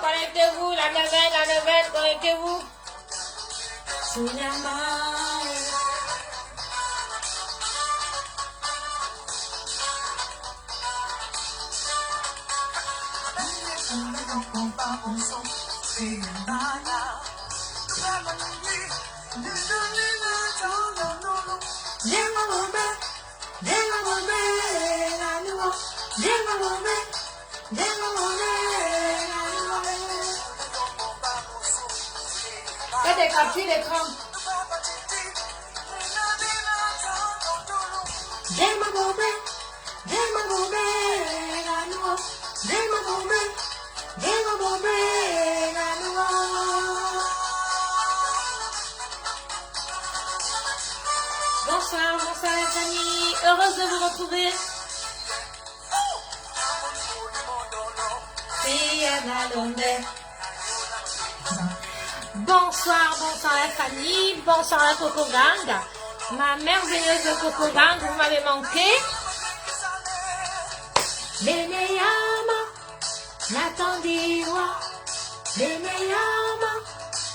Connectez-vous, la neuvaine, connectez-vous. Faites capturer l'écran. Bonsoir, bonsoir les amis, heureuse de vous retrouver. Bonsoir, bonsoir la famille, bonsoir la Coco Gang, ma merveilleuse Coco Gang, vous m'avez manqué. Beneyama, Natandiwa, Beneyama.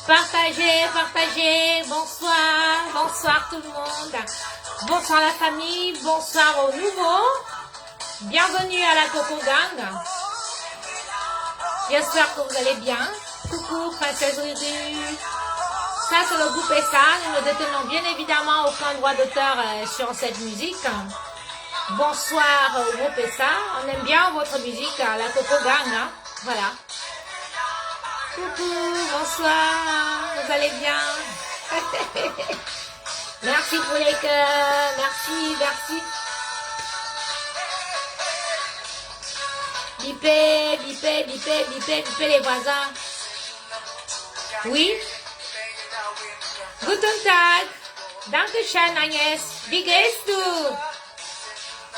Partagez, partagez, bonsoir, bonsoir tout le monde. Bonsoir la famille, bonsoir aux nouveaux. Bienvenue à la Coco Gang. J'espère que vous allez bien. Coucou, princesse Ruru. Ça, c'est le groupe ESA. Nous ne détenons bien évidemment aucun droit d'auteur sur cette musique. Bonsoir au groupe ESA. On aime bien votre musique, la Coco Gang. Hein? Voilà. Coucou, bonsoir. Vous allez bien? Merci pour les cœurs. Merci, merci. Bipez, bipez, bipez, bipez, bipez les voisins. Oui. Guten Tag. Dankeschön, Agnès. Wie gehst du?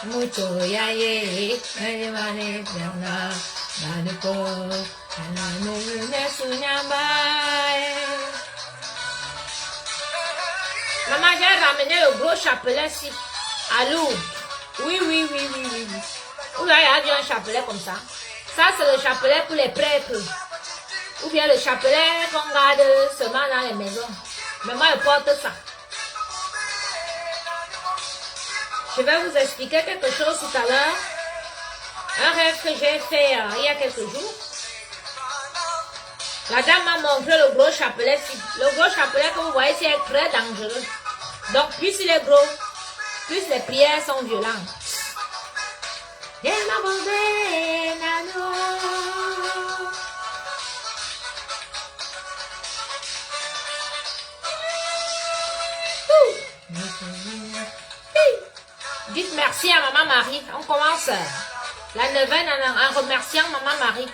Mucho ya ye. Maman, j'ai ramené le gros chapelet-ci à Lourdes. Oui, oui, oui, oui, oui. Vous avez vu un chapelet comme ça? Ça, c'est le chapelet pour les prêtres. Ou bien le chapelet qu'on garde seulement dans les maisons. Mais moi, je porte ça. Je vais vous expliquer quelque chose tout à l'heure. Un rêve que j'ai fait il y a quelques jours. La dame m'a montré le gros chapelet. Le gros chapelet que vous voyez, c'est très dangereux. Donc, plus il est gros, plus les prières sont violentes. Dites merci à Maman Marie. On commence la neuvaine en remerciant Maman Marie.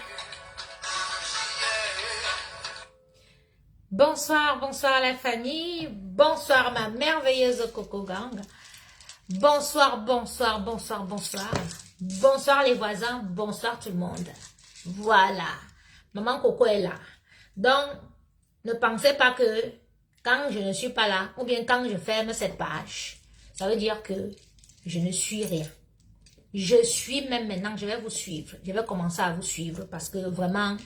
Bonsoir, bonsoir la famille. Bonsoir ma merveilleuse Coco Gang. Bonsoir, bonsoir, bonsoir, bonsoir. Bonsoir les voisins, bonsoir tout le monde. Voilà. Maman Coco est là. Donc, ne pensez pas que quand je ne suis pas là, ou bien quand je ferme cette page, ça veut dire que je ne suis rien. Je suis même maintenant, je vais vous suivre. Je vais commencer à vous suivre parce que vraiment,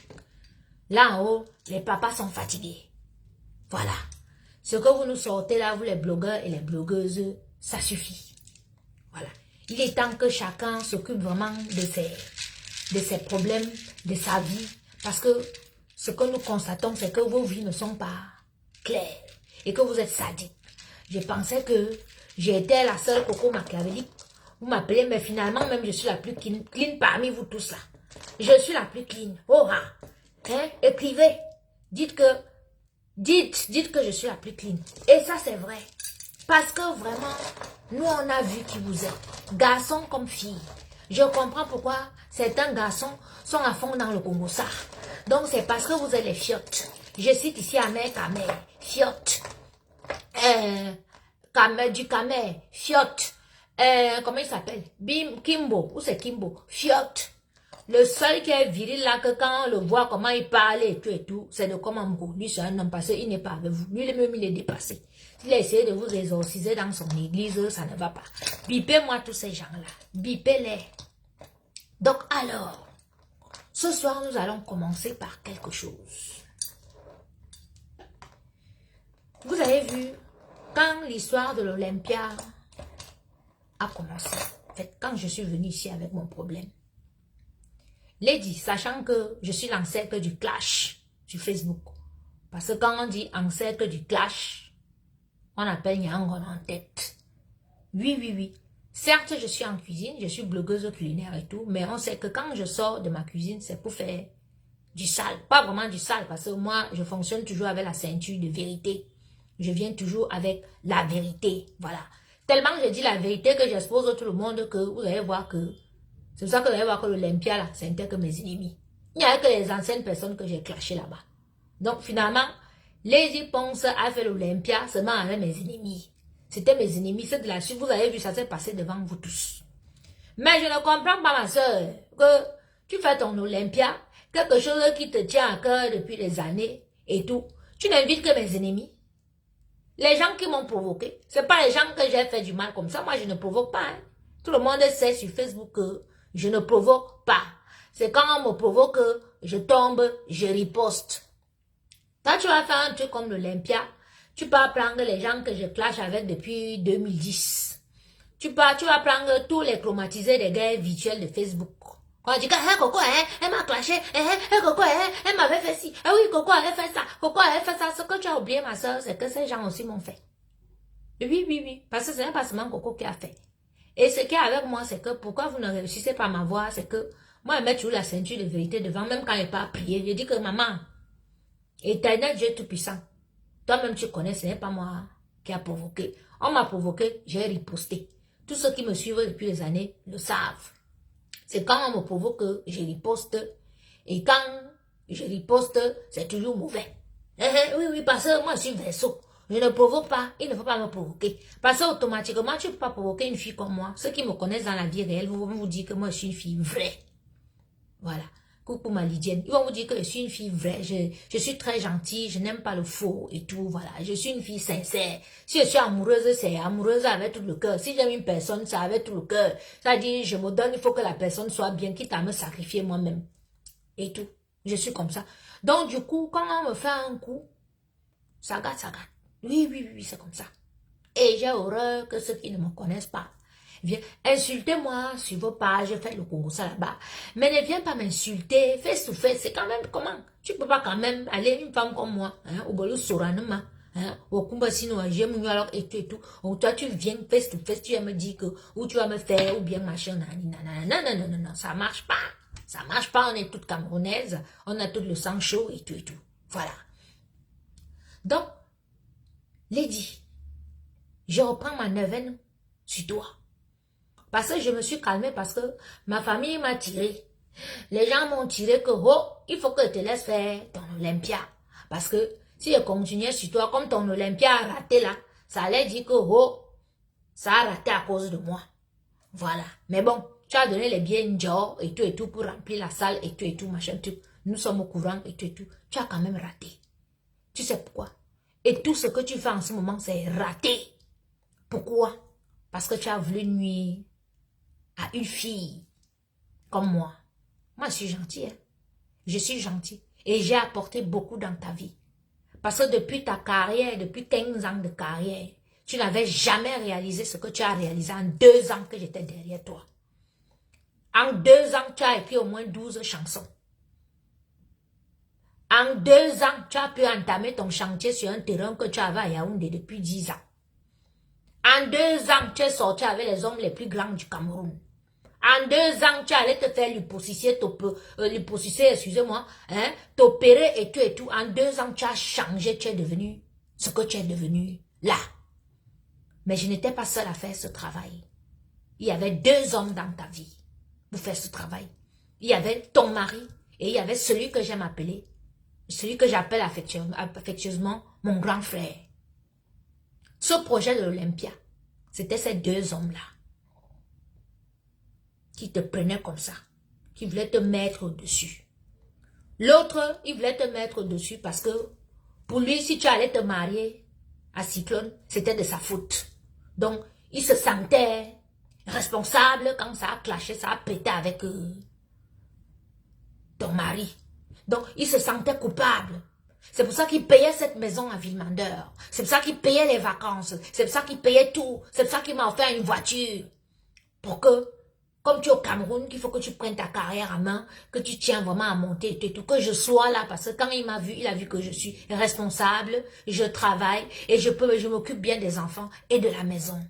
là en haut, les papas sont fatigués. Voilà. Ce que vous nous sortez là, vous les blogueurs et les blogueuses, ça suffit. Voilà. Il est temps que chacun s'occupe vraiment de ses problèmes, de sa vie. Parce que ce que nous constatons, c'est que vos vies ne sont pas claires. Et que vous êtes sadiques. Je pensais que j'étais la seule Coco machiavélique. Vous m'appelez, mais finalement, même je suis la plus clean parmi vous tous là. Je suis la plus clean. Oh, hein? Écrivez. Dites que je suis la plus clean. Et ça, c'est vrai. Parce que vraiment, nous, on a vu qui vous êtes. Garçons comme filles. Je comprends pourquoi certains garçons sont à fond dans le Congo ça. Donc, c'est parce que vous êtes les fiottes. Je cite ici Amère Kamer. Fiotte. Du Kamer. Fiotte. Comment il s'appelle? Kimbo. Où c'est Kimbo? Fiotte. Le seul qui est viril là, que quand on le voit comment il parle et tout, c'est de comment Mgo. Lui, c'est un homme passé, il n'est pas avec vous. Lui-même, il est dépassé. S'il a essayé de vous exorciser dans son église, ça ne va pas. Bipez-moi tous ces gens-là. Bipez-les. Donc alors, ce soir, nous allons commencer par quelque chose. Vous avez vu, quand l'histoire de l'Olympia a commencé, en fait, quand je suis venue ici avec mon problème, Lady, sachant que je suis l'ancêtre du clash sur Facebook, parce que quand on dit ancêtre du clash, on appelle Nyangon en tête. Oui, oui, oui. Certes, je suis en cuisine, je suis blogueuse culinaire et tout, mais on sait que quand je sors de ma cuisine, c'est pour faire du sale. Pas vraiment du sale, parce que moi, je fonctionne toujours avec la ceinture de vérité. Je viens toujours avec la vérité, voilà. Tellement je dis la vérité que j'expose à tout le monde que vous allez voir que... C'est pour ça que vous allez voir que l'Olympia, là, c'était que mes ennemis. Il n'y avait que les anciennes personnes que j'ai clashées là-bas. Donc, finalement, Lady Ponce a fait l'Olympia seulement avec mes ennemis. C'était mes ennemis. C'est de la suite. Vous avez vu, ça s'est passé devant vous tous. Mais je ne comprends pas, ma soeur, que tu fais ton Olympia, quelque chose qui te tient à cœur depuis des années et tout. Tu n'invites que mes ennemis. Les gens qui m'ont provoqué, ce n'est pas les gens que j'ai fait du mal comme ça. Moi, je ne provoque pas. Hein. Tout le monde sait sur Facebook que je ne provoque pas. C'est quand on me provoque, je tombe, je riposte. Quand tu vas faire un truc comme l'Olympia, tu peux prendre les gens que je clash avec depuis 2010. Tu vas prendre tous les chromatisés des guerres virtuelles de Facebook. On dit que hey, Coco, elle m'a clashé, Coco, elle m'avait fait ci, oui, Coco, elle fait ça, Coco, elle fait ça. Ce que tu as oublié, ma soeur, c'est que ces gens aussi m'ont fait. Oui, oui, oui, parce que ce n'est pas seulement Coco qui a fait. Et ce qui est avec moi, c'est que pourquoi vous ne réussissez pas à m'avoir, c'est que moi, je mets toujours la ceinture de vérité devant, même quand je n'ai pas prié. Je dis que maman, éternel Dieu tout-puissant, toi-même tu connais, ce n'est pas moi qui a provoqué. On m'a provoqué, j'ai riposté. Tous ceux qui me suivent depuis des années le savent. C'est quand on me provoque que je riposte. Et quand je riposte, c'est toujours mauvais. Oui, oui, parce que moi je suis verseau. Je ne provoque pas, il ne faut pas me provoquer. Parce que automatiquement, tu ne peux pas provoquer une fille comme moi. Ceux qui me connaissent dans la vie réelle vont vous dire que moi je suis une fille vraie. Voilà. Coucou ma Lydienne. Ils vont vous dire que je suis une fille vraie. Je suis très gentille, je n'aime pas le faux et tout. Voilà. Je suis une fille sincère. Si je suis amoureuse, c'est amoureuse avec tout le cœur. Si j'aime une personne, c'est avec tout le cœur. C'est-à-dire, je me donne, il faut que la personne soit bien, quitte à me sacrifier moi-même. Et tout. Je suis comme ça. Donc, du coup, quand on me fait un coup, ça gâte, ça gâte. Oui, oui, oui, c'est comme ça. Et j'ai horreur que ceux qui ne me connaissent pas viennent insulter-moi sur vos pages, faites le Congo ça là-bas. Mais ne viens pas m'insulter, face to face, c'est quand même comment? Tu peux pas quand même aller une femme comme moi, hein, au bolo soranuma, hein, au kumba sino, j'aime alors et tout. Ou toi tu viens face to face, tu vas me dire que, ou tu vas me faire, ou bien machin, non, ça marche pas. Ça marche pas, on est toutes camerounaises, on a tout le sang chaud et tout. Voilà. Donc, Lady, je reprends ma neuvaine sur toi. Parce que je me suis calmée parce que ma famille m'a tiré. Les gens m'ont tiré que, oh, il faut que je te laisse faire ton Olympia. Parce que si je continuais sur toi, comme ton Olympia a raté là, ça allait dire que, oh, ça a raté à cause de moi. Voilà. Mais bon, tu as donné les biens Njor et tout pour remplir la salle et tout, machin, tout. Nous sommes au courant et tout. Tu as quand même raté. Tu sais pourquoi? Et tout ce que tu fais en ce moment, c'est raté. Pourquoi? Parce que tu as voulu nuire à une fille comme moi. Moi, je suis gentille. Hein? Je suis gentille. Et j'ai apporté beaucoup dans ta vie. Parce que depuis ta carrière, depuis 15 ans de carrière, tu n'avais jamais réalisé ce que tu as réalisé en 2 ans que j'étais derrière toi. En 2 ans, tu as écrit au moins 12 chansons. En 2 ans, tu as pu entamer ton chantier sur un terrain que tu avais à Yaoundé depuis 10 ans. En 2 ans, tu es sorti avec les hommes les plus grands du Cameroun. En 2 ans, tu allais te faire l'hypocycé, excusez-moi, hein, t'opérer et tout. En 2 ans, tu as changé, tu es devenu ce que tu es devenu là. Mais je n'étais pas seule à faire ce travail. Il y avait 2 hommes dans ta vie pour faire ce travail. Il y avait ton mari et il y avait celui que j'aime appeler, celui que j'appelle affectueusement mon grand frère. Ce projet de l'Olympia, c'était ces 2 hommes-là qui te prenaient comme ça. qui voulait te mettre au-dessus. L'autre, il voulait te mettre au-dessus parce que pour lui, si tu allais te marier à Cyclone, c'était de sa faute. Donc, il se sentait responsable quand ça a clashé, ça a pété avec ton mari. Donc, il se sentait coupable. C'est pour ça qu'il payait cette maison à Villemandeur. C'est pour ça qu'il payait les vacances. C'est pour ça qu'il payait tout. C'est pour ça qu'il m'a offert une voiture. Pour que, comme tu es au Cameroun, qu'il faut que tu prennes ta carrière en main, que tu tiens vraiment à monter et tout, que je sois là. Parce que quand il m'a vu, il a vu que je suis responsable, je travaille et je m'occupe bien des enfants et de la maison.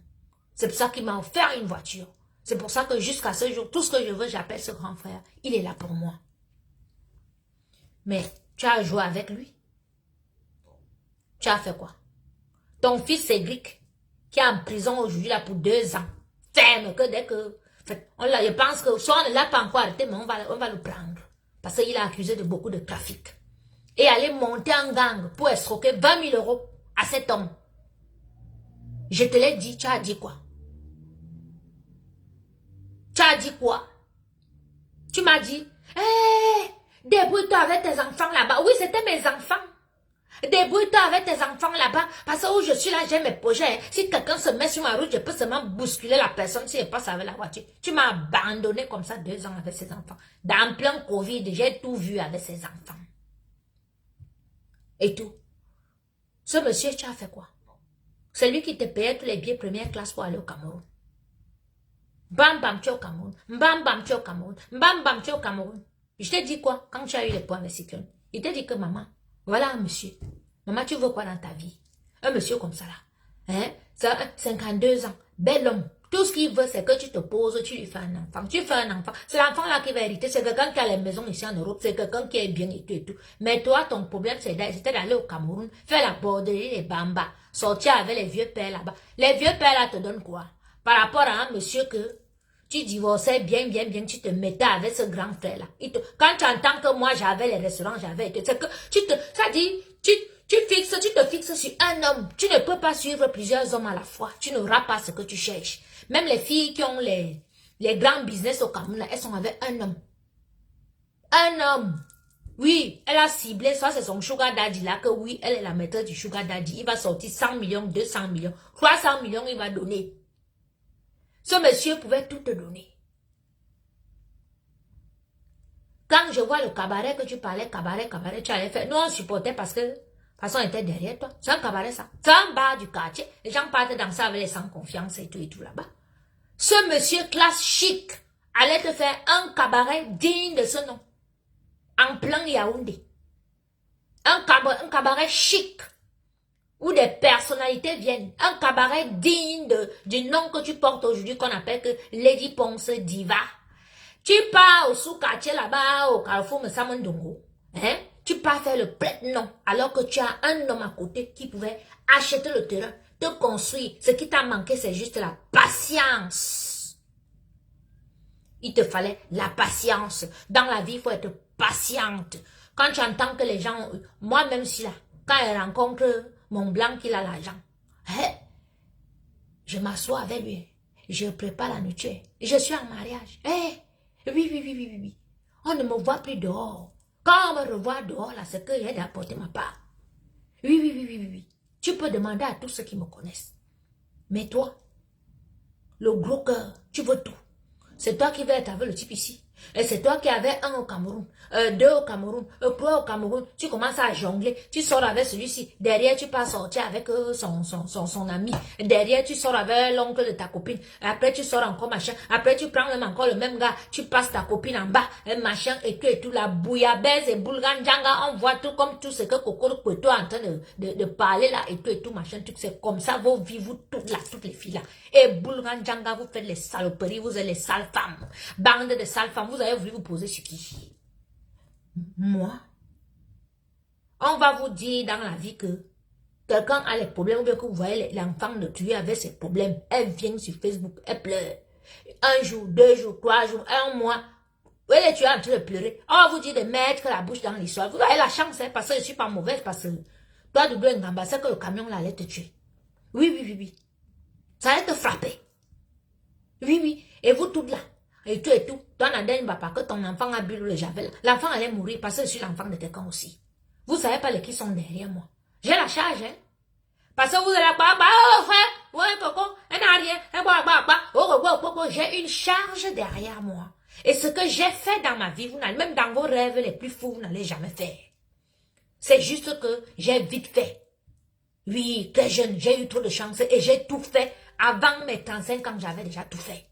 C'est pour ça qu'il m'a offert une voiture. C'est pour ça que jusqu'à ce jour, tout ce que je veux, j'appelle ce grand frère. Il est là pour moi. Mais tu as joué avec lui. Tu as fait quoi? Ton fils Cédric, qui est en prison aujourd'hui là pour 2 ans, ferme que dès que... je pense que soit on ne l'a pas encore arrêté, mais on va le prendre. Parce qu'il est accusé de beaucoup de trafic. Et aller monter en gang pour escroquer 20 000 € à cet homme. Je te l'ai dit, tu as dit quoi? Tu as dit quoi? Tu m'as dit, hé, débrouille-toi avec tes enfants là-bas. Oui, c'était mes enfants. Débrouille-toi avec tes enfants là-bas. Parce que où je suis là, j'ai mes projets. Si quelqu'un se met sur ma route, je peux seulement bousculer la personne si elle passe avec la voiture. Tu m'as abandonné comme ça 2 ans avec ses enfants. Dans plein Covid, j'ai tout vu avec ses enfants. Et tout. Ce monsieur, tu as fait quoi? C'est lui qui te payait tous les billets première classe pour aller au Cameroun. Bam bam, tu es au Cameroun. Bam bam, tu es au Cameroun. Bam bam, tu es au Cameroun. Je t'ai dit quoi quand tu as eu les points avec Cyclone? Il t'a dit que maman, voilà un monsieur. Maman, tu veux quoi dans ta vie? Un monsieur comme ça là. Hein? Ça, 52 ans. Bel homme. Tout ce qu'il veut, c'est que tu te poses, tu lui fais un enfant. Tu fais un enfant. C'est l'enfant là qui va hériter. C'est quelqu'un qui a les maisons ici en Europe. C'est quelqu'un qui est bien et tout et tout. Mais toi, ton problème, c'était d'aller au Cameroun, faire la borderie, les bambas, sortir avec les vieux pères là-bas. Les vieux pères là te donnent quoi? Par rapport à un monsieur que tu divorçais bien, tu te mettais avec ce grand frère là. Quand tu entends que moi j'avais les restaurants, c'est que ça dit, tu te fixes sur un homme. Tu ne peux pas suivre plusieurs hommes à la fois. Tu n'auras pas ce que tu cherches. Même les filles qui ont les grands business au Cameroun, elles sont avec un homme. Un homme. Oui, elle a ciblé, ça c'est son sugar daddy là, que oui, elle est la maîtresse du sugar daddy. Il va sortir 100 millions, 200 millions, 300 millions, il va donner. Ce monsieur pouvait tout te donner. Quand je vois le cabaret que tu parlais, cabaret, tu allais faire. Nous, on supportait parce que, de toute façon, on était derrière toi. C'est un cabaret, ça. C'est un bar du quartier. Les gens partent danser avec les sans confiance et tout là-bas. Ce monsieur classe chic allait te faire un cabaret digne de ce nom. En plein Yaoundé. Un cabaret chic. Où des personnalités viennent. Un cabaret digne du nom que tu portes aujourd'hui qu'on appelle que Lady Ponce Diva. Tu pars au sous-quartier là-bas, au Carrefour Messamondongo. Hein? Tu pars faire le prête-nom, alors que tu as un homme à côté qui pouvait acheter le terrain, te construire. Ce qui t'a manqué, c'est juste la patience. Il te fallait la patience. Dans la vie, il faut être patiente. Quand tu entends que les gens, moi-même si là, quand elle rencontre mon blanc qui a l'argent, hein? Je m'assois avec lui, je prépare la nourriture, je suis en mariage. Hein? Oui. On ne me voit plus dehors. Quand on me revoit dehors, là, c'est que j'ai d'apporter ma part. Oui. Tu peux demander à tous ceux qui me connaissent. Mais toi, le gros cœur, tu veux tout. C'est toi qui vas être avec le type ici. Et c'est toi qui avais 1 au Cameroun, 2 au Cameroun, 3 au Cameroun. Tu commences à jongler. Tu sors avec celui-ci. Derrière, tu pars sortir avec son ami. Derrière, tu sors avec l'oncle de ta copine. Après, tu sors encore machin. Après, tu prends même encore le même gars. Tu passes ta copine en bas. Machin et tout. La bouillabaisse et boulganjanga. On voit tout comme tout ce que Kokoro Kweto est en train de parler là et tout machin. C'est comme ça, vous vivez toutes les filles là. Et boulganjanga, vous faites les saloperies. Vous êtes les sales femmes. Bande de sales femmes. Vous avez voulu vous poser sur qui? Moi? On va vous dire dans la vie que quelqu'un a les problèmes, ou bien que vous voyez l'enfant de tuer avec ses problèmes. Elle vient sur Facebook, elle pleure. 1 jour, 2 jours, 3 jours, 1 mois. Vous allez tuer en train de pleurer. On va vous dire de mettre la bouche dans l'histoire. Vous avez la chance, hein, parce que je ne suis pas mauvaise, parce que toi, double Ngamba, c'est que le camion là allait te tuer. Oui. Ça allait te frapper. Oui. Et vous toutes là. et tout et tout. Toi, Nadène, papa, que ton enfant a bu le javel. L'enfant allait mourir parce que je suis l'enfant de quelqu'un aussi. Vous savez pas les qui sont derrière moi. J'ai la charge, hein. Parce que vous allez oh frère, ouais, coco, elle n'a rien, j'ai une charge derrière moi. Et ce que j'ai fait dans ma vie, vous n'allez, même dans vos rêves les plus fous, vous n'allez jamais faire. C'est juste que j'ai vite fait. Oui, très jeune, j'ai eu trop de chance et j'ai tout fait. Avant mes 35 ans, j'avais déjà tout fait.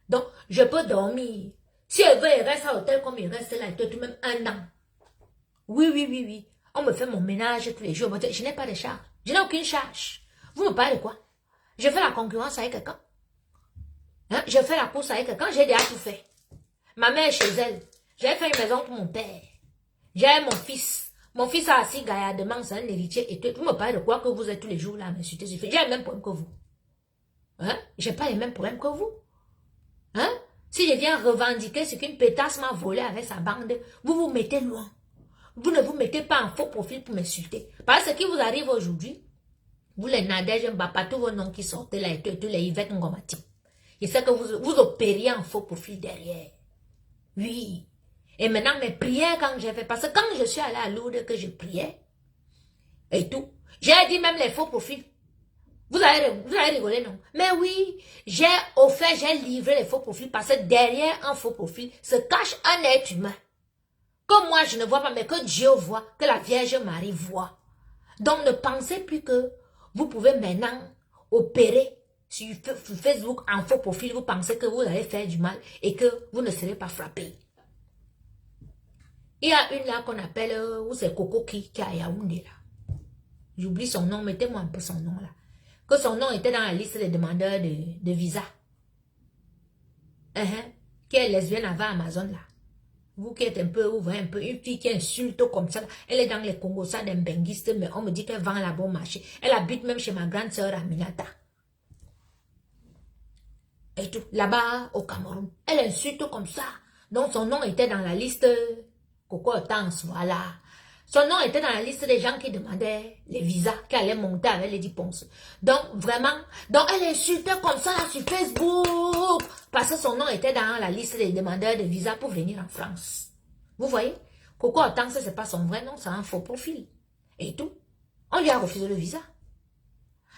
Donc, je peux dormir. Si elle veut, il reste à l'hôtel comme il reste là, tout même 1 an. Oui. On me fait mon ménage tous les jours. Je n'ai pas de charge. Je n'ai aucune charge. Vous me parlez de quoi? Je fais la concurrence avec quelqu'un. Hein? Je fais la course avec quelqu'un. J'ai déjà tout fait. Ma mère est chez elle. J'ai fait une maison pour mon père. J'ai mon fils. Mon fils a assis gaillardement, c'est un héritier. Et tout. Vous me parlez de quoi que vous êtes tous les jours là à m'insulter? J'ai les mêmes problèmes que vous. Hein? J'ai pas les mêmes problèmes que vous. Hein? Si je viens revendiquer ce qu'une pétasse m'a volé avec sa bande, vous vous mettez loin. Vous ne vous mettez pas en faux profil pour m'insulter. Parce que ce qui vous arrive aujourd'hui, vous les Nadège Mbapa, tous vos noms qui sortaient là, et tous les Yvette Ngomati. Et c'est que vous opériez en faux profil derrière. Oui. Et maintenant, mes prières quand j'ai fait, parce que quand je suis allée à Lourdes, que je priais, et tout, j'ai dit même les faux profils. Vous allez rigoler, non? Mais oui, j'ai offert, j'ai livré les faux profils, parce que derrière un faux profil se cache un être humain. Que moi je ne vois pas, mais que Dieu voit, que la Vierge Marie voit. Donc ne pensez plus que vous pouvez maintenant opérer sur Facebook en faux profil, vous pensez que vous allez faire du mal et que vous ne serez pas frappé. Il y a une là qu'on appelle, où c'est Coco qui est à Yaoundé là. J'oublie son nom, mettez-moi un peu son nom là. Que son nom était dans la liste des demandeurs de visa. Qui est lesbienne avant Amazon là. Vous qui êtes un peu, vous voyez un peu, une fille qui insulte comme ça, elle est dans les Congos, ça d'un benguiste, mais on me dit qu'elle vend la bon marché. Elle habite même chez ma grande sœur Aminata. Et tout, là-bas au Cameroun. Elle insulte comme ça. Donc son nom était dans la liste Coco Hortense, voilà. Son nom était dans la liste des gens qui demandaient les visas, qui allaient monter avec les 10 ponces. Donc vraiment, donc elle insultait comme ça là, sur Facebook. Parce que son nom était dans la liste des demandeurs de visa pour venir en France. Vous voyez? Coco Hortense, c'est pas son vrai nom, c'est un faux profil. Et tout. On lui a refusé le visa.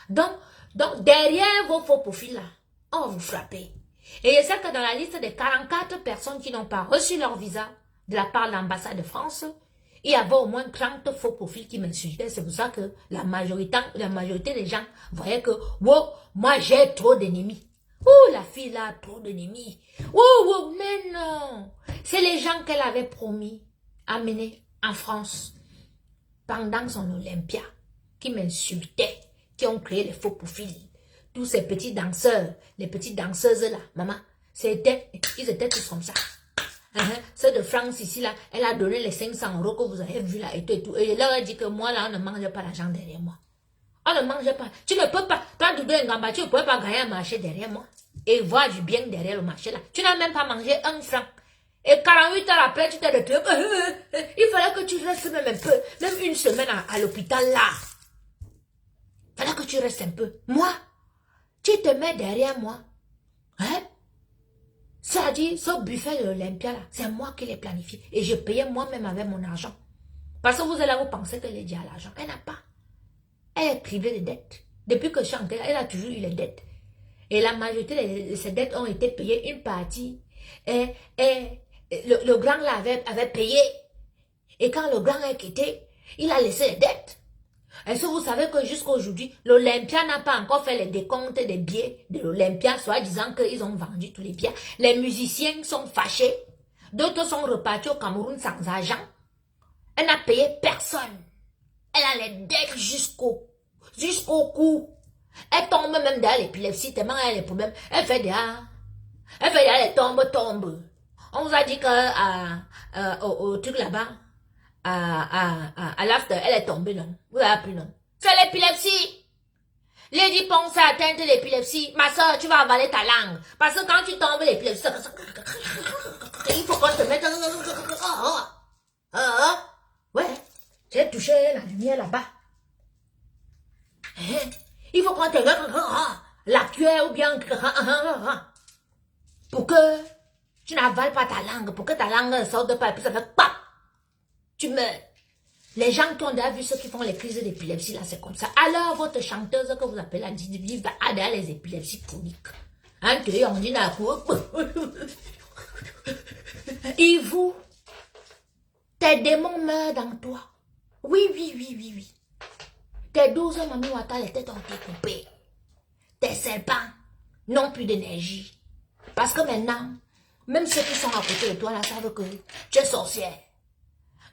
Donc derrière vos faux profils là, on va vous frapper. Et je sais que dans la liste des 44 personnes qui n'ont pas reçu leur visa de la part de l'ambassade de France, il y avait au moins 30 faux profils qui m'insultaient. C'est pour ça que la majorité des gens voyaient que, wow, moi j'ai trop d'ennemis. Oh, la fille là a trop d'ennemis. Oh, mais non. C'est les gens qu'elle avait promis amener en France pendant son Olympia qui m'insultaient, qui ont créé les faux profils. Tous ces petits danseurs, les petites danseuses là, maman, ils étaient tous comme ça. Ceux de France ici là, elle a donné les 500 € que vous avez vu là et tout et tout. Et là, elle dit que moi là, on ne mange pas l'argent derrière moi. On ne mange pas. Tu ne peux pas, toi Doudou Ngamba, tu ne peux pas gagner un marché derrière moi. Et voir du bien derrière le marché là. Tu n'as même pas mangé 1 franc. Et 48 heures après, tu t'es retrouvé. Il fallait que tu restes même un peu. Même une semaine à l'hôpital là. Il fallait que tu restes un peu. Moi, tu te mets derrière moi. Hein? Ça dit, ce buffet de l'Olympia là, c'est moi qui l'ai planifié. Et je payais moi-même avec mon argent. Parce que vous allez vous penser qu'elle est déjà à l'argent. Elle n'a pas. Elle est criblée de dettes. Depuis que je suis en Kenya, elle a toujours eu les dettes. Et la majorité de ces dettes ont été payées. Une partie. Et le grand là avait payé. Et quand le grand est quitté, il a laissé les dettes. Est-ce que vous savez que jusqu'à aujourd'hui, l'Olympia n'a pas encore fait les décomptes des billets de l'Olympia, soit disant qu'ils ont vendu tous les billets. Les musiciens sont fâchés. D'autres sont repartis au Cameroun sans argent. Elle n'a payé personne. Elle a les dettes jusqu'au cou. Elle tombe même derrière l'épilepsie, tellement elle a les problèmes. Elle fait derrière les tombes. On vous a dit que au truc là-bas, à l'after, elle est tombée, non? Vous avez appris, non? C'est l'épilepsie. Lady Ponce a atteint l'épilepsie. Ma soeur, tu vas avaler ta langue. Parce que quand tu tombes, l'épilepsie, il faut qu'on te mette... Ouais, j'ai touché la lumière là-bas. Il faut qu'on te mette la cuillère ou bien... Pour que Tu n'avales pas ta langue pour que ta langue ne sorte pas et puis ça fait pap. Tu meurs. Les gens qui ont déjà vu ceux qui font les crises d'épilepsie, là, c'est comme ça. Alors, votre chanteuse que vous appelez la Didi va aller les épilepsies chroniques. Hein, que on dit n'a et vous, tes démons meurent dans toi. Oui, oui, oui, oui, oui. Tes 12 mamie Wata, les têtes ont été coupées. Tes serpents n'ont plus d'énergie. Parce que maintenant, même ceux qui sont à côté de toi, là, savent que tu es sorcière.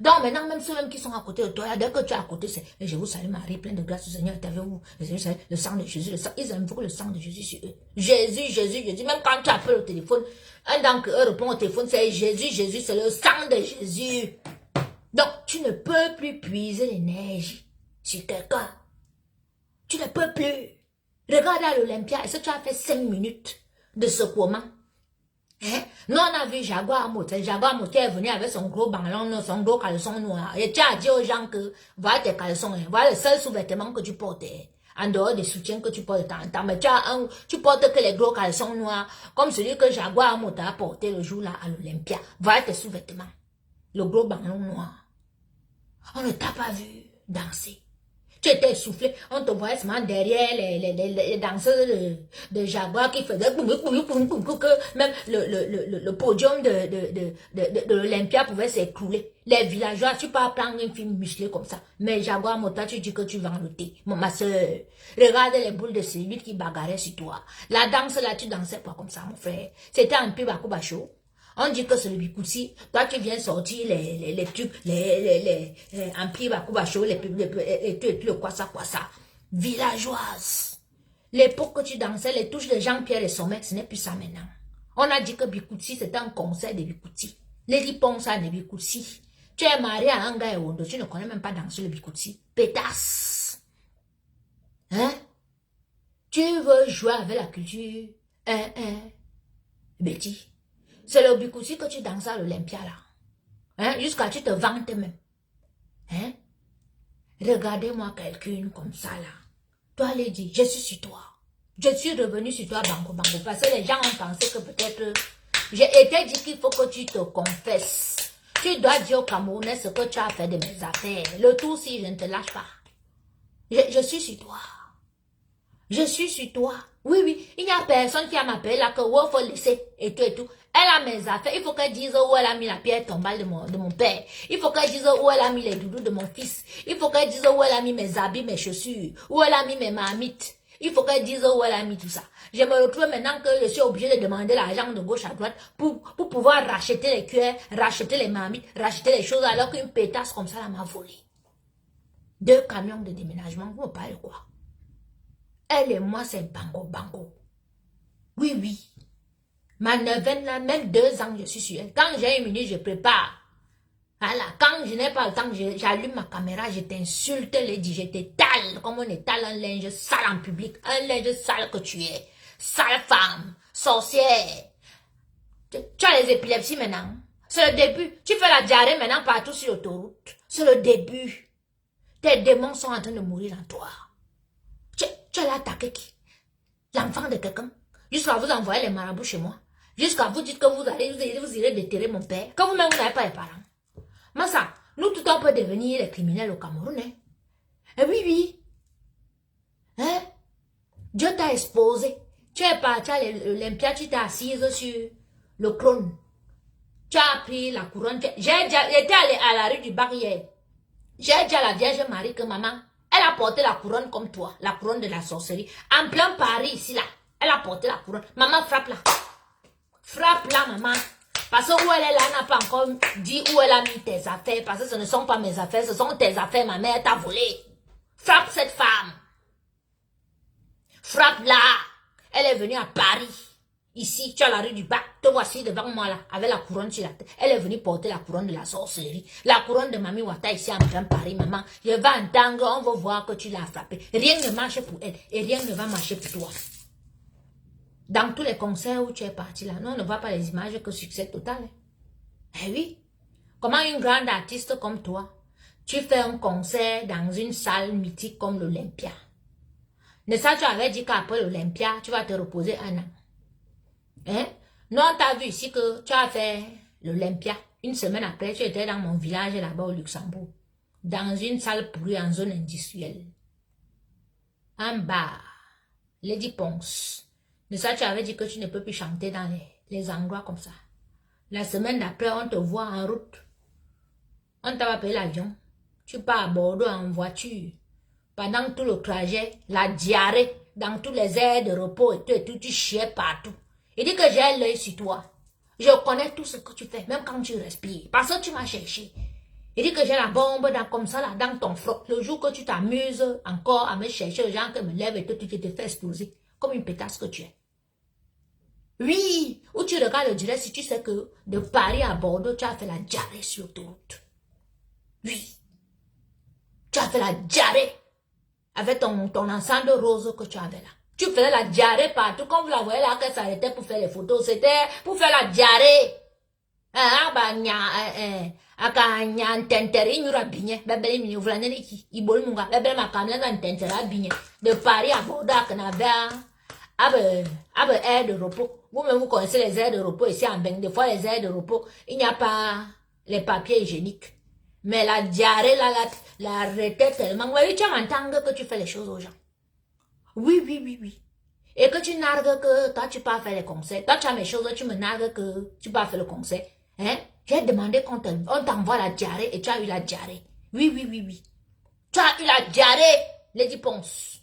Donc maintenant, même ceux qui sont à côté de toi, là, dès que tu es à côté, c'est « Je vous salue Marie, pleine de grâce, le Seigneur est avec vous. Le sang de Jésus, ils invoquent le sang de Jésus sur eux. Jésus, Jésus, Jésus. Même quand tu appelles au téléphone, un d'entre eux répond au téléphone, c'est Jésus, Jésus, c'est le sang de Jésus. Donc, tu ne peux plus puiser l'énergie sur quelqu'un. Tu ne peux plus. Regarde à l'Olympia, est-ce que tu as fait 5 minutes de secouement? Hein? Nous, on a vu Jaguar Motel. Jaguar Motel est venu avec son gros ballon, son gros caleçon noir. Et tu as dit aux gens que, voilà tes caleçons, voilà le seul sous-vêtement que tu portes, en dehors des soutiens que tu portes de temps en temps. Mais tu portes que les gros caleçons noirs, comme celui que Jaguar Motel a porté le jour là à l'Olympia. Voilà tes sous-vêtements. Le gros ballon noir. On ne t'a pas vu danser. Tu étais essoufflé, on te voyait seulement derrière les danseuses de Jaguar qui faisaient que même le podium de l'Olympia pouvait s'écrouler. Les villageois, tu peux prendre un film musclé comme ça. Mais Jaguar Mota, tu dis que tu vas en lutter. Ma soeur, regarde les boules de cellulite qui bagarraient sur toi. La danse là, tu dansais pas comme ça, mon frère. C'était un peu bakou. On dit que c'est le bikousi. Toi, tu viens sortir les trucs, en pied, bakubacho, le quoi ça. Villageoise. L'époque que tu dansais, les touches de Jean-Pierre et Sommet, ce n'est plus ça maintenant. On a dit que bikousi, c'était un concert de bikousi. Les ripons, ça, de bikousi. Tu es marié à un gars et Wondo, tu ne connais même pas danser le bikousi. Pétasse. Hein? Tu veux jouer avec la culture? Betty. C'est le bikousi que tu danses à l'Olympia là. Hein? Jusqu'à tu te vantes même. Hein? Regardez-moi quelqu'un comme ça là. Toi, Lady, je suis sur toi. Je suis revenu sur toi, banco. Parce que les gens ont pensé que peut-être... J'ai été dit qu'il faut que tu te confesses. Tu dois dire au Camerounais ce que tu as fait de mes affaires. Le tout si je ne te lâche pas. Je suis sur toi. Je suis sur toi. Oui, oui. Il n'y a personne qui a m'appelé là que il faut laisser et tout. Elle a mes affaires. Il faut qu'elle dise où elle a mis la pierre tombale de mon père. Il faut qu'elle dise où elle a mis les doudous de mon fils. Il faut qu'elle dise où elle a mis mes habits, mes chaussures. Où elle a mis mes marmites. Il faut qu'elle dise où elle a mis tout ça. Je me retrouve maintenant que je suis obligée de demander l'argent de gauche à droite pour pouvoir racheter les cuillères, racheter les marmites, racheter les choses alors qu'une pétasse comme ça m'a volé. 2 camions de déménagement, vous me parlez quoi? Elle et moi, c'est bango. Oui, oui. Ma neuvaine, là, même 2 ans, je suis sur elle. Quand j'ai 1 minute, je prépare. Voilà. Quand je n'ai pas le temps, j'allume ma caméra, je t'insulte, je t'étale, comme on étale un linge sale en public. Un linge sale que tu es. Sale femme. Sorcière. Tu as les épilepsies maintenant. C'est le début. Tu fais la diarrhée maintenant partout sur l'autoroute. C'est le début. Tes démons sont en train de mourir en toi. Tu allais attaquer qui? L'enfant de quelqu'un. Jusqu'à vous envoyer les marabouts chez moi. Jusqu'à vous dire que vous irez déterrer mon père. Quand vous-même vous n'avez pas les parents. Mais ça, nous tout on peut devenir les criminels au Cameroun. Hein? Et oui, oui. Hein? Dieu t'a exposé. Tu es parti à l'Olympia, tu t'es assise sur le trône. Tu as pris la couronne. J'étais allé à la rue du Bac hier. J'ai dit à la Vierge Marie que maman, elle a porté la couronne comme toi, la couronne de la sorcellerie. En plein Paris, ici, là. Elle a porté la couronne. Maman, frappe là. Frappe là, maman. Parce que où elle est là, elle n'a pas encore dit où elle a mis tes affaires. Parce que ce ne sont pas mes affaires, ce sont tes affaires. Ma mère t'a volé. Frappe cette femme. Frappe là. Elle est venue à Paris. Ici, tu as la rue du Bac. Te voici devant moi là, avec la couronne sur la tête. Elle est venue porter la couronne de la sorcellerie. La couronne de Mamie Wata ici en plein Paris, maman. Je vais entendre, on va voir que tu l'as frappée. Rien ne marche pour elle et rien ne va marcher pour toi. Dans tous les concerts où tu es parti là, nous on ne voit pas les images que succès total. Eh oui. Comment une grande artiste comme toi, tu fais un concert dans une salle mythique comme l'Olympia. Ne ça, tu avais dit qu'après l'Olympia, tu vas te reposer 1 an. Hein? Non, t'as vu ici que tu as fait l'Olympia. Une semaine après, tu étais dans mon village là-bas au Luxembourg. Dans une salle pourrie en zone industrielle. En bas, Lady Ponce. De ça, tu avais dit que tu ne peux plus chanter dans les endroits comme ça. La semaine d'après, on te voit en route. On t'a payé l'avion. Tu pars à Bordeaux en voiture. Pendant tout le trajet, la diarrhée, dans tous les aires de repos et tout, tu chiais partout. Il dit que j'ai l'œil sur toi. Je connais tout ce que tu fais, même quand tu respires. Parce que tu m'as cherché. Il dit que j'ai la bombe comme ça là, dans ton front. Le jour que tu t'amuses encore à me chercher, les gens qui me lèvent et tout, tu te fais exploser. Comme une pétasse que tu es. Oui, où tu regardes le direct si tu sais que de Paris à Bordeaux, tu as fait la diarrhée sur l'autoroute. Oui. Tu as fait la diarrhée avec ton ensemble rose que tu avais là. Tu faisais la diarrhée partout. Quand vous la voyez là, qu'elle s'arrêtait pour faire les photos, c'était pour faire la diarrhée. Ah, bah, aka nya ntenteri nyura binye bebele mi vulane ki ibol munga bebele makamla ga ntentera binye de Paris à Bordeaux abe aire de repos. Vous-même vous connaissez les aires de repos ici en Beng. Des fois les aires de repos, il n'y a pas les papiers hygiéniques. Mais la diarrhée là, la arrêtait tellement. Oui, tu m'entends que tu fais les choses aux gens. Oui, oui, oui, oui. Et que tu nargues que toi tu pas faire les conseils. Toi tu as mes choses, tu me nargues que tu pas faire le conseil. Hein? J'ai demandé qu'on t'envoie la diarrhée et tu as eu la diarrhée. Oui, oui, oui, oui. Tu as eu la diarrhée, Lady Ponce.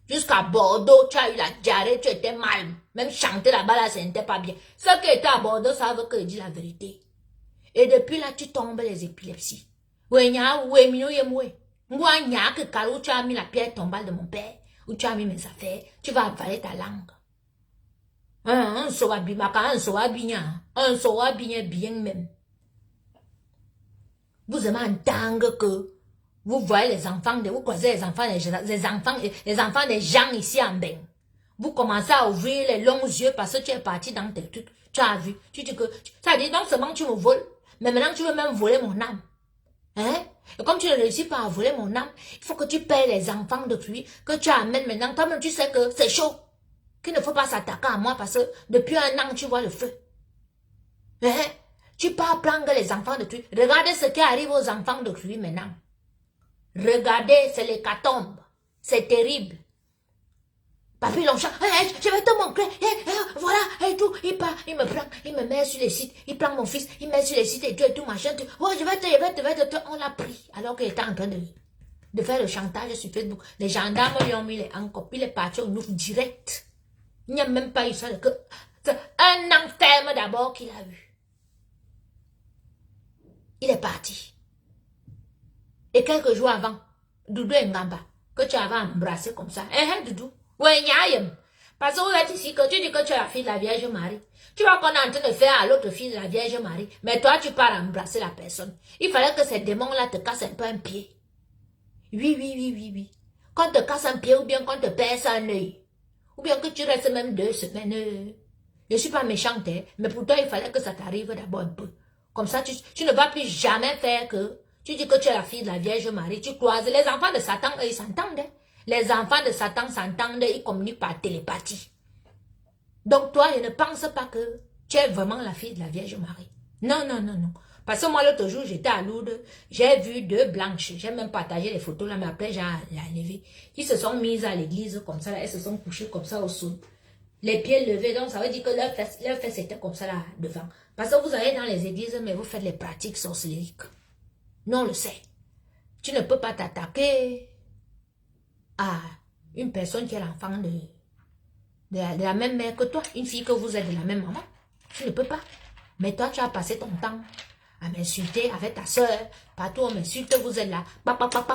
Jusqu'à Bordeaux, tu as eu la diarrhée, tu étais mal. Même chanter là-bas, là, ce n'était pas bien. Ceux qui étaient à Bordeaux savent que je dis la vérité. Et depuis là, tu tombes les épilepsies. Où tu as mis la pierre tombale de mon père, où tu as mis mes affaires, tu vas avaler ta langue. Un soa bien même. Vous aimez entendre que vous voyez les enfants, vous croisez les enfants des gens ici en Beng. Vous commencez à ouvrir les longs yeux parce que tu es parti dans tes trucs. Tu as vu, tu dis que, ça dit non seulement tu me voles, mais maintenant tu veux même voler mon âme. Hein? Et comme tu ne réussis pas à voler mon âme, il faut que tu payes les enfants de pluie que tu amènes maintenant. Toi-même tu sais que c'est chaud. Qu'il ne faut pas s'attaquer à moi parce que depuis un an tu vois le feu. Hein? Tu pars prendre les enfants de pluie. Regardez ce qui arrive aux enfants de pluie maintenant. Regardez, c'est l'hécatombe. C'est terrible. Papy Longchamp, je vais te montrer, voilà, et tout, il part, il me prend, il me met sur les sites, il prend mon fils, il met sur les sites et tout, machin, tout. Oh, je vais te, on l'a pris, alors qu'il était en train de faire le chantage sur Facebook. Les gendarmes lui ont mis les encopes, il est parti au Nouf direct. Il n'y a même pas eu ça, c'est un enferme d'abord qu'il a eu. Il est parti. Et quelques jours avant, Doudou Ngamba, que tu avais embrassé comme ça, Doudou. Ouais, parce que vous êtes ici, que tu dis que tu es la fille de la Vierge Marie. Tu vois qu'on est en train de faire à l'autre fille de la Vierge Marie. Mais toi, tu pars embrasser la personne. Il fallait que ces démons-là te cassent un peu un pied. Oui, oui, oui, oui, oui. Qu'on te casse un pied ou bien qu'on te perce un œil. Ou bien que tu restes même 2 semaines. Je ne suis pas méchante, hein, mais pour toi, il fallait que ça t'arrive d'abord un peu. Comme ça, tu ne vas plus jamais faire que... Tu dis que tu es la fille de la Vierge Marie. Tu croises les enfants de Satan, eux, ils s'entendent, hein. Les enfants de Satan s'entendent, ils communiquent par télépathie. Donc toi, je ne pense pas que tu es vraiment la fille de la Vierge Marie. Non, non, non, non. Parce que moi, l'autre jour, j'étais à Lourdes, j'ai vu 2 blanches. J'ai même partagé les photos là, mais après, j'ai enlevé. Qui se sont mises à l'église comme ça, là, elles se sont couchées comme ça au sol. Les pieds levés, donc ça veut dire que leur fesse était comme ça là, devant. Parce que vous allez dans les églises, mais vous faites les pratiques sorcelériques. Non, on le sait. Tu ne peux pas t'attaquer à une personne qui est l'enfant de la même mère que toi, une fille que vous êtes de la même maman. Tu ne peux pas. Mais toi, tu as passé ton temps à m'insulter avec ta soeur. Partout on m'insulte, vous êtes là.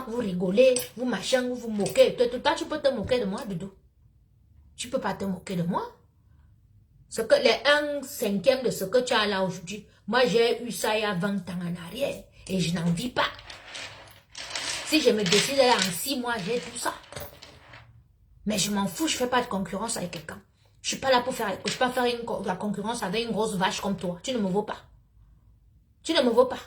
Vous rigolez, vous machin, vous vous moquez. Toi, tu peux te moquer de moi, Doudou. Tu peux pas te moquer de moi. Ce que les 1/5 de ce que tu as là aujourd'hui, moi j'ai eu ça il y a 20 ans en arrière. Et je n'en vis pas. Si je me décide là en 6 mois, j'ai tout ça. Mais je m'en fous, je ne fais pas de concurrence avec quelqu'un. Je ne suis pas là pour faire, je peux pas faire la concurrence avec une grosse vache comme toi. Tu ne me vaux pas. Tu ne me vaux pas.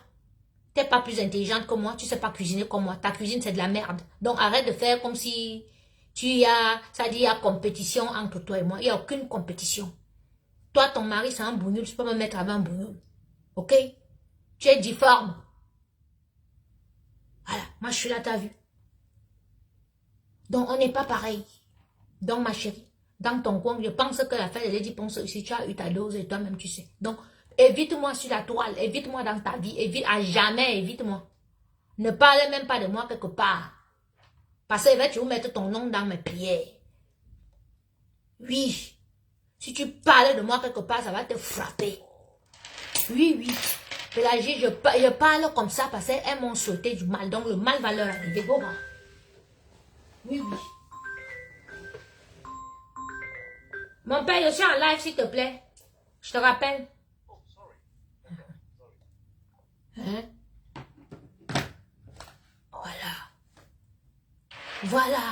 Tu n'es pas plus intelligente que moi, tu ne sais pas cuisiner comme moi. Ta cuisine, c'est de la merde. Donc arrête de faire comme si ça dit il y a compétition entre toi et moi. Il n'y a aucune compétition. Toi, ton mari, c'est un bougnoul, tu peux me mettre avec un bougnoul. Ok? Tu es difforme. Voilà, moi je suis là, t'as vu. Donc, on n'est pas pareil. Donc, ma chérie, dans ton coin, je pense que la fête de Lady Ponce aussi, tu as eu ta dose et toi-même, tu sais. Donc, évite-moi sur la toile, évite-moi dans ta vie, évite à jamais, évite-moi. Ne parle même pas de moi quelque part. Parce que tu vas mettre ton nom dans mes pieds. Oui. Si tu parles de moi quelque part, ça va te frapper. Oui, oui. Pélagie, je parle comme ça parce qu'elles m'ont souhaité du mal. Donc, le mal va leur arriver. Bon, bah. Oui, oui. Mon père, je suis en live, s'il te plaît. Je te rappelle. Hein? Voilà. Voilà.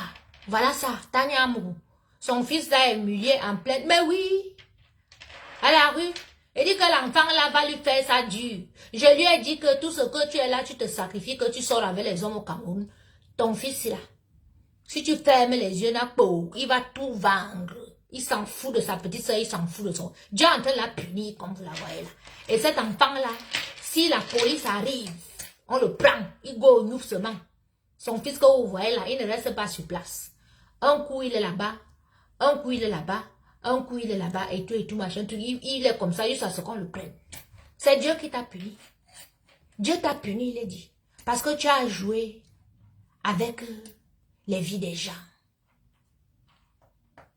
Voilà ça. Tania Amou. Son fils là est humilié en pleine. Mais oui. À la rue. Il dit que l'enfant là va lui faire ça dur. Je lui ai dit que tout ce que tu es là, tu te sacrifies, que tu sors avec les hommes au Cameroun. Ton fils là. Si tu fermes les yeux, il va tout vendre. Il s'en fout de sa petite soeur, il s'en fout de son... Dieu est en train de la punir, comme vous la voyez là. Et cet enfant-là, si la police arrive, on le prend, il go au seulement. Son fils que vous voyez là, il ne reste pas sur place. Un coup, il est là-bas, un coup, il est là-bas, un coup, il est là-bas, et tout, machin, tout. Il est comme ça, jusqu'à ce qu'on le prenne. C'est Dieu qui t'a puni. Dieu t'a puni, il est dit. Parce que tu as joué avec les vies des gens.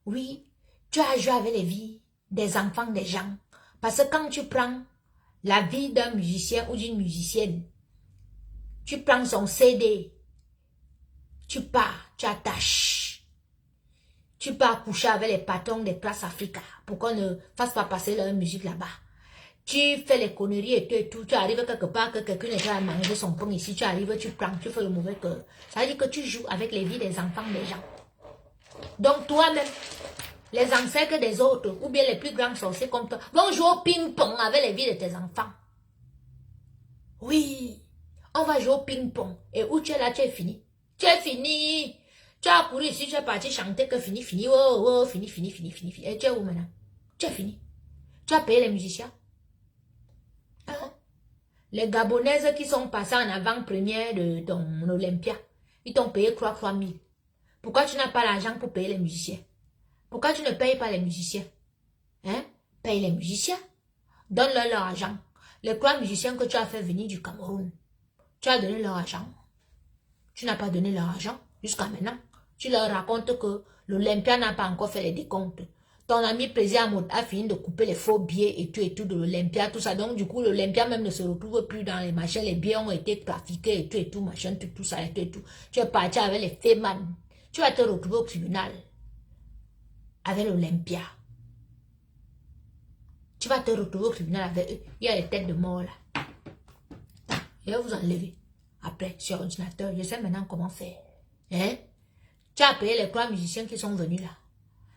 Oui, tu as joué avec les vies des enfants des gens. Parce que quand tu prends la vie d'un musicien ou d'une musicienne, tu prends son CD, tu pars, tu attaches. Tu pars coucher avec les patrons des places Africa pour qu'on ne fasse pas passer leur musique là-bas. Tu fais les conneries et tout, tu arrives quelque part que quelqu'un est à manger son pain ici, tu arrives, tu prends, tu fais le mauvais cœur. Ça veut dire que tu joues avec les vies des enfants des gens. Donc toi-même, les ancêtres des autres, ou bien les plus grands sorciers comme toi, vont jouer au ping-pong avec les vies de tes enfants. Oui, on va jouer au ping-pong. Et où tu es là, tu es fini. Tu es fini. Tu as couru ici, tu es parti chanter que fini, fini, oh, oh, fini. Et tu es où maintenant? Tu es fini. Tu as payé les musiciens. Hein? Les Gabonaises qui sont passées en avant-première de ton Olympia, ils t'ont payé 3 000. Pourquoi tu n'as pas l'argent pour payer les musiciens? Pourquoi tu ne payes pas les musiciens? Hein? Paye les musiciens. Donne-leur argent. Les 3 musiciens que tu as fait venir du Cameroun, tu as donné leur argent. Tu n'as pas donné leur argent jusqu'à maintenant. Tu leur racontes que l'Olympia n'a pas encore fait les décomptes. Ton ami président a fini de couper les faux billets et tout de l'Olympia, tout ça. Donc, du coup, l'Olympia même ne se retrouve plus dans les machins. Les billets ont été trafiqués et tout, machin, tout ça et tout. Tu es parti avec les Feman. Tu vas te retrouver au tribunal avec l'Olympia. Tu vas te retrouver au tribunal avec eux. Il y a les têtes de mort là. Je vais vous enlever. Après, sur ordinateur, je sais maintenant comment faire. Hein? Tu as payé les 3 musiciens qui sont venus là.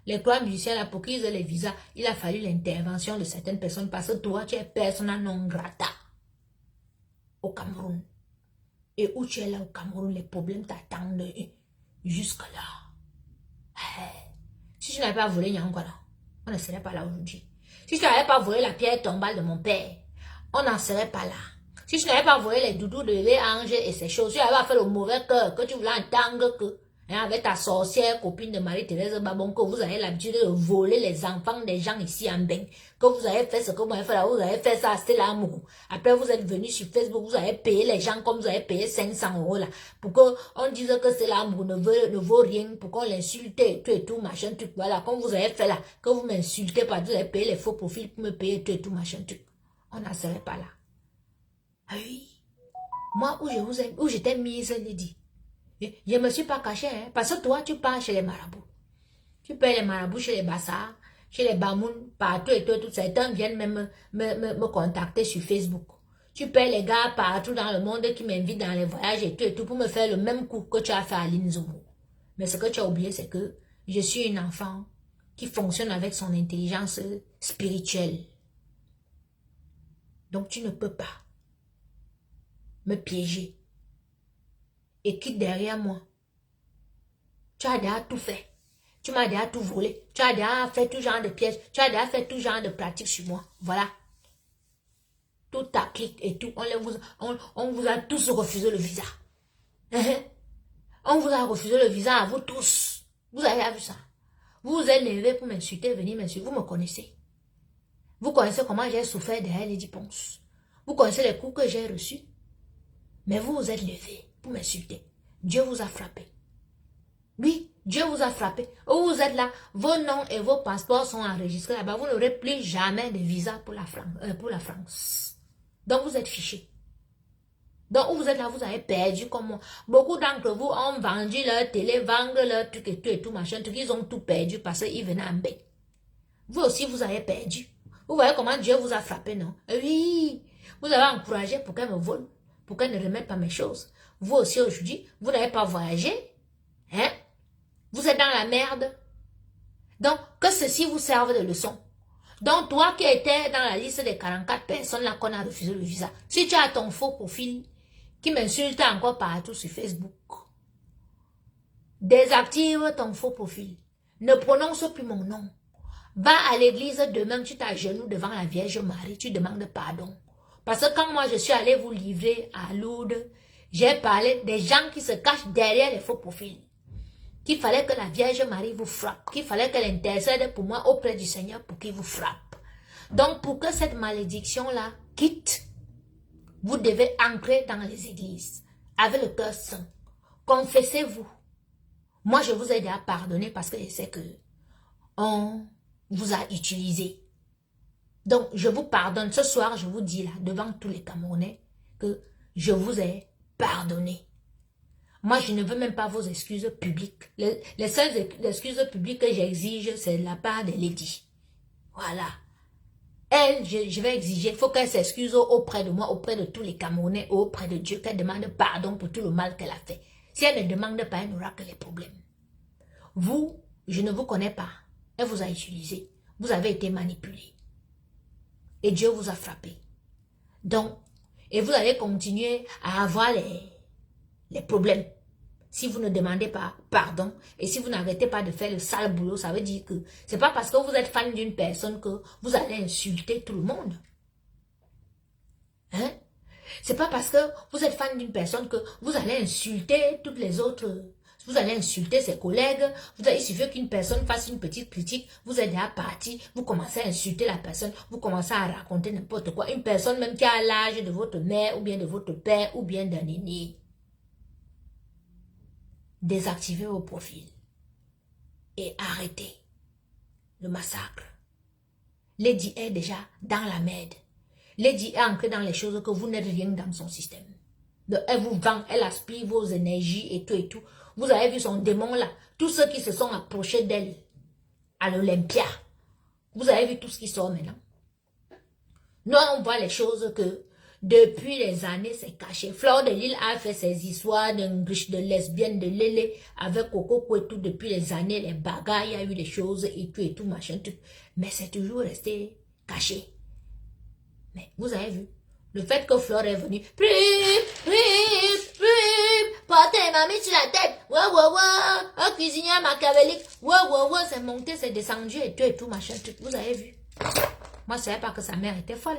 Les 3 musiciens là, pour qu'ils aient les visas, il a fallu l'intervention de certaines personnes parce que toi, tu es persona non grata au Cameroun. Et où tu es là au Cameroun, les problèmes t'attendent jusque là. Si tu n'avais pas volé Nyangola, on ne serait pas là aujourd'hui. Si tu n'avais pas volé la pierre tombale de mon père, on n'en serait pas là. Si tu n'avais pas volé les doudous de bébé Ange et ces choses, tu n'avais pas fait le mauvais cœur que tu voulais entendre que, hein, avec ta sorcière copine de Marie-Thérèse Babon, que vous avez l'habitude de voler les enfants des gens ici en Beng, que vous avez fait ce que vous avez fait là, vous avez fait ça, c'était l'amour. Après, vous êtes venu sur Facebook, vous avez payé les gens comme vous avez payé 500 € là, pour qu'on dise que c'est l'amour, ne vaut rien, pour qu'on l'insulte et tout, machin, truc, voilà, comme vous avez fait là, que vous m'insultez parce que vous avez payé les faux profils pour me payer tout, machin, truc. On n'en serait pas là. Ah oui, moi où je t'ai mise, Lydie, je ne me suis pas caché, hein, parce que toi, tu pars chez les marabouts. Tu payes les marabouts chez les bassards, chez les bamouns, partout et tout. Certains viennent même me contacter sur Facebook. Tu payes les gars partout dans le monde qui m'invitent dans les voyages et tout pour me faire le même coup que tu as fait à Linzoumou. Mais ce que tu as oublié, c'est que je suis une enfant qui fonctionne avec son intelligence spirituelle. Donc tu ne peux pas me piéger. Et quitte derrière moi. Tu as déjà tout fait. Tu m'as déjà tout volé. Tu as déjà fait tout genre de pièges. Tu as déjà fait tout genre de pratiques sur moi. Voilà. Tout ta clique et tout. On vous a tous refusé le visa. On vous a refusé le visa à vous tous. Vous avez vu ça. Vous vous êtes levé pour m'insulter, venir m'insulter. Vous me connaissez. Vous connaissez comment j'ai souffert derrière Lady Ponce. Vous connaissez les coups que j'ai reçus. Mais vous vous êtes levé pour m'insulter. Dieu vous a frappé. Oui, Dieu vous a frappé. Où vous êtes là, vos noms et vos passeports sont enregistrés là-bas. Vous n'aurez plus jamais de visa pour la France. Donc vous êtes fichés. Donc où vous êtes là, vous avez perdu comme moi. Beaucoup d'entre vous ont vendu leur télé, vendent leur truc et tout machin. Ils ont tout perdu parce qu'ils venaient en bain. Vous aussi, vous avez perdu. Vous voyez comment Dieu vous a frappé, non? Oui, vous avez encouragé pour qu'elle me vole, pour qu'elle ne remette pas mes choses. Vous aussi aujourd'hui, vous n'avez pas voyagé. Hein? Vous êtes dans la merde. Donc, que ceci vous serve de leçon. Donc, toi qui étais dans la liste des 44 personnes là qu'on a refusé le visa, si tu as ton faux profil qui m'insulte encore partout sur Facebook, désactive ton faux profil. Ne prononce plus mon nom. Va à l'église demain, tu t'agenouilles devant la Vierge Marie, tu demandes pardon. Parce que quand moi je suis allée vous livrer à Lourdes, j'ai parlé des gens qui se cachent derrière les faux profils. Qu'il fallait que la Vierge Marie vous frappe, qu'il fallait qu'elle intercède pour moi auprès du Seigneur pour qu'il vous frappe. Donc pour que cette malédiction-là quitte, vous devez entrer dans les églises avec le cœur saint. Confessez-vous. Moi je vous ai déjà pardonné parce que je sais que on vous a utilisé. Donc je vous pardonne. Ce soir je vous dis là devant tous les Camerounais que je vous ai pardonné. Moi, je ne veux même pas vos excuses publiques. Les seules excuses publiques que j'exige, c'est de la part de Lady. Voilà. Elle, je vais exiger, il faut qu'elle s'excuse auprès de moi, auprès de tous les Camerounais, auprès de Dieu, qu'elle demande pardon pour tout le mal qu'elle a fait. Si elle ne demande pas, elle n'aura que les problèmes. Vous, je ne vous connais pas. Elle vous a utilisé. Vous avez été manipulé. Et Dieu vous a frappé. Donc, et vous allez continuer à avoir les problèmes. Si vous ne demandez pas pardon et si vous n'arrêtez pas de faire le sale boulot, ça veut dire que c'est pas parce que vous êtes fan d'une personne que vous allez insulter tout le monde. Hein? C'est pas parce que vous êtes fan d'une personne que vous allez insulter toutes les autres. Vous allez insulter ses collègues. Il suffit qu'une personne fasse une petite critique. Vous êtes déjà parti. Vous commencez à insulter la personne. Vous commencez à raconter n'importe quoi. Une personne même qui a l'âge de votre mère ou bien de votre père ou bien d'un aîné. Désactivez vos profils et arrêtez le massacre. Lady est déjà dans la merde. Lady est ancrée dans les choses que vous n'êtes rien dans son système. Donc, elle vous vend, elle aspire vos énergies et tout et tout. Vous avez vu son démon là, tous ceux qui se sont approchés d'elle à l'Olympia. Vous avez vu tout ce qui sort maintenant. Nous, on voit les choses que depuis les années, c'est caché. Fleur de Lille a fait ses histoires de lesbiennes, de lélé, avec Coco et tout, depuis les années, les bagarres, il y a eu des choses et tout, machin, tout. Mais c'est toujours resté caché. Mais vous avez vu, le fait que Fleur est venue, portez ma mis sur la tête, un cuisinier machiavélique, c'est monté, c'est descendu et tout, machin, tout. Vous avez vu. Moi, je ne savais pas que sa mère était folle.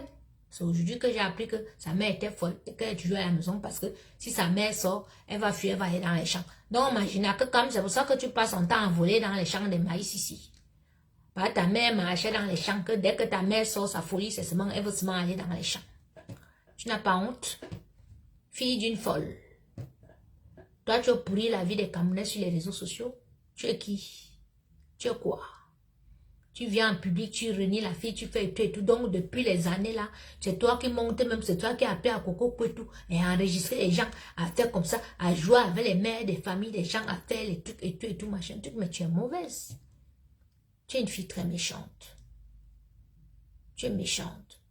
C'est aujourd'hui que j'ai appris que sa mère était folle et qu'elle est toujours à la maison parce que si sa mère sort, elle va fuir, elle va aller dans les champs. Donc, imaginez que comme c'est pour ça que tu passes ton temps à voler dans les champs de maïs ici. Parce que ta mère marchait dans les champs, que dès que ta mère sort sa folie, c'est seulement, elle veut seulement aller dans les champs. Tu n'as pas honte? Fille d'une folle. Toi, tu as pourri la vie des Camerounais sur les réseaux sociaux. Tu es qui? Tu es quoi? Tu viens en public, tu renies la fille, tu fais et tout. Donc, depuis les années là, c'est toi qui montes même, c'est toi qui as appelé à Coco et tout, et à enregistrer les gens, à faire comme ça, à jouer avec les mères des familles, des gens, à faire les trucs et tout, machin, truc. Mais tu es mauvaise. Tu es une fille très méchante. Tu es méchante.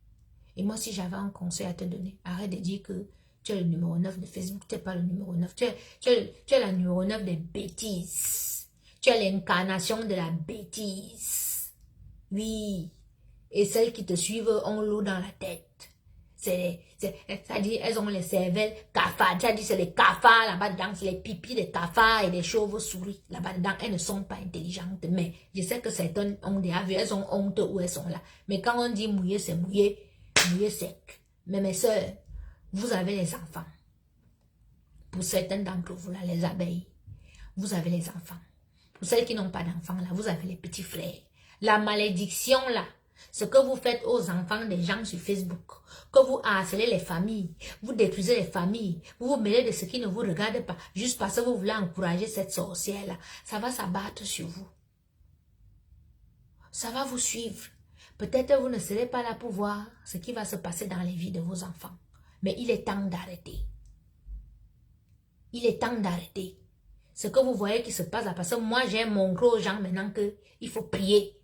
Et moi, si j'avais un conseil à te donner, arrête de dire que tu es le numéro 9 de Facebook, tu n'es pas le numéro 9. Tu es la numéro 9 des bêtises. Tu es l'incarnation de la bêtise. Oui, et celles qui te suivent ont l'eau dans la tête. Ça dit, elles ont les cervelles cafards. Ça dit, c'est les cafards là-bas dedans, c'est les pipis des cafards et des chauves-souris là-bas dedans. Elles ne sont pas intelligentes, mais je sais que certaines ont déjà vu, elles ont honte où elles sont là. Mais quand on dit mouillé, c'est mouillé, mouillé sec. Mais mes soeurs, vous avez les enfants. Pour certaines d'entre vous là, les abeilles, vous avez les enfants. Pour celles qui n'ont pas d'enfants là, vous avez les petits frères. La malédiction là, ce que vous faites aux enfants des gens sur Facebook, que vous harcelez les familles, vous détruisez les familles, vous vous mêlez de ce qui ne vous regarde pas, juste parce que vous voulez encourager cette sorcière-là, ça va s'abattre sur vous. Ça va vous suivre. Peut-être vous ne serez pas là pour voir ce qui va se passer dans les vies de vos enfants. Mais il est temps d'arrêter. Il est temps d'arrêter. Ce que vous voyez qui se passe là, parce que moi j'ai montré aux gens maintenant qu'il faut prier.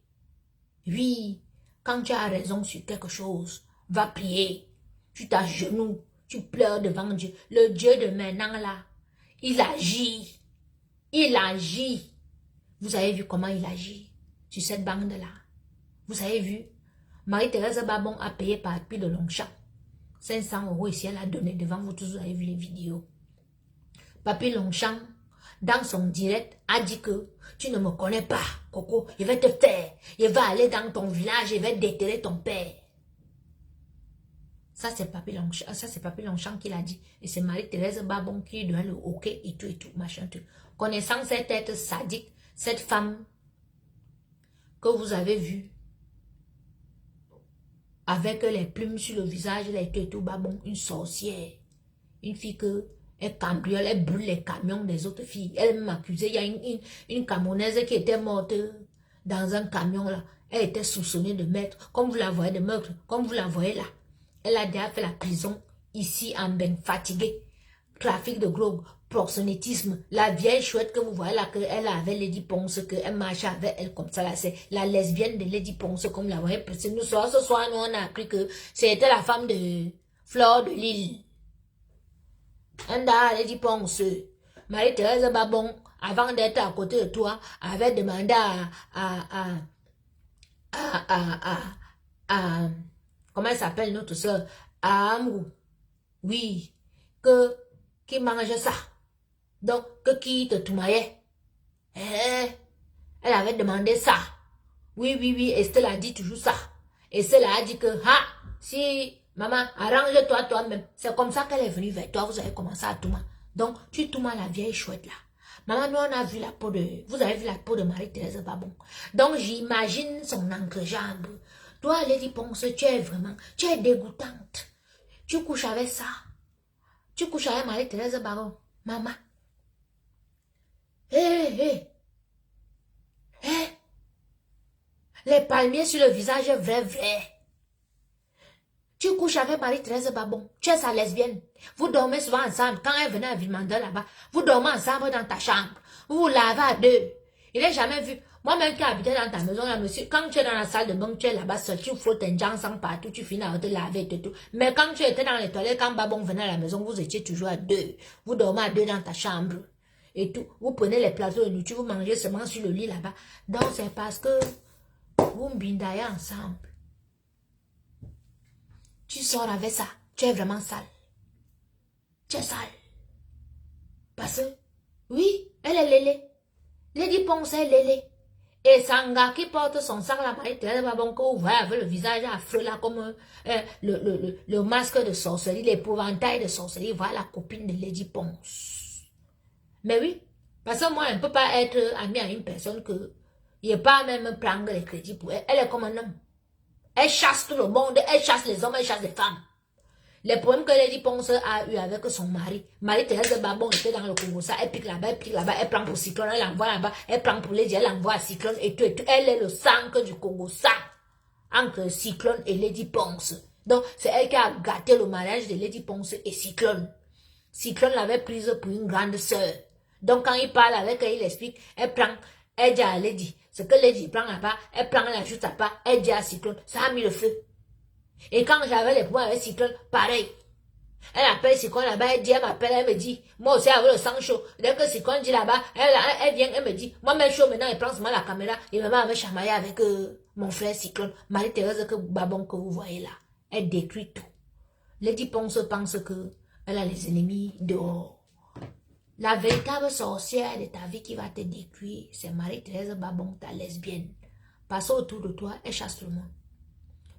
Oui. Quand tu as raison sur quelque chose, va prier. Tu t'agenouilles, tu pleures devant Dieu. Le Dieu de maintenant là, il agit. Il agit. Vous avez vu comment il agit sur cette bande-là. Vous avez vu? Marie-Thérèse Babon a payé par Papy de Longchamp 500 € ici, elle a donné devant vous tous, vous avez vu les vidéos. Papy Longchamp, dans son direct, a dit que tu ne me connais pas, Coco, je vais te faire. Je vais aller dans ton village, je vais déterrer ton père. Ça, c'est Papy Longchamp qui l'a dit. Et c'est Marie-Thérèse Babon qui lui donne le OK et tout, machin, tout. Connaissant cette être sadique, cette femme que vous avez vue, avec les plumes sur le visage, les tout, Babon, une sorcière. Une fille que elle cambriole, elle brûle les camions des autres filles. Elle m'accusait, il y a une camerounaise qui était morte dans un camion là. Elle était soupçonnée de meurtre, comme vous la voyez, de meurtre, comme vous la voyez là. Elle a déjà fait la prison ici en Ben, fatiguée. Trafic de drogue, proxénétisme. La vieille chouette que vous voyez là, qu'elle avait Lady Ponce, qu'elle marchait avec elle comme ça là, c'est la lesbienne de Lady Ponce, comme la voyez. Nous, ce soir, nous on a appris que c'était la femme de Fleur de Lille. Anda, Lady Ponce, Marie-Thérèse Babon, avant d'être à côté de toi, avait demandé à comment elle s'appelle notre soeur, à Amrou, oui, qui mange ça, donc, qui te toumaillait. Elle avait demandé ça. Oui, Estelle a dit toujours ça. Estelle a dit que, si... Maman, arrange-toi toi-même. C'est comme ça qu'elle est venue vers toi. Vous avez commencé à touma. Donc, tu toumas la vieille chouette là. Maman, nous, on a vu la peau de... Vous avez vu la peau de Marie-Thérèse Babon. Donc, j'imagine son entrejambe. Toi, Lady Ponce, tu es dégoûtante. Tu couches avec ça. Tu couches avec Marie-Thérèse Babon. Maman. Hé. Les palmiers sur le visage, vrai. Tu couches avec Marie-Thérèse Babon. Tu es sa lesbienne. Vous dormez souvent ensemble. Quand elle venait à Villemandeur là-bas, vous dormez ensemble dans ta chambre. Vous vous lavez à deux. Il n'est jamais vu. Moi-même qui habitais dans ta maison, là, monsieur, quand tu es dans la salle de bain, tu es là-bas seul, tu frottes un jansan partout, tu finis à te laver et tout. Mais quand tu étais dans les toilettes, quand Babon venait à la maison, vous étiez toujours à deux. Vous dormez à deux dans ta chambre. Et tout. Vous prenez les plateaux de nourriture, vous mangez seulement sur le lit là-bas. Donc c'est parce que vous m'bindaillez ensemble. Tu sors avec ça, tu es vraiment sale. Tu es sale. Parce que, oui, elle est lélé. Lady Ponce est lélé. Et Sanga qui porte son sang là, Marie-Thérèse Babon, que vous voyez avec le visage affreux là, comme le masque de sorcellerie, l'épouvantail de sorcellerie, voilà la copine de Lady Ponce. Mais oui, parce que moi, je ne peux pas être amie à une personne que je ne pas même prendre les crédits pour elle. Elle est comme un homme. Elle chasse tout le monde, elle chasse les hommes, elle chasse les femmes. Les problèmes que Lady Ponce a eu avec son mari, Marie-Thérèse Babon était dans le Congo, ça, elle pique là-bas, elle prend pour Cyclone, elle envoie là-bas, elle prend pour Lady, elle envoie à Cyclone et tout. Elle est le sang du Congo, ça, entre Cyclone et Lady Ponce. Donc, c'est elle qui a gâté le mariage de Lady Ponce et Cyclone. Cyclone l'avait prise pour une grande sœur. Donc, quand il parle avec elle, il explique, elle dit à Lady, ce que Lady prend là-bas, elle prend la juste à part, elle dit à Cyclone, ça a mis le feu. Et quand j'avais les problèmes avec Cyclone, pareil. Elle appelle Cyclone là-bas, elle m'appelle, elle me dit, moi aussi avec le sang chaud. Dès que Cyclone dit là-bas, elle vient, elle me dit, moi même chaud maintenant, elle prend seulement la caméra, et maman avait chamaillé avec mon frère Cyclone, Marie-Thérèse Babon que vous voyez là. Elle détruit tout. Lady Ponce pense que elle a les ennemis dehors. La véritable sorcière de ta vie qui va te détruire, c'est Marie-Thérèse Babon, ta lesbienne. Parce autour de toi, elle chasse le monde.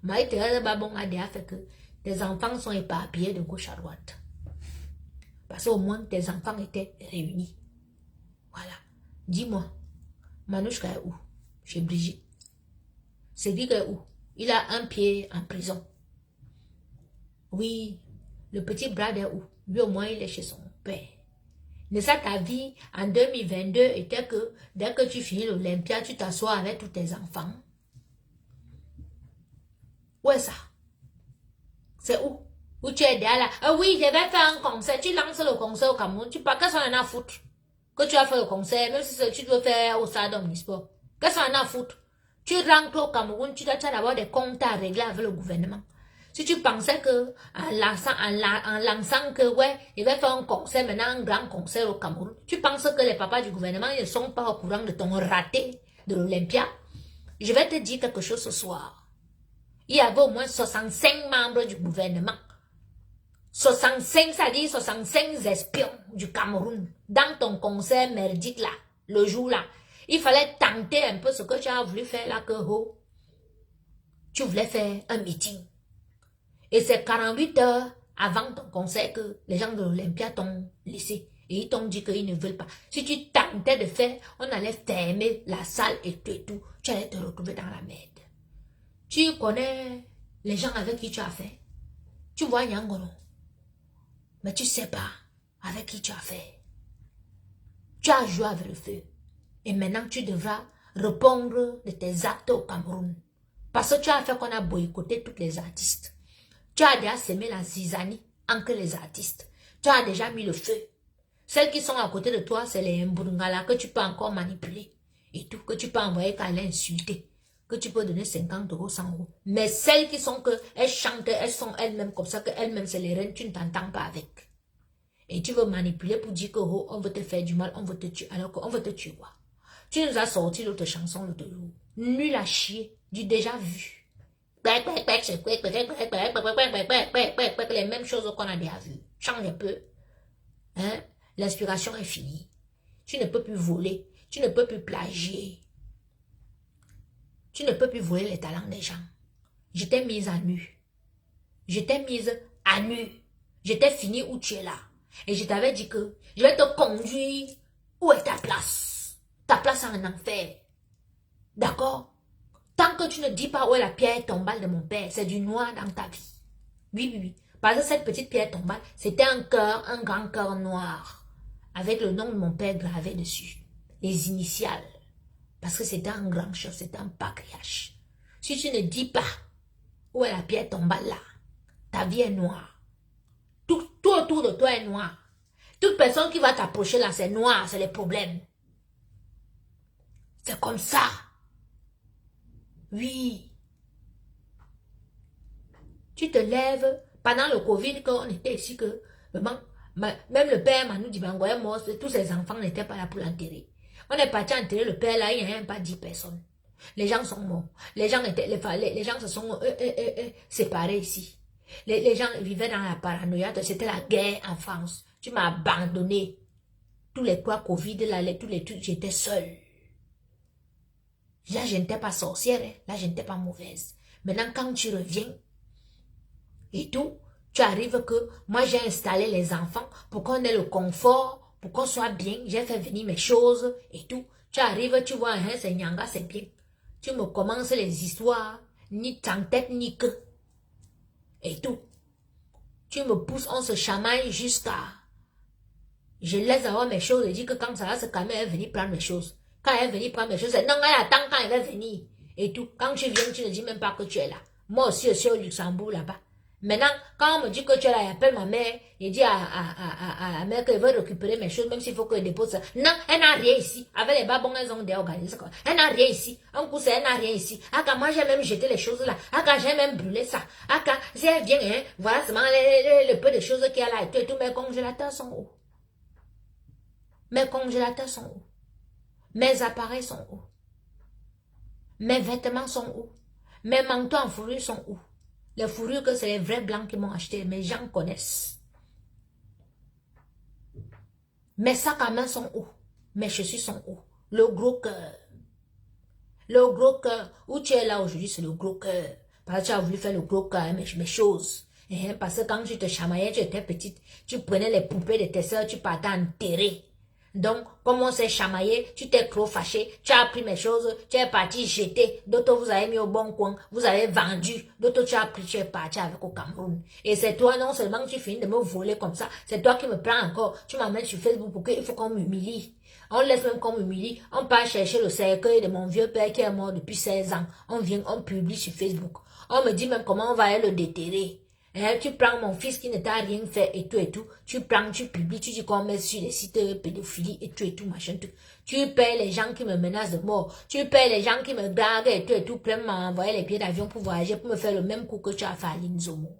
Marie-Thérèse Babon a déjà fait que tes enfants sont éparpillés de gauche à droite. Parce qu'au moins, tes enfants étaient réunis. Voilà. Dis-moi, Manouchka est où? Chez Brigitte. Cédric est où? Il a un pied en prison. Oui, le petit Brad est où? Lui au moins, il est chez son père. Mais ça, ta vie en 2022 était que dès que tu finis l'Olympia, tu t'assois avec tous tes enfants. Où est ça? C'est où? Où tu es derrière là? Ah oui, je vais faire un concert. Tu lances le concert au Cameroun. Tu parles, qu'est-ce qu'on en a à foutre? Que tu as fait le concert, même si tu dois faire au stade omnisport. Qu'est-ce qu'on en a à foutre? Tu rentres au Cameroun, tu dois avoir des comptes à régler avec le gouvernement. Si tu pensais que, en lançant que, ouais, il va faire un concert, maintenant un grand concert au Cameroun, tu penses que les papas du gouvernement, ils ne sont pas au courant de ton raté de l'Olympia? Je vais te dire quelque chose ce soir. Il y avait au moins 65 membres du gouvernement. 65, ça dit 65 espions du Cameroun dans ton concert merdique là, le jour là. Il fallait tenter un peu ce que tu as voulu faire là, que tu voulais faire un meeting. Et c'est 48 heures avant ton concert que les gens de l'Olympia t'ont laissé. Et ils t'ont dit qu'ils ne veulent pas. Si tu tentais de faire, on allait fermer la salle et tout. Tu allais te retrouver dans la merde. Tu connais les gens avec qui tu as fait. Tu vois Nyangolo. Mais tu ne sais pas avec qui tu as fait. Tu as joué avec le feu. Et maintenant, tu devras répondre de tes actes au Cameroun. Parce que tu as fait qu'on a boycotté tous les artistes. Tu as déjà semé la zizanie entre les artistes. Tu as déjà mis le feu. Celles qui sont à côté de toi, c'est les Mbungala que tu peux encore manipuler. Et tout, que tu peux envoyer qu'à l'insulter. Que tu peux donner 50 euros, 100 euros. Mais celles qui sont que, elles chantent, elles sont elles-mêmes comme ça, qu'elles-mêmes c'est les reines, tu ne t'entends pas avec. Et tu veux manipuler pour dire que, oh, on veut te faire du mal, on veut te tuer, alors qu'on veut te tuer quoi. Tu nous as sorti l'autre chanson l'autre jour. Nul à chier, du déjà vu. Les mêmes choses qu'on a déjà vues. Change un peu. Hein? L'inspiration est finie. Tu ne peux plus voler. Tu ne peux plus plagier. Tu ne peux plus voler les talents des gens. Je t'ai mise à nu. Je t'ai mise à nu. Je t'ai fini où tu es là. Et je t'avais dit que je vais te conduire où est ta place. Ta place en enfer. D'accord? Tant que tu ne dis pas où est la pierre tombale de mon père, c'est du noir dans ta vie. Oui, oui, oui. Parce que cette petite pierre tombale, c'était un cœur, un grand cœur noir, avec le nom de mon père gravé dessus. Les initiales. Parce que c'était un grand chef, c'était un patriarche. Si tu ne dis pas où est la pierre tombale là, ta vie est noire. Tout autour de toi est noir. Toute personne qui va t'approcher là, c'est noir, c'est les problèmes. C'est comme ça. Oui. Tu te lèves pendant le Covid, quand on était ici, que même le père Manu Dibango est mort, tous ses enfants n'étaient pas là pour l'enterrer. On est parti enterrer le père là, il n'y a même pas 10 personnes. Les gens sont morts. Les gens se sont séparés ici. Les gens vivaient dans la paranoïa, c'était la guerre en France. Tu m'as abandonné. Tous les quoi Covid, là, tous les trucs, j'étais seule. Là, je n'étais pas sorcière, hein. Là, je n'étais pas mauvaise. Maintenant, quand tu reviens, et tout, tu arrives que moi, j'ai installé les enfants pour qu'on ait le confort, pour qu'on soit bien. J'ai fait venir mes choses et tout. Tu arrives, tu vois, hein, c'est Nyanga, c'est bien. Tu me commences les histoires, ni en tête, ni que. Et tout. Tu me pousses, on se chamaille jusqu'à... Je laisse avoir mes choses et dis que quand ça va se calmer, elle va venir prendre mes choses. Quand elle est venue prendre mes choses, non, elle attend quand elle va venir. Et tout. Quand tu viens, tu ne dis même pas que tu es là. Moi aussi, je suis au Luxembourg là-bas. Maintenant, quand on me dit que tu es là, elle appelle ma mère, il dit à la mère qu'elle veut récupérer mes choses, même s'il faut qu'elle dépose ça. Non, elle n'a rien ici. Avec les babons, elles ont déorganisé. Elle n'a rien ici. Un coup, elle n'a rien ici. Moi, j'ai même jeté les choses là. J'ai même brûlé ça. Si elle vient, hein, voilà seulement le peu de choses qu'il y a là et tout. Mes congélateurs sont où? Mes congélateurs sont où? Mes appareils sont où? Mes vêtements sont où? Mes manteaux en fourrure sont où? Les fourrures que c'est les vrais blancs qui m'ont acheté, mes gens connaissent. Mes sacs à main sont hauts. Mes chaussures sont hauts. Le gros cœur. Le gros cœur. Où tu es là aujourd'hui, c'est le gros cœur. Parce que tu as voulu faire le gros cœur, mes choses. Parce que quand tu te chamaillais, tu étais petite, tu prenais les poupées de tes soeurs, tu partais enterrer. Donc, comme on s'est chamaillé, tu t'es trop fâché, tu as pris mes choses, tu es parti jeter, d'autres vous avez mis au bon coin, vous avez vendu, d'autres tu as pris, tu es parti avec au Cameroun. Et c'est toi, non seulement que tu finis de me voler comme ça, c'est toi qui me prends encore, tu m'amènes sur Facebook pour qu'il faut qu'on m'humilie. On laisse même qu'on m'humilie, on part chercher le cercueil de mon vieux père qui est mort depuis 16 ans, on vient, on publie sur Facebook. On me dit même comment on va aller le déterrer. Tu prends mon fils qui ne t'a rien fait et tout, tu prends, tu publies, tu dis qu'on met sur les sites pédophilie et tout, machin, tout. Tu payes les gens qui me menacent de mort, tu payes les gens qui me draguent et tout, pour m'envoyer les billets d'avion pour voyager, pour me faire le même coup que tu as fait à Linzomo.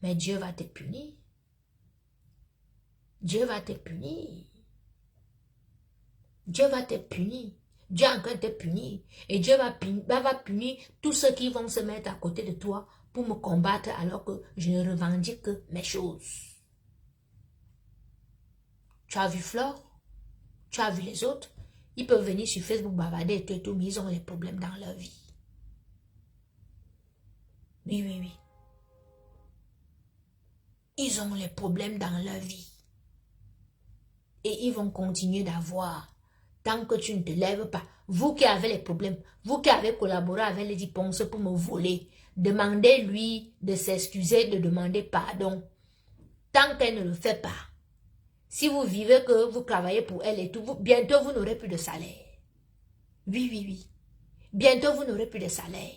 Mais Dieu va te punir. Dieu va te punir. Dieu va te punir. Dieu est en train de te punir. Et Dieu va punir tous ceux qui vont se mettre à côté de toi pour me combattre alors que je ne revendique que mes choses. Tu as vu Flore? Tu as vu les autres? Ils peuvent venir sur Facebook bavarder et tout, mais ils ont les problèmes dans leur vie. Oui, oui, oui. Ils ont les problèmes dans leur vie. Et ils vont continuer d'avoir. Tant que tu ne te lèves pas. Vous qui avez les problèmes, vous qui avez collaboré avec Lady Ponce pour me voler, demandez-lui de s'excuser, de demander pardon. Tant qu'elle ne le fait pas. Si vous vivez que vous travaillez pour elle et tout, bientôt vous n'aurez plus de salaire. Oui, oui, oui. Bientôt vous n'aurez plus de salaire.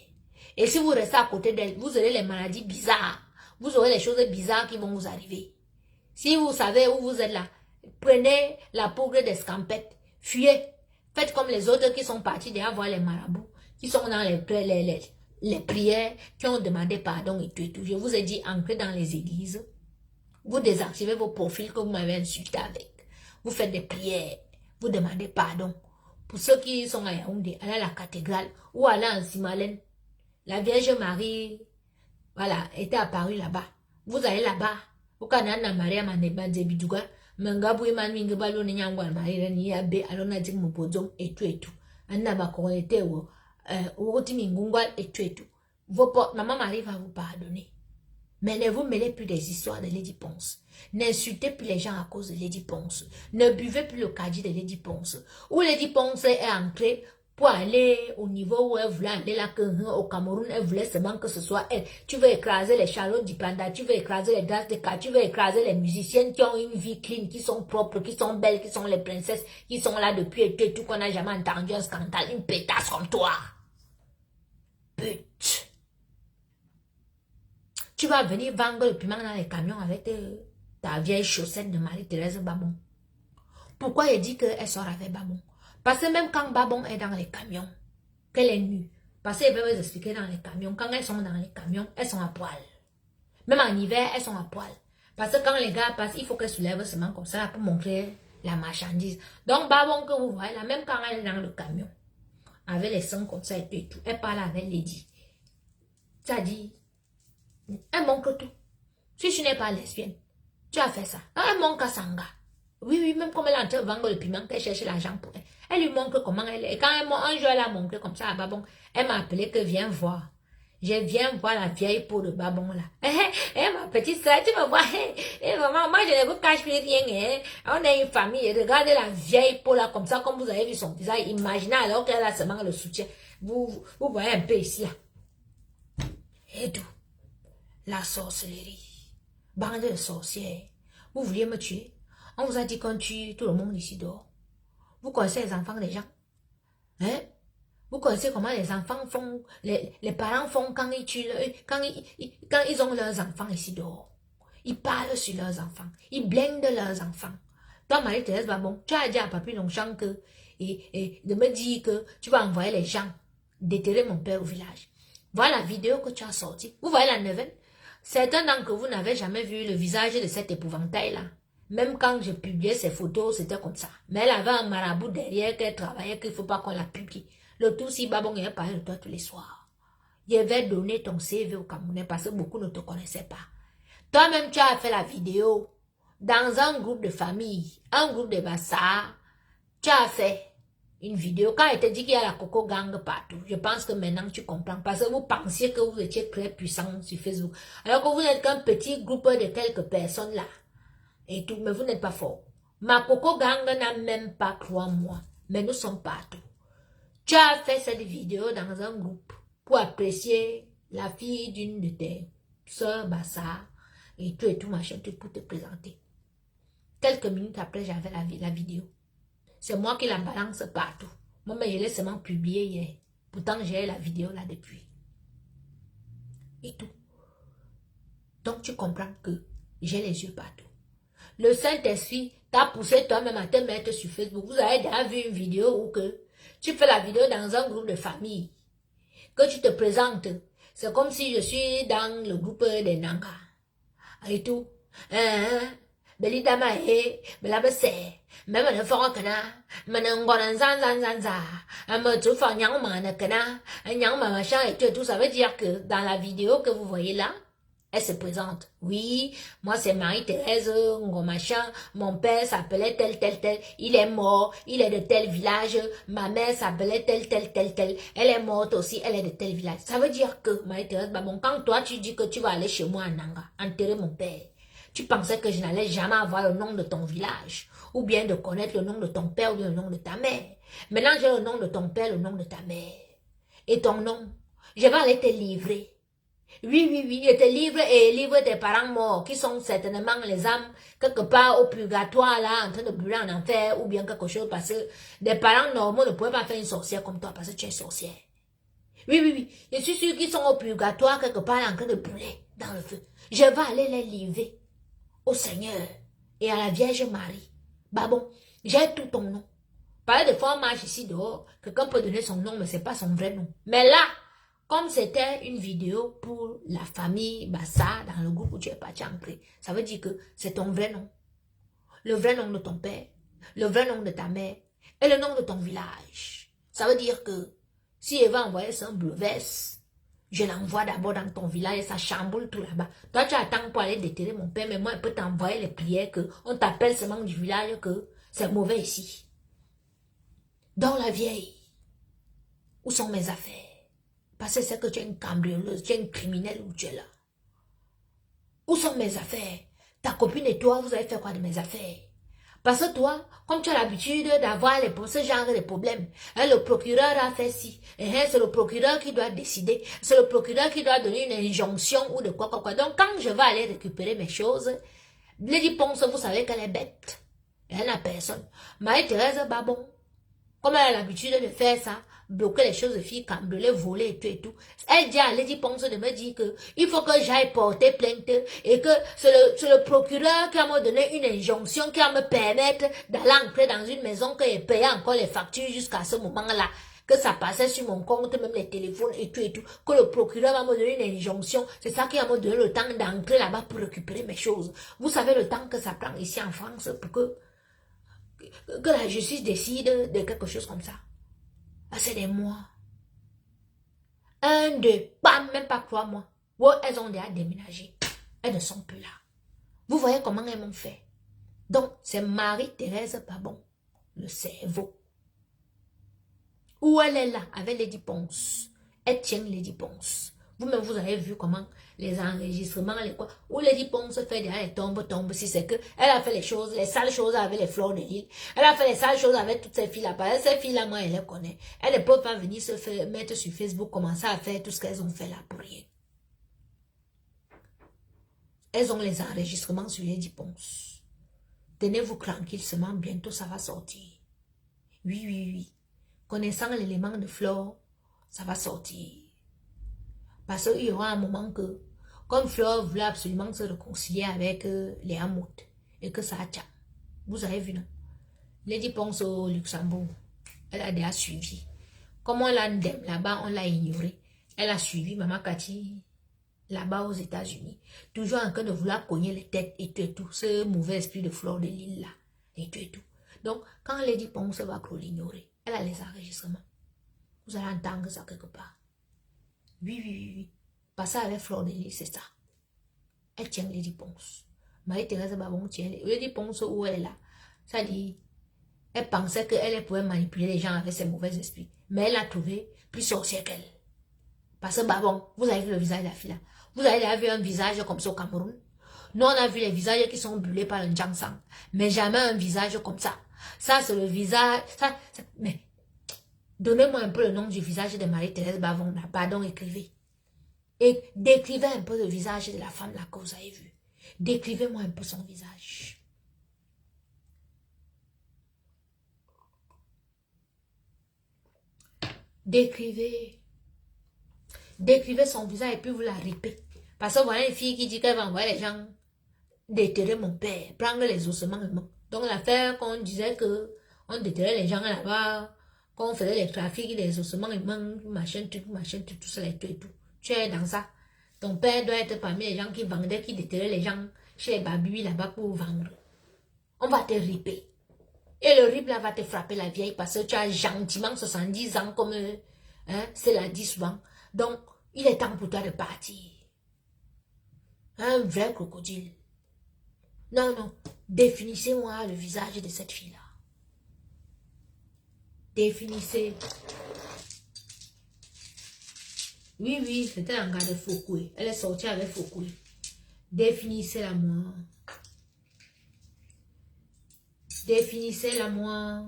Et si vous restez à côté d'elle, vous aurez les maladies bizarres. Vous aurez les choses bizarres qui vont vous arriver. Si vous savez où vous êtes là, prenez la poudre d'escampette, fuyez. Faites comme les autres qui sont partis déjà voir les marabouts, qui sont dans les prières, qui ont demandé pardon et tout. Je vous ai dit, entrez dans les églises. Vous désactivez vos profils que vous m'avez insulté avec. Vous faites des prières. Vous demandez pardon. Pour ceux qui sont à Yaoundé, allez à la cathédrale ou allez en Simalène. La Vierge Marie, voilà, était apparue là-bas. Vous allez là-bas. Vous canana Maria Maneba Zebiduga. Mengabu Emmanuel Ngabalo Nyangwa Maria Niabe Alona Dik Mopodom et tout. Anna Bakorete ou Rotimi Ngungwa et tout. Vos portes, maman Marie va vous pardonner. Mais ne vous mêlez plus des histoires de Lady Ponce. N'insultez plus les gens à cause de Lady Ponce. Ne buvez plus le caddie de Lady Ponce. Où Lady Ponce est entrée pour aller au niveau où elle voulait aller là, au Cameroun, elle voulait seulement que ce soit elle. Tu veux écraser les Charlotte Dipanda, tu veux écraser les Das de K, tu veux écraser les musiciennes qui ont une vie clean, qui sont propres, qui sont belles, qui sont les princesses, qui sont là depuis et tout, qu'on n'a jamais entendu un scandale, une pétasse comme toi. Pute. Tu vas venir vendre le piment dans les camions avec ta vieille chaussette de Marie-Thérèse Babon. Pourquoi il dit qu'elle sort avec Babon? Parce que même quand Babon est dans les camions, qu'elle est nue, parce qu'elle veut vous expliquer dans les camions, quand elles sont dans les camions, elles sont à poil. Même en hiver, elles sont à poil. Parce que quand les gars passent, il faut qu'elles soulèvent seulement comme ça pour montrer la marchandise. Donc Babon que vous voyez là, même quand elle est dans le camion, avec les seins comme ça et tout, elle parle avec Lady. Ça dit, elle manque tout. Si tu n'es pas lesbienne, tu as fait ça. Elle manque à Sanga. Oui, oui, même comme elle est en train de vendre le piment, qu'elle cherche l'argent pour elle. Elle lui montre comment elle est. Et quand un jour elle a montré comme ça à Babon, elle m'a appelé que viens voir. Je viens voir la vieille peau de Babon là. Ma petite soeur, tu me vois. Maman, moi je ne vous cache plus rien. On est une famille. Regardez la vieille peau là comme ça, comme vous avez vu son visage. Imaginez alors qu'elle a seulement le soutien. Vous voyez un peu ici là. Et tout. La sorcellerie. Bande de sorcières. Vous vouliez me tuer? On vous a dit qu'on tue tout le monde ici dehors. Vous connaissez les enfants des gens? Hein? Vous connaissez comment les enfants font, les parents font quand ils tuent, quand ils ont leurs enfants ici dehors. Ils parlent sur leurs enfants. Ils blindent leurs enfants. Toi, Marie-Thérèse Babon, tu as dit à Papi Longchamp que, et de me dire que tu vas envoyer les gens déterrer mon père au village. Voilà la vidéo que tu as sortie. Vous voyez la neuvaine? Certains d'entre vous n'avaient jamais vu le visage de cet épouvantail-là. Même quand je publiais ces photos, c'était comme ça. Mais elle avait un marabout derrière qu'elle travaillait, qu'il ne faut pas qu'on la publie. Le tout si Babon est parlé de toi tous les soirs. je vais donner ton CV au Camerounais parce que beaucoup ne te connaissaient pas. Toi-même, tu as fait la vidéo dans un groupe de famille, un groupe de Bassa. Tu as fait une vidéo. Quand il te dit qu'il y a la Coco Gang partout, je pense que maintenant tu comprends. Parce que vous pensiez que vous étiez très puissant sur Facebook. Alors que vous n'êtes qu'un petit groupe de quelques personnes là. Et tout, mais vous n'êtes pas fort. Ma Coco Gang n'a même pas 3 mois. Mais nous sommes partout. Tu as fait cette vidéo dans un groupe pour apprécier la fille d'une de tes soeurs Bassa et tout machin, tout pour te présenter. Quelques minutes après, j'avais la vidéo. C'est moi qui la balance partout. Moi, mais je l'ai seulement publié hier. Pourtant, j'ai la vidéo là depuis. Et tout. Donc, tu comprends que j'ai les yeux partout. Le Saint-Esprit t'a poussé toi-même à te mettre sur Facebook. Vous avez déjà vu une vidéo où que tu fais la vidéo dans un groupe de famille. Que tu te présentes. C'est comme si je suis dans le groupe des Nanga. Et tout. Belida mahe, belaba se, même le fort cana, manangonan zanzanza, un motu for nyang man cana, un nyang machin et tout, ça veut dire que dans la vidéo que vous voyez là, elle se présente. Oui, moi c'est Marie-Thérèse, machin, mon père s'appelait tel, il est mort, il est de tel village, ma mère s'appelait tel, elle est morte aussi, elle est de tel village. Ça veut dire que, Marie-Thérèse, bah bon, quand toi tu dis que tu vas aller chez moi à Nanga, enterrer mon père, tu pensais que je n'allais jamais avoir le nom de ton village, ou bien de connaître le nom de ton père ou bien le nom de ta mère. Maintenant, j'ai le nom de ton père, le nom de ta mère. Et ton nom, je vais aller te livrer. Oui, je te livre et livre tes parents morts, qui sont certainement les âmes quelque part au purgatoire, là, en train de brûler en enfer, ou bien quelque chose, parce que des parents normaux ne pourraient pas faire une sorcière comme toi, parce que tu es sorcière. Oui, je suis sûr qu'ils sont au purgatoire, quelque part, en train de brûler dans le feu. Je vais aller les livrer au Seigneur et à la Vierge Marie. Bah bon, j'ai tout ton nom. Par des fois, on marche ici dehors, quelqu'un peut donner son nom, mais c'est pas son vrai nom. Mais là, comme c'était une vidéo pour la famille Bassa, dans le groupe où tu es parti entrer, ça veut dire que c'est ton vrai nom. Le vrai nom de ton père, le vrai nom de ta mère, et le nom de ton village. Ça veut dire que, si elle va envoyer son brevet, je l'envoie d'abord dans ton village et ça chamboule tout là-bas. Toi, tu attends pour aller déterrer mon père, mais moi, je peux t'envoyer les prières que on t'appelle seulement du village que c'est mauvais ici. Dans la vieille, où sont mes affaires? Parce que c'est que tu es une cambrioleuse, tu es une criminelle où tu es là. Où sont mes affaires? Ta copine et toi, vous avez fait quoi de mes affaires? Parce que toi, comme tu as l'habitude d'avoir ce genre de problèmes, hein, le procureur a fait ci, c'est le procureur qui doit décider, c'est le procureur qui doit donner une injonction ou de quoi. Donc quand je vais aller récupérer mes choses, Lady Ponce, vous savez qu'elle est bête. Elle n'a personne. Marie-Thérèse Babon, comme elle a l'habitude de faire ça, bloquer les choses de filles, cambrioler, voler et tout. Elle dit à Lady Ponce de me dire que il faut que j'aille porter plainte et que c'est le procureur qui va me donner une injonction qui va me permettre d'aller entrer dans une maison que j'ai payé encore les factures jusqu'à ce moment-là. Que ça passait sur mon compte, même les téléphones et tout. Que le procureur va me donner une injonction. C'est ça qui va me donner le temps d'entrer là-bas pour récupérer mes choses. Vous savez le temps que ça prend ici en France pour que la justice décide de quelque chose comme ça. C'est des mois. 1, 2, bam, même pas 3 mois. Ouais, elles ont déjà déménagé. Elles ne sont plus là. Vous voyez comment elles m'ont fait. Donc, c'est Marie-Thérèse Babon, le cerveau. Où elle est là, avec Lady Ponce. Elle tient Lady Ponce. Vous-même, vous avez vu comment les enregistrements, les quoi, où Lady Ponce fait déjà les tombes, si c'est que elle a fait les choses, les sales choses avec les fleurs de l'île. Elle a fait les sales choses avec toutes ces filles-là. Parce que ces filles-là, moi, elle les connaît. Elles ne peuvent pas venir se faire, mettre sur Facebook, commencer à faire tout ce qu'elles ont fait là pour rien. Elles ont les enregistrements sur Lady Ponce. Tenez-vous tranquille, seulement bientôt ça va sortir. Oui. Connaissant l'élément de Flore, ça va sortir. Parce qu'il y aura un moment que, comme Flore voulait absolument se réconcilier avec les Hamoutes, et que ça a tcham. Vous avez vu, non? Lady Ponce au Luxembourg, elle a déjà suivi. Comme on l'a là-bas, on l'a ignoré. Elle a suivi Maman Cathy là-bas aux États-Unis. Toujours en train de vouloir cogner les têtes et tout. Ce mauvais esprit de Flore de l'île là. Et tout. Donc, quand Lady Ponce va l'ignorer, elle a les enregistrements. Vous allez entendre ça quelque part. Oui, oui, oui, oui. Parce qu'avec Fleur de Lys, c'est ça. Elle tient les réponses. Marie-Thérèse Babon tient les réponses où elle est là. Ça dit, elle pensait qu'elle pouvait manipuler les gens avec ses mauvais esprits. Mais elle a trouvé plus sorcière qu'elle. Parce que Babon, vous avez vu le visage de la fille là. Vous avez vu un visage comme ça au Cameroun. Nous, on a vu les visages qui sont brûlés par le Djangsang. Mais jamais un visage comme ça. Ça, c'est le visage... mais, donnez-moi un peu le nom du visage de Marie-Thérèse Babon là. Pardon, écrivez. Et décrivez un peu le visage de la femme là que vous avez vue. Décrivez-moi un peu son visage. Décrivez son visage et puis vous la ripez. Parce que voilà une fille qui dit qu'elle va envoyer les gens déterrer mon père, prendre les ossements. Donc l'affaire qu'on disait que on déterrait les gens là-bas, qu'on faisait les trafics des ossements, machin, tout ça, et tout. Tu es dans ça. Ton père doit être parmi les gens qui vendaient, qui déterraient les gens chez les babus là-bas pour vendre. On va te ripper. Et le rip là va te frapper la vieille parce que tu as gentiment 70 ans comme c'est l'a dit souvent. Donc, il est temps pour toi de partir. Un vrai crocodile. Non, non. Définissez-moi le visage de cette fille-là. Définissez. Oui, oui, c'était un gars de Foucault. Elle est sortie avec Foucault. Définissez-la moi. Définissez-la moi.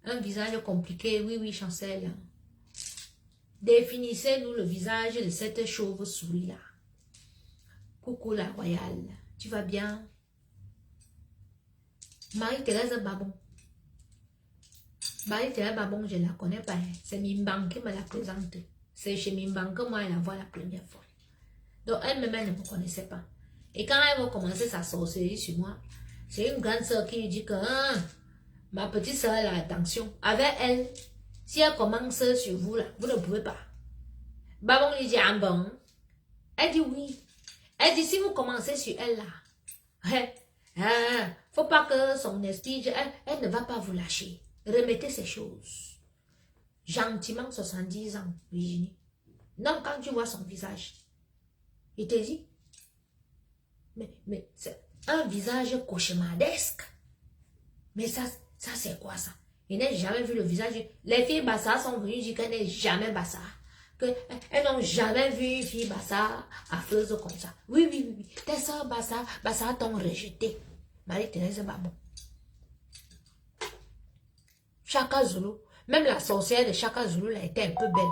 Un visage compliqué. Oui, oui, Chancel. Définissez-nous le visage de cette chauve-souris-là. Coucou la royale. Tu vas bien? Marie-Thérèse Babon. Marie-Thérèse Babon, je ne la connais pas. C'est Mimban qui me la présente. C'est chez Mimban que moi, elle la voit la première fois. Donc, elle-même, elle ne me connaissait pas. Et quand elle va commencer sa sorcellerie sur moi, c'est une grande soeur qui lui dit que ma petite soeur, elle a attention. Avec elle, si elle commence sur vous, là, vous ne pouvez pas. Babon lui dit, ah bon? Elle dit oui. Elle dit, si vous commencez sur elle, là, faut pas que son esprit, elle ne va pas vous lâcher. Remettez ces choses. Gentiment, 70 ans, Virginie. Non, quand tu vois son visage, il te dit, mais c'est un visage cauchemardesque. Mais ça c'est quoi ça? Il n'a jamais vu le visage. Les filles Bassa sont venues dire qu'elles n'ont jamais Bassa. Elles n'ont jamais vu une fille Bassa affreuse comme ça. Oui, oui, oui. Tes soeurs Bassa t'ont rejeté. Marie-Thérèse Babon. Chaka Zulu. Même la sorcière de Chaka Zulu a été un peu belle.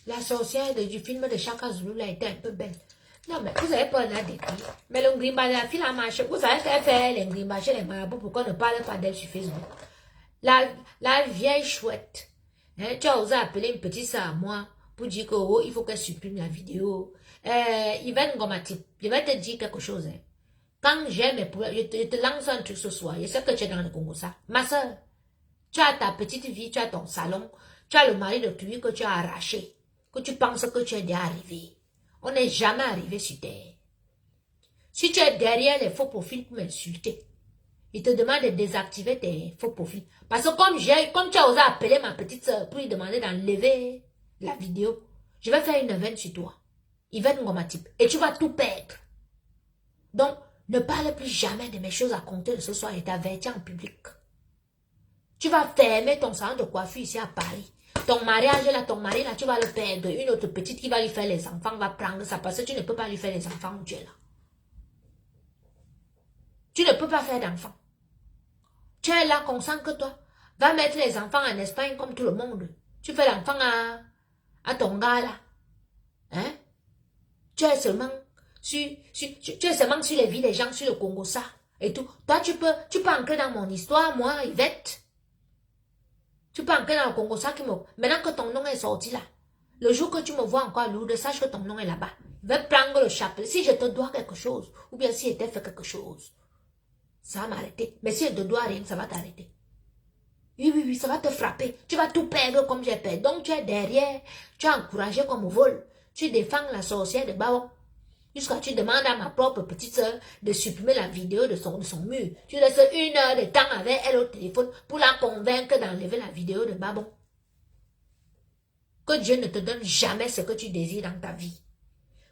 La sorcière du film de Chaka Zulu a été un peu belle. Non, mais vous avez pas la décrire. Mais le grimba de la fille a marché. Vous avez fait les grimba chez les marabouts. Pourquoi ne parlez pas d'elle sur Facebook? La vieille chouette. Hein, tu as osé appeler une petite sœur à moi pour dire que oh, il faut qu'elle supprime la vidéo. Yvette Ngomati, je vais te dire quelque chose. Hein. Quand j'ai mes problèmes, je te lance un truc ce soir. Je sais que tu es dans le Congo, ça. Ma soeur, tu as ta petite vie, tu as ton salon, tu as le mari de Tui que tu as arraché, que tu penses que tu es déjà arrivé. On n'est jamais arrivé sur terre. Si tu es derrière les faux profils pour m'insulter, il te demande de désactiver tes faux profils. Parce que comme tu as osé appeler ma petite soeur pour lui demander d'enlever la vidéo, je vais faire une veine sur toi. Yvette Ngomatip. Et tu vas tout perdre. Donc, ne parle plus jamais de mes choses à compter de ce soir et t'avertir en public. Tu vas fermer ton salon de coiffure ici à Paris. Ton mariage là, ton mari là, tu vas le perdre. Une autre petite qui va lui faire les enfants va prendre ça parce que tu ne peux pas lui faire les enfants où tu es là. Tu ne peux pas faire d'enfants. Tu es là, concentre-toi. Va mettre les enfants en Espagne comme tout le monde. Tu fais l'enfant à ton gars là. Hein? Tu es seulement sur les vies des gens, sur le Congo, ça. Et tout. Toi, tu peux entrer dans mon histoire, moi, Yvette. Tu peux entrer dans le Congo, ça qui me... Maintenant que ton nom est sorti là, le jour que tu me vois encore lourd, sache que ton nom est là-bas. Je vais prendre le chapelet. Si je te dois quelque chose, ou bien si je t'ai fait quelque chose, ça va m'arrêter. Mais si je te dois rien, ça va t'arrêter. Oui, oui, oui, ça va te frapper. Tu vas tout perdre comme j'ai perdu. Donc tu es derrière, tu es encouragé comme au vol. Tu défends la sorcière de Bao. Jusqu'à tu demandes à ma propre petite soeur de supprimer la vidéo de son mur. Tu laisses 1 heure de temps avec elle au téléphone pour la convaincre d'enlever la vidéo de Babon. Que Dieu ne te donne jamais ce que tu désires dans ta vie.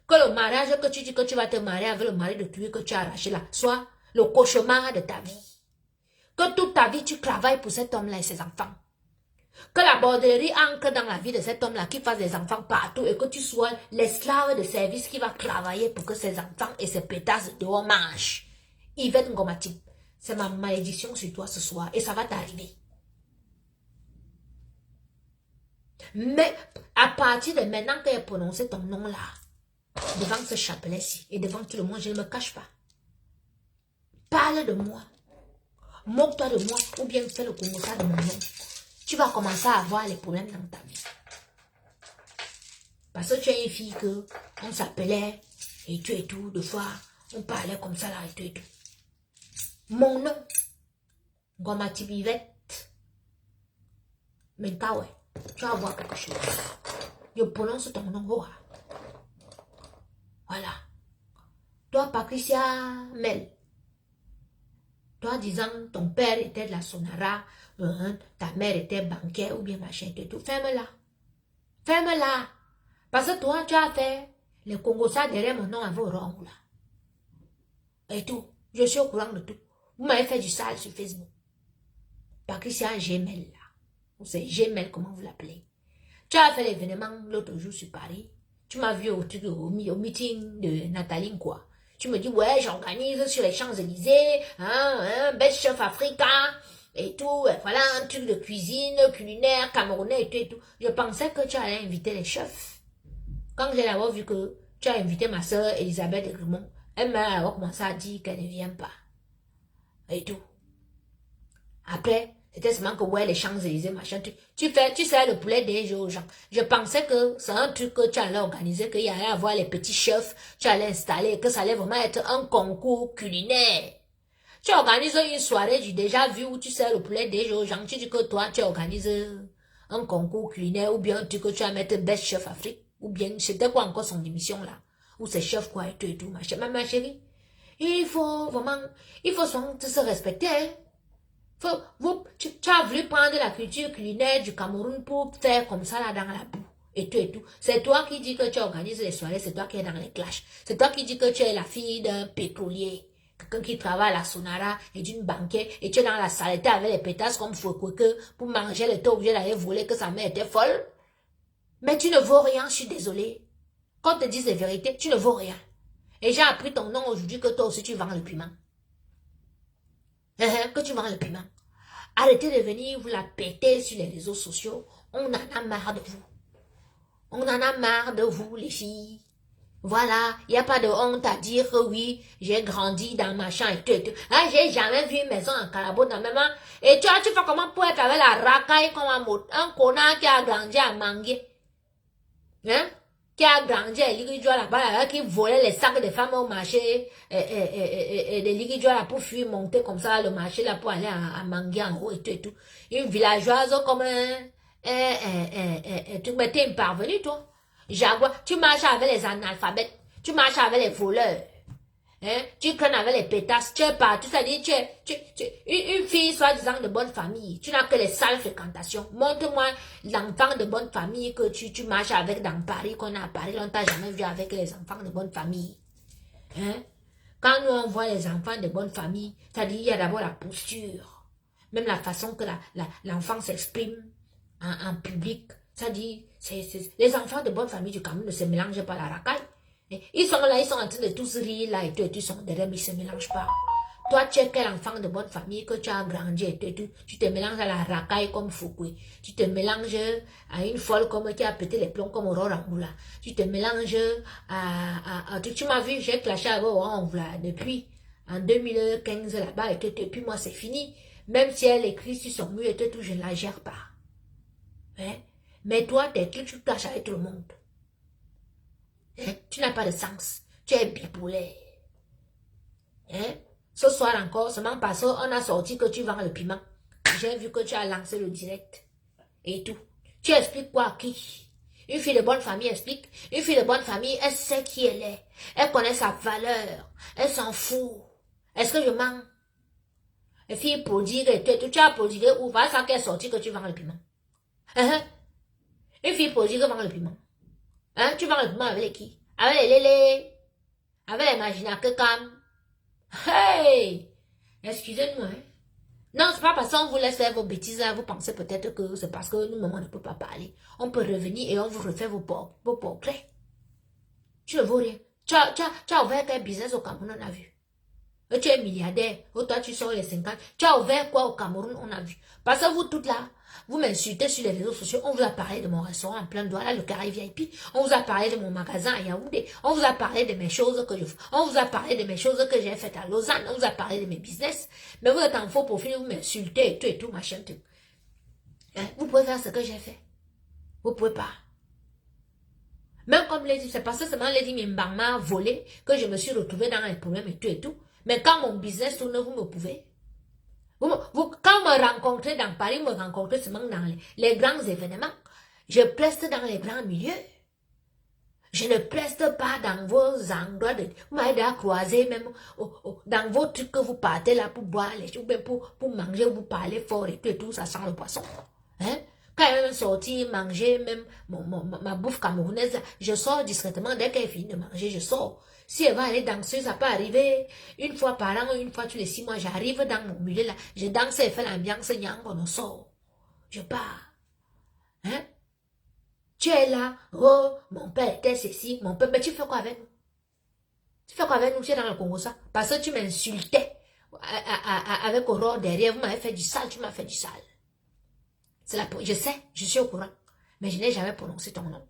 Que le mariage que tu dis que tu vas te marier avec le mari de tuer que tu as arraché là, soit le cauchemar de ta vie. Que toute ta vie tu travailles pour cet homme-là et ses enfants. Que la bordellerie ancre dans la vie de cet homme-là, qui fasse des enfants partout et que tu sois l'esclave de service qui va travailler pour que ses enfants et ses pétasses dehors mangent. Yvette Ngomatip, c'est ma malédiction sur toi ce soir et ça va t'arriver. Mais à partir de maintenant que j'ai prononcé ton nom-là, devant ce chapelet-ci et devant tout le monde, je ne me cache pas. Parle de moi. Moque-toi de moi ou bien fais le Congo de mon nom. Tu vas commencer à avoir les problèmes dans ta vie. Parce que tu es une fille que on s'appelait et tout, deux fois, on parlait comme ça là et tout. Mon nom, Ngomatip Yvette. Mais ouais, tu vas voir quelque chose. Je prononce ton nom. Voilà. Toi, Patricia Mel. Toi, disant, ton père était de la Sonara, ta mère était banquière ou bien machin, tout. Ferme-la. Ferme-la. Parce que toi, tu as fait les Congosa derrière mon nom avec Orango là. Et tout. Je suis au courant de tout. Vous m'avez fait du sale sur Facebook. Patricia Gmail là. Ou c'est Gmail, comment vous l'appelez. Tu as fait l'événement l'autre jour sur Paris. Tu m'as vu au meeting de Nathalie quoi. Tu me dis, ouais, j'organise sur les Champs-Élysées, Best Chef Africa, et tout, et voilà, un truc de cuisine, culinaire, camerounais, et tout. Je pensais que tu allais inviter les chefs. Quand j'ai d'abord vu que tu as invité ma soeur Elisabeth de Grimont, elle m'a alors commencé à dire qu'elle ne vient pas. Et tout. Après, c'était seulement que, ouais, les Champs-Élysées, machin, tu sais le poulet des aux gens. Je pensais que c'est un truc que tu allais organiser, qu'il y allait avoir les petits chefs, tu allais installer, que ça allait vraiment être un concours culinaire. Tu organises une soirée du déjà vu où tu sais le poulet des aux gens. Tu dis que toi, tu organises un concours culinaire ou bien tu que tu vas mettre Best Chef Afrique. Ou bien, c'était quoi encore son émission là? Ou c'est chef quoi et tout, machin. Ma chérie, il faut vraiment, il faut se respecter, hein. Tu as voulu prendre la culture culinaire du Cameroun pour faire comme ça là dans la boue. Et tout. C'est toi qui dis que tu organises les soirées, c'est toi qui es dans les clashs. C'est toi qui dis que tu es la fille d'un pétrolier. Quelqu'un qui travaille à la Sonara et d'une banquière. Et tu es dans la saleté avec les pétasses comme Fouqueux pour manger le temps obligé d'aller voler que sa mère était folle. Mais tu ne vaux rien, je suis désolée. Quand on te dise les vérités, tu ne vaux rien. Et j'ai appris ton nom aujourd'hui que toi aussi tu vends le piment. Que tu vends le piment. Arrêtez de venir vous la péter sur les réseaux sociaux. On en a marre de vous. On en a marre de vous, les filles. Voilà, il n'y a pas de honte à dire que oui, j'ai grandi dans machin et tout. Ah, j'ai jamais vu une maison en Carabo dans ma main. Et tu fais comment pour être avec la racaille comme un connard qui a grandi à Mangué. Hein? Qui a grandi à Ligidjoa là-bas, qui volait les sacs des femmes au marché, et des Ligidjoa là pour fuir, monter comme ça, le marché là pour aller à Mangué en haut et tout. Une villageoise comme tu m'étais parvenu, toi. Jaguar, tu marches avec les analphabètes, tu marches avec les voleurs. Hein? Tu crains avec les pétasses, tu es partout, c'est-à-dire une fille soi-disant de bonne famille, tu n'as que les sales fréquentations. Montre-moi l'enfant de bonne famille que tu marches avec dans Paris, qu'on a à Paris, on t'a jamais vu avec les enfants de bonne famille. Hein? Quand nous on voit les enfants de bonne famille, c'est-à-dire il y a d'abord la posture, même la façon que l'enfant s'exprime en public, c'est-à-dire les enfants de bonne famille du Cameroun ne se mélangent pas à la racaille. Ils sont là, ils sont en train de tous rire là et tout, ils sont derrière, mais ils ne se mélangent pas. Toi, tu es quel enfant de bonne famille que tu as grandi et tout, tu te mélanges à la racaille comme Fouquet, tu te mélanges à une folle comme qui a pété les plombs comme Aurore Angoula, tu te mélanges tu m'as vu, j'ai clashé avec Aurore Angoula depuis en 2015 là-bas et tout, et puis moi c'est fini, même si elle écrit sur son mur et tout, je ne la gère pas. Hein? Mais toi, tes trucs, tu clashes avec tout le monde. Hein? Tu n'as pas de sens. Tu es bipolaire. Hein? Ce soir encore, seulement parce qu'on a sorti que tu vends le piment. J'ai vu que tu as lancé le direct. Et tout. Tu expliques quoi à qui? Une fille de bonne famille explique. Une fille de bonne famille, elle sait qui elle est. Elle connaît sa valeur. Elle s'en fout. Est-ce que je mens? Une fille prodigue, tu as prodigué où? Par ça qu'elle est sortie que tu vends le piment. Hein? Une fille prodigue vend le piment. Hein? Tu vends le piment avec les qui? Avec les lélés. Avec les machines à cam. Hey! Excusez-nous, hein? Non, c'est pas parce qu'on vous laisse faire vos bêtises là, vous pensez peut-être que c'est parce que nous-mêmes ne peut pas parler. On peut revenir et on vous refait vos portraits. Tu ne vaux rien. Tu as ouvert quel business au Cameroun, on a vu. Et tu es milliardaire, ou toi tu sors les 50. Tu as ouvert quoi au Cameroun, on a vu. Parce que vous toutes là, vous m'insultez sur les réseaux sociaux, on vous a parlé de mon restaurant en plein doigt, là, le carré VIP. On vous a parlé de mon magasin à Yaoundé. On vous a parlé de mes choses que je fais. On vous a parlé de mes choses que j'ai faites à Lausanne. On vous a parlé de mes business. Mais vous êtes en faux profil, vous m'insultez et tout, machin, tout. Hein? Vous pouvez faire ce que j'ai fait. Vous pouvez pas. Même comme les dit, c'est parce que seulement les dit m'a volé que je me suis retrouvée dans un problème et tout. Mais quand mon business tourne, vous me pouvez. Quand vous me rencontrez dans Paris, vous me rencontrez seulement dans les grands événements. Je preste dans les grands milieux. Je ne preste pas dans vos endroits de... Vous m'avez déjà croisé même dans vos trucs que vous partez là pour boire les choses, pour manger, vous parlez fort et tout, ça sent le poisson. Hein? Quand elle est sortie manger même ma bouffe camerounaise, je sors discrètement. Dès qu'elle finit de manger, je sors. Si elle va aller danser, ça peut arriver une fois par an, une fois tous les 6 mois. J'arrive dans mon milieu là, je danse et fais l'ambiance, on sort. Je pars. Hein? Tu es là, oh, mon père était ceci, mon père, mais tu fais quoi avec nous? Tu fais quoi avec nous? Tu es dans le Congo ça? Parce que tu m'insultais avec Aurore derrière, vous m'avez fait du sale, tu m'as fait du sale. Je sais, je suis au courant, mais je n'ai jamais prononcé ton nom.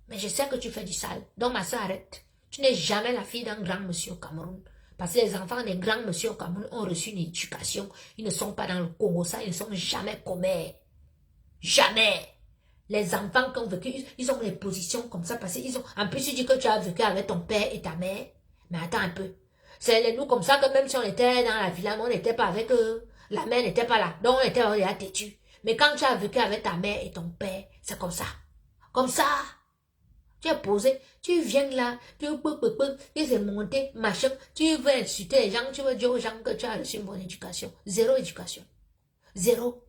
Mais je sais que tu fais du sale, donc ma soeur arrête. Tu n'es jamais la fille d'un grand monsieur au Cameroun. Parce que les enfants des grands monsieur au Cameroun ont reçu une éducation. Ils ne sont pas dans le Congo ça, ils ne sont jamais commères. Jamais. Les enfants qui ont vécu, ils ont des positions comme ça parce qu'ils ont... En plus, tu dis que tu as vécu avec ton père et ta mère. Mais attends un peu. C'est nous comme ça que même si on était dans la villa, on n'était pas avec eux. La mère n'était pas là. Donc on était déjà têtu. Mais quand tu as vécu avec ta mère et ton père, c'est comme ça. Comme ça. Tu es posé, tu viens là, tu es monté, machin. Tu veux insulter les gens, tu veux dire aux gens que tu as reçu une bonne éducation. Zéro éducation. Zéro.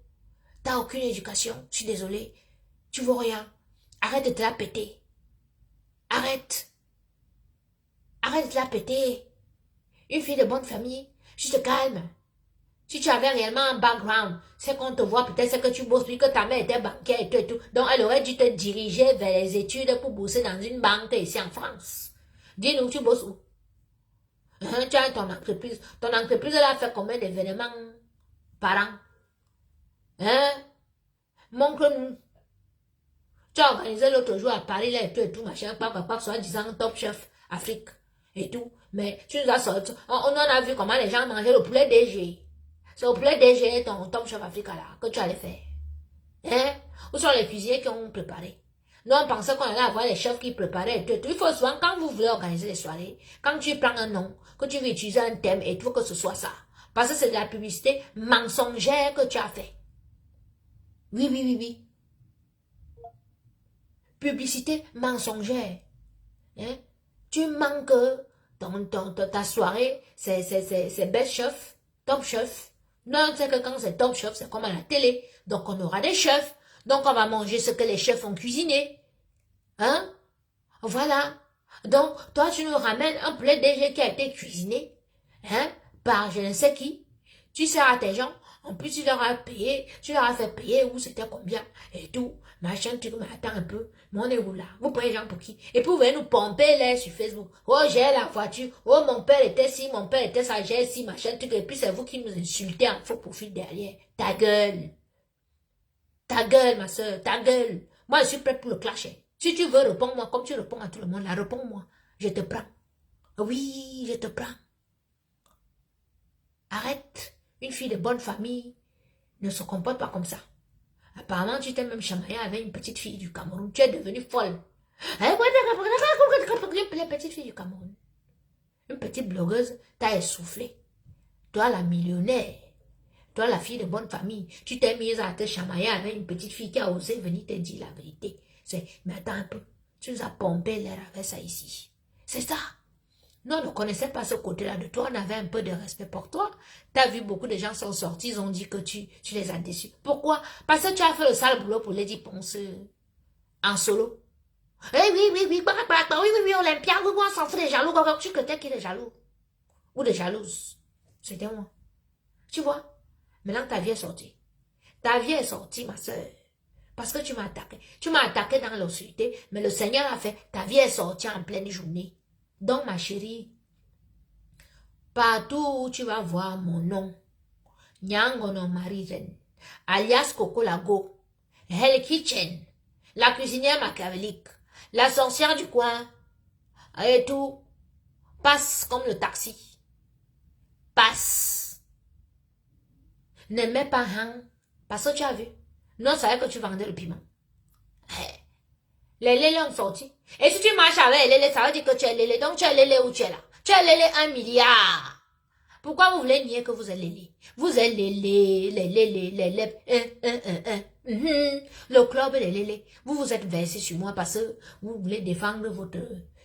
Tu n'as aucune éducation. Je suis désolée. Tu vois rien. Arrête de te la péter. Arrête. Arrête de te la péter. Une fille de bonne famille, tu te calmes. Si tu avais réellement un background, c'est qu'on te voit peut-être, c'est que tu bosses, puis que ta mère était banquière et tout. Donc, elle aurait dû te diriger vers les études pour bosser dans une banque ici en France. Dis-nous, tu bosses où? Hein, tu as ton entreprise. Ton entreprise, elle a fait combien d'événements par an? Hein? Montre-nous. Tu as organisé l'autre jour à Paris, là, et tout, machin, soit disant Top Chef Afrique, et tout. Mais tu nous as sorti, on en a vu comment les gens mangeaient le poulet DG. C'est au poulet DG, ton Top Chef Afrique, là, que tu allais faire. Hein? Où sont les cuisiniers qui ont préparé? Nous, on pensait qu'on allait avoir les chefs qui préparaient, et tout. Il faut souvent, quand vous voulez organiser les soirées, quand tu prends un nom, que tu veux utiliser un thème, et il faut que ce soit ça. Parce que c'est de la publicité mensongère que tu as fait. Oui, oui, oui, oui. Publicité mensongère. Hein? Tu manques ta soirée, c'est best chef, top chef. Non, c'est que quand c'est top chef, c'est comme à la télé. Donc on aura des chefs. Donc on va manger ce que les chefs ont cuisiné. Hein? Voilà. Donc toi tu nous ramènes un poulet DG qui a été cuisiné. Hein? Par je ne sais qui. Tu sers à tes gens. En plus, tu leur as payé, tu leur as fait payer où c'était combien et tout. Machin, tu me attends un peu. Mais on est où là? Vous prenez les gens pour qui? Et puis vous venez nous pomper là sur Facebook. Oh, j'ai la voiture. Oh, mon père était ci, mon père était ça, j'ai ci, machin, truc. Et puis c'est vous qui nous insultez en faux profil derrière. Ta gueule. Ta gueule, ma soeur, ta gueule. Moi, je suis prête pour le clasher. Si tu veux, réponds-moi comme tu réponds à tout le monde. Là, réponds-moi. Je te prends. Oui, je te prends. Arrête. Une fille de bonne famille ne se comporte pas comme ça. Apparemment, tu t'es même chamaillé avec une petite fille du Cameroun. Tu es devenue folle. La petite fille du Cameroun. Une petite blogueuse t'a essoufflé. Toi, la millionnaire. Toi, la fille de bonne famille. Tu t'es mise à te chamailler avec une petite fille qui a osé venir te dire la vérité. Mais attends un peu, tu nous as pompé l'air avec ça ici. C'est ça. Nous, on ne connaissait pas ce côté-là de toi, on avait un peu de respect pour toi. Tu as vu, beaucoup de gens sont sortis, ils ont dit que tu les as déçus. Pourquoi? Parce que tu as fait le sale boulot pour Lady Ponce en solo. Eh oui, Olympia, oui, on s'en fout des jaloux. Tu connais qui est jaloux? Ou des jalouses? C'était moi. Tu vois? Maintenant, ta vie est sortie. Ta vie est sortie, ma soeur. Parce que tu m'as attaqué. Tu m'as attaqué dans l'obscurité, mais le Seigneur a fait, ta vie est sortie en pleine journée. Donc, ma chérie, partout où tu vas voir mon nom, Nyangono Marie-Reine, alias Coco Lago, Hell Kitchen, la cuisinière machiavélique, la sorcière du coin, et tout, passe comme le taxi. Passe. Ne mets pas un, parce que tu as vu. Non, ça savait que tu vendais le piment. Les lélés ont sorti. Et si tu marches avec les lélés, ça veut dire que tu es lélé. Donc tu es lélé où tu es là. Tu es lélé 1 milliard. Pourquoi vous voulez nier que vous êtes lélé? Vous êtes lélé, le club des lélés. Vous vous êtes versé sur moi parce que vous voulez défendre votre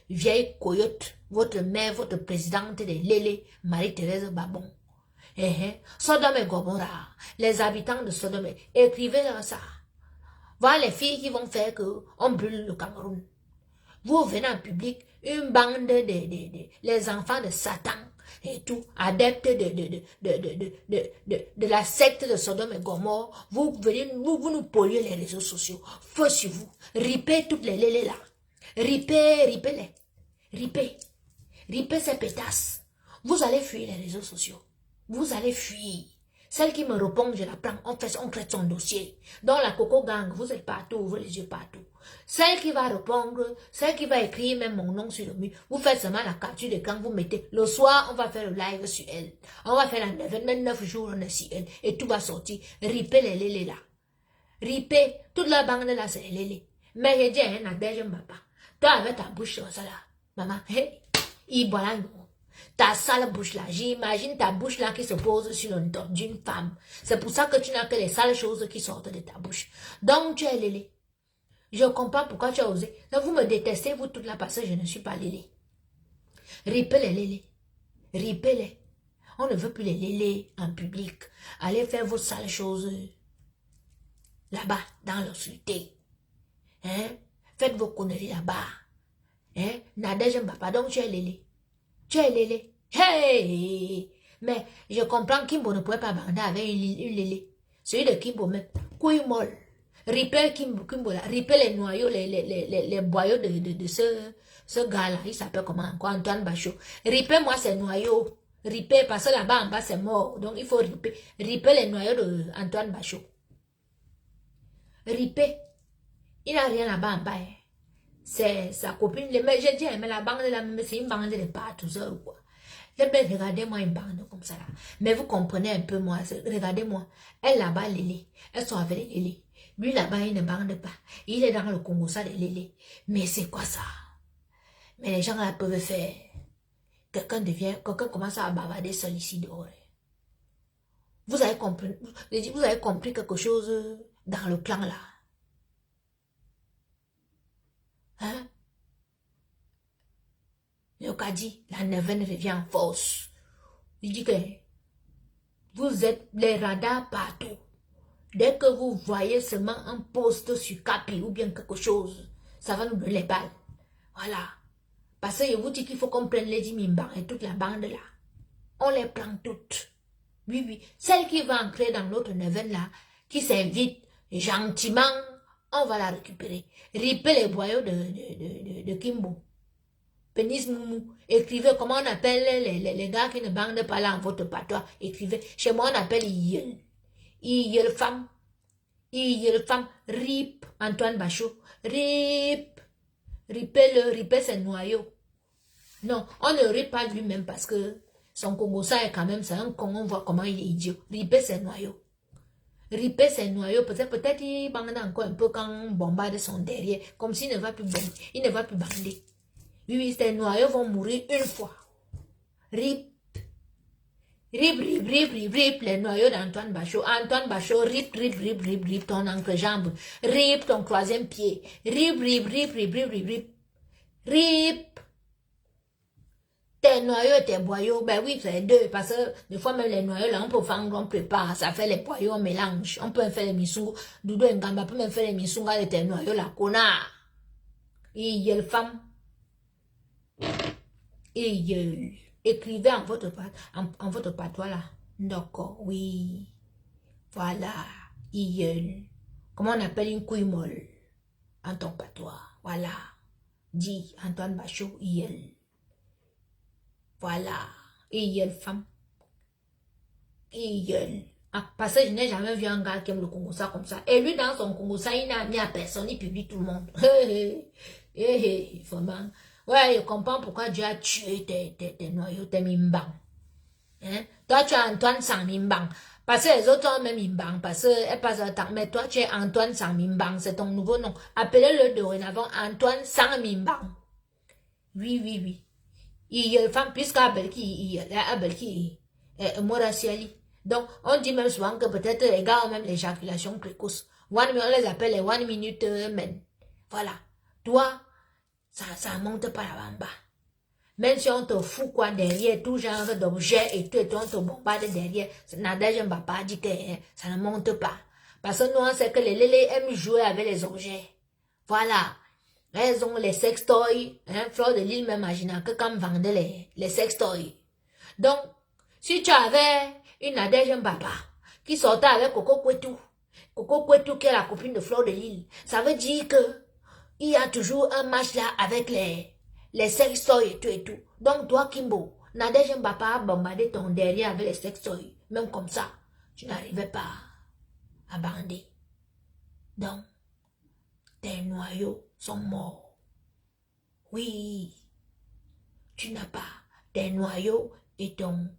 vieille coyote, votre mère, votre présidente des lélés, Marie-Thérèse Babon. Sodome et Gomorrah, les habitants de Sodome, écrivez ça. Voilà les filles qui vont faire que on brûle le Cameroun. Vous venez en public, une bande les enfants de Satan et tout, adeptes de la secte de Sodome et Gomorrhe. Vous nous polluez les réseaux sociaux. Feu sur vous. Ripez toutes les lélés là. Ripez ces pétasses. Vous allez fuir les réseaux sociaux. Vous allez fuir. Celle qui me répond, je la prends, on traite son dossier. Dans la Coco Gang, vous êtes partout, ouvrez les yeux partout. Celle qui va répondre, celle qui va écrire même mon nom sur le mur, vous faites seulement la capture d'écran, vous mettez. Le soir, on va faire le live sur elle. On va faire la 29 jours, on est sur elle. Et tout va sortir. Ripez les lélés là. Ripez. Toute la bande là, c'est les lélés. Mais j'ai dit, je ne vais pas. Toi, avec ta bouche, ça là. Maman, il boit là, ta sale bouche là, j'imagine ta bouche là qui se pose sur le dos d'une femme. C'est pour ça que tu n'as que les sales choses qui sortent de ta bouche. Donc tu es lélé. Je comprends pourquoi tu as osé. Donc vous me détestez, vous toutes là, parce que je ne suis pas lélé. Ripez les lélés. Ripez-les. On ne veut plus les lélés en public. Allez faire vos sales choses là-bas, dans l'obscurité. Faites vos conneries là-bas. Nadège Mbapa, donc tu es lélé. Tu es lélé. Hey! Mais je comprends Kimbo ne pouvait pas bander avec une lélé. Celui de Kimbo même. Couille molle. Ripel Kimbo là. Ripel les noyaux, les boyaux de ce gars-là. Il s'appelle comment encore? Antoine Bachot. Ripel moi ses noyaux. Ripel parce que là-bas en bas c'est mort. Donc il faut ripel. Ripel les noyaux de Antoine Bachot. Ripel. Il n'a rien là-bas en bas. C'est sa copine. Mais j'ai dit, mais la bande là, c'est une bande de partout, ça ou quoi. Regardez-moi une bande comme ça là. Mais vous comprenez un peu moi. Regardez-moi. Elle là-bas, Lélé. Elles sont avec les Lélé. Lui là-bas, il ne bande pas. Il est dans le Congo, ça, les Lélé. Mais c'est quoi ça? Mais les gens là peuvent faire. Quelqu'un commence à bavarder seul ici dehors. Vous avez compris quelque chose dans le plan là. Le Kadi, la neuvaine revient en force. Il dit que vous êtes les radars partout. Dès que vous voyez seulement un poste sur Capi ou bien quelque chose, ça va nous donner les balles. Voilà. Parce que je vous dis qu'il faut qu'on prenne les Mimban et toute la bande là. On les prend toutes. Oui. Celle qui va entrer dans notre neuvaine là, qui s'invite gentiment, on va la récupérer. Ripper les boyaux de Kimbo. Pénis Moumou. Écrivez comment on appelle les gars qui ne bandent pas là en votre patois. Écrivez. Chez moi, on appelle Iyel. Iyel femme. Rip. Antoine Bachot. Rip. Ripper ses noyaux. Non, on ne rip pas lui-même parce que son Congo, ça est quand même, c'est un con, on voit comment il est idiot. Ripper ses noyaux. Peut-être il bande encore un peu quand on bombarde son derrière. Comme s'il ne va plus bander. Il ne va plus bander. Oui, ces noyaux vont mourir une fois. Rip. Rip, rip, rip, rip, rip, les noyaux d'Antoine Bachot. Antoine Bachot, rip, rip, rip, rip, rip, ton entrejambe. Rip, ton troisième pied. Rip, rip, rip, rip, rip, rip, rip. Rip. Tes noyaux et tes boyaux, ben oui, c'est deux, parce que des fois même les noyaux, là, on peut faire on prépare, ça fait les boyaux, on mélange. On peut faire les missungs, Doudou Ngamba peut même faire les missungs de tes noyaux, là, connard. Il y a le femme. Et écrivez en votre patois là. D'accord, oui. Voilà. Comment on appelle une couille molle en ton patois. Voilà. Dis Antoine Bachot, voilà. Femme. Ah, parce que je n'ai jamais vu un gars qui aime le Congo ça comme ça. Et lui, dans son Congo ça, il n'a mis à personne, il publie tout le monde. Vraiment. Ouais, je comprends pourquoi Dieu a tué tes noyaux, tes mimbang. Hein? Toi, tu es Antoine sans mimbang. Parce que les autres ont même mimbang. Parce qu'elle passe le temps. Mais toi, tu es Antoine sans mimbang. C'est ton nouveau nom. Appelez-le dorénavant Antoine sans mimbang. Oui, oui, oui. Il y a une femme, puisqu'il y a Morasiali. Donc, on dit même souvent que peut-être les gars ont même l'éjaculation précoce. On les appelle les 1 minute men. Voilà. Toi, ça monte pas là-bas en bas. Même si on te fout quoi derrière, tout genre d'objets et tout, et on te bombarde derrière, Nadège Mbapa dit que ça ne monte pas. Parce que nous, on sait que les lélés aiment jouer avec les objets. Voilà. Elles ont les sextoys. Hein, Fleur de Lille m'imagine que quand vendait les sextoys. Donc, si tu avais une Nadège Mbapa qui sortait avec Coco Kwetou qui est la copine de Fleur de Lille, ça veut dire que il y a toujours un match là avec les sextoys et tout et tout. Donc toi Kimbo, Nadège Mbapa a bombardé ton derrière avec les sextoys. Même comme ça, tu n'arrivais pas à bander. Donc, tes noyaux sont morts. Oui, tu n'as pas tes noyaux et ton...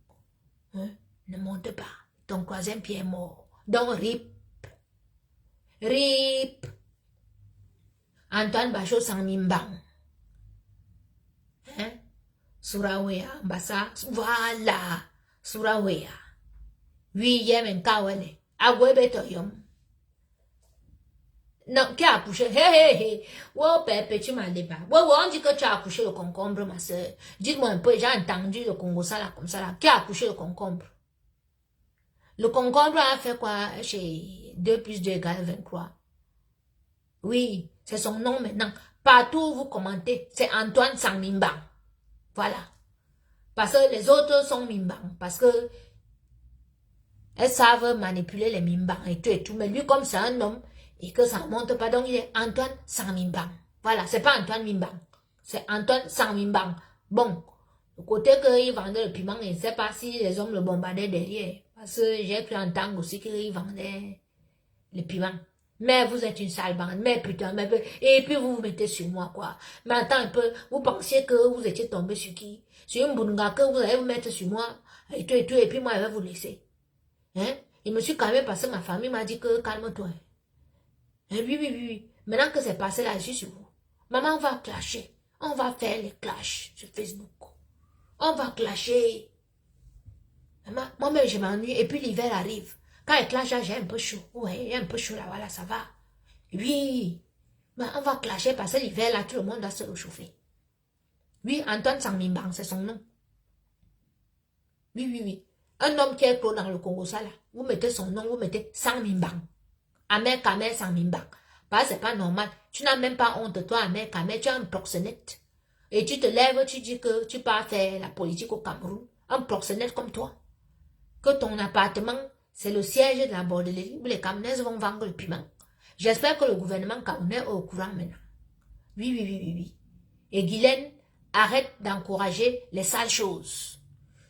Hein, ne monte pas. Ton troisième pied est mort. Donc rip. Rip. Antoine Bachot sans mimbang. Hein? Surawea, Mbassa, voilà. Surawea. Oui, yem en kawele. Agwebe toyom. Non, qui a accouché? Hé, hé, hé. Oh, Pépé, tu m'as débat. Ouais, ouais, on dit que tu as accouché le concombre, ma soeur. Dites-moi un peu, j'ai entendu le Congo ça là, comme ça là. Qui a accouché le concombre? Le concombre a fait quoi chez 2 plus 2 égale 23? Oui, c'est son nom maintenant. Partout où vous commentez, c'est Antoine Sangmimbang. Voilà. Parce que les autres sont Mimbang. Parce que elles savent manipuler les Mimbang et tout. Mais lui, comme c'est un homme, et que ça ne monte pas, donc il est Antoine Sangmimbang. Voilà, c'est pas Antoine Mimbang. C'est Antoine Sangmimbang. Bon, le côté qu'il vendait le piment, je ne sais pas si les hommes le bombardaient derrière. Parce que j'ai pu entendre aussi qu'il vendait le piment. Mais vous êtes une sale bande, mais putain, mais... Et puis vous vous mettez sur moi, quoi. Mais attends un peu, vous pensiez que vous étiez tombé sur qui? Sur une bunga que vous allez vous mettre sur moi, et tout, et puis moi, je vais vous laisser. Hein? Je me suis calmé parce que ma famille m'a dit que calme-toi. Et oui, oui, oui, oui. Maintenant que c'est passé là, je suis sur vous. Maman, on va clasher. On va faire les clashs sur Facebook. On va clasher. Maman, moi-même, je m'ennuie, et puis l'hiver arrive. Quand il clash, j'ai un peu chaud. Ouais, j'ai un peu chaud là, voilà, ça va. Oui, mais on va clasher parce que l'hiver là, tout le monde doit se réchauffer. Oui, Antoine Sangmimbang, c'est son nom. Oui, oui, oui. Un homme qui est clos dans le Congo, ça là, vous mettez son nom, vous mettez Sangmimbang. Amer Kamer Sangmimbang. Parce que c'est pas normal. Tu n'as même pas honte, toi, Amer Kamer, tu es un proxénète. Et tu te lèves, tu dis que tu pars faire la politique au Cameroun. Un proxénète comme toi. Que ton appartement, c'est le siège de la bordellerie où les Camerounaises vont vendre le piment. J'espère que le gouvernement camerounais est au courant maintenant. Oui, oui, oui, oui, oui. Et Guylaine, arrête d'encourager les sales choses.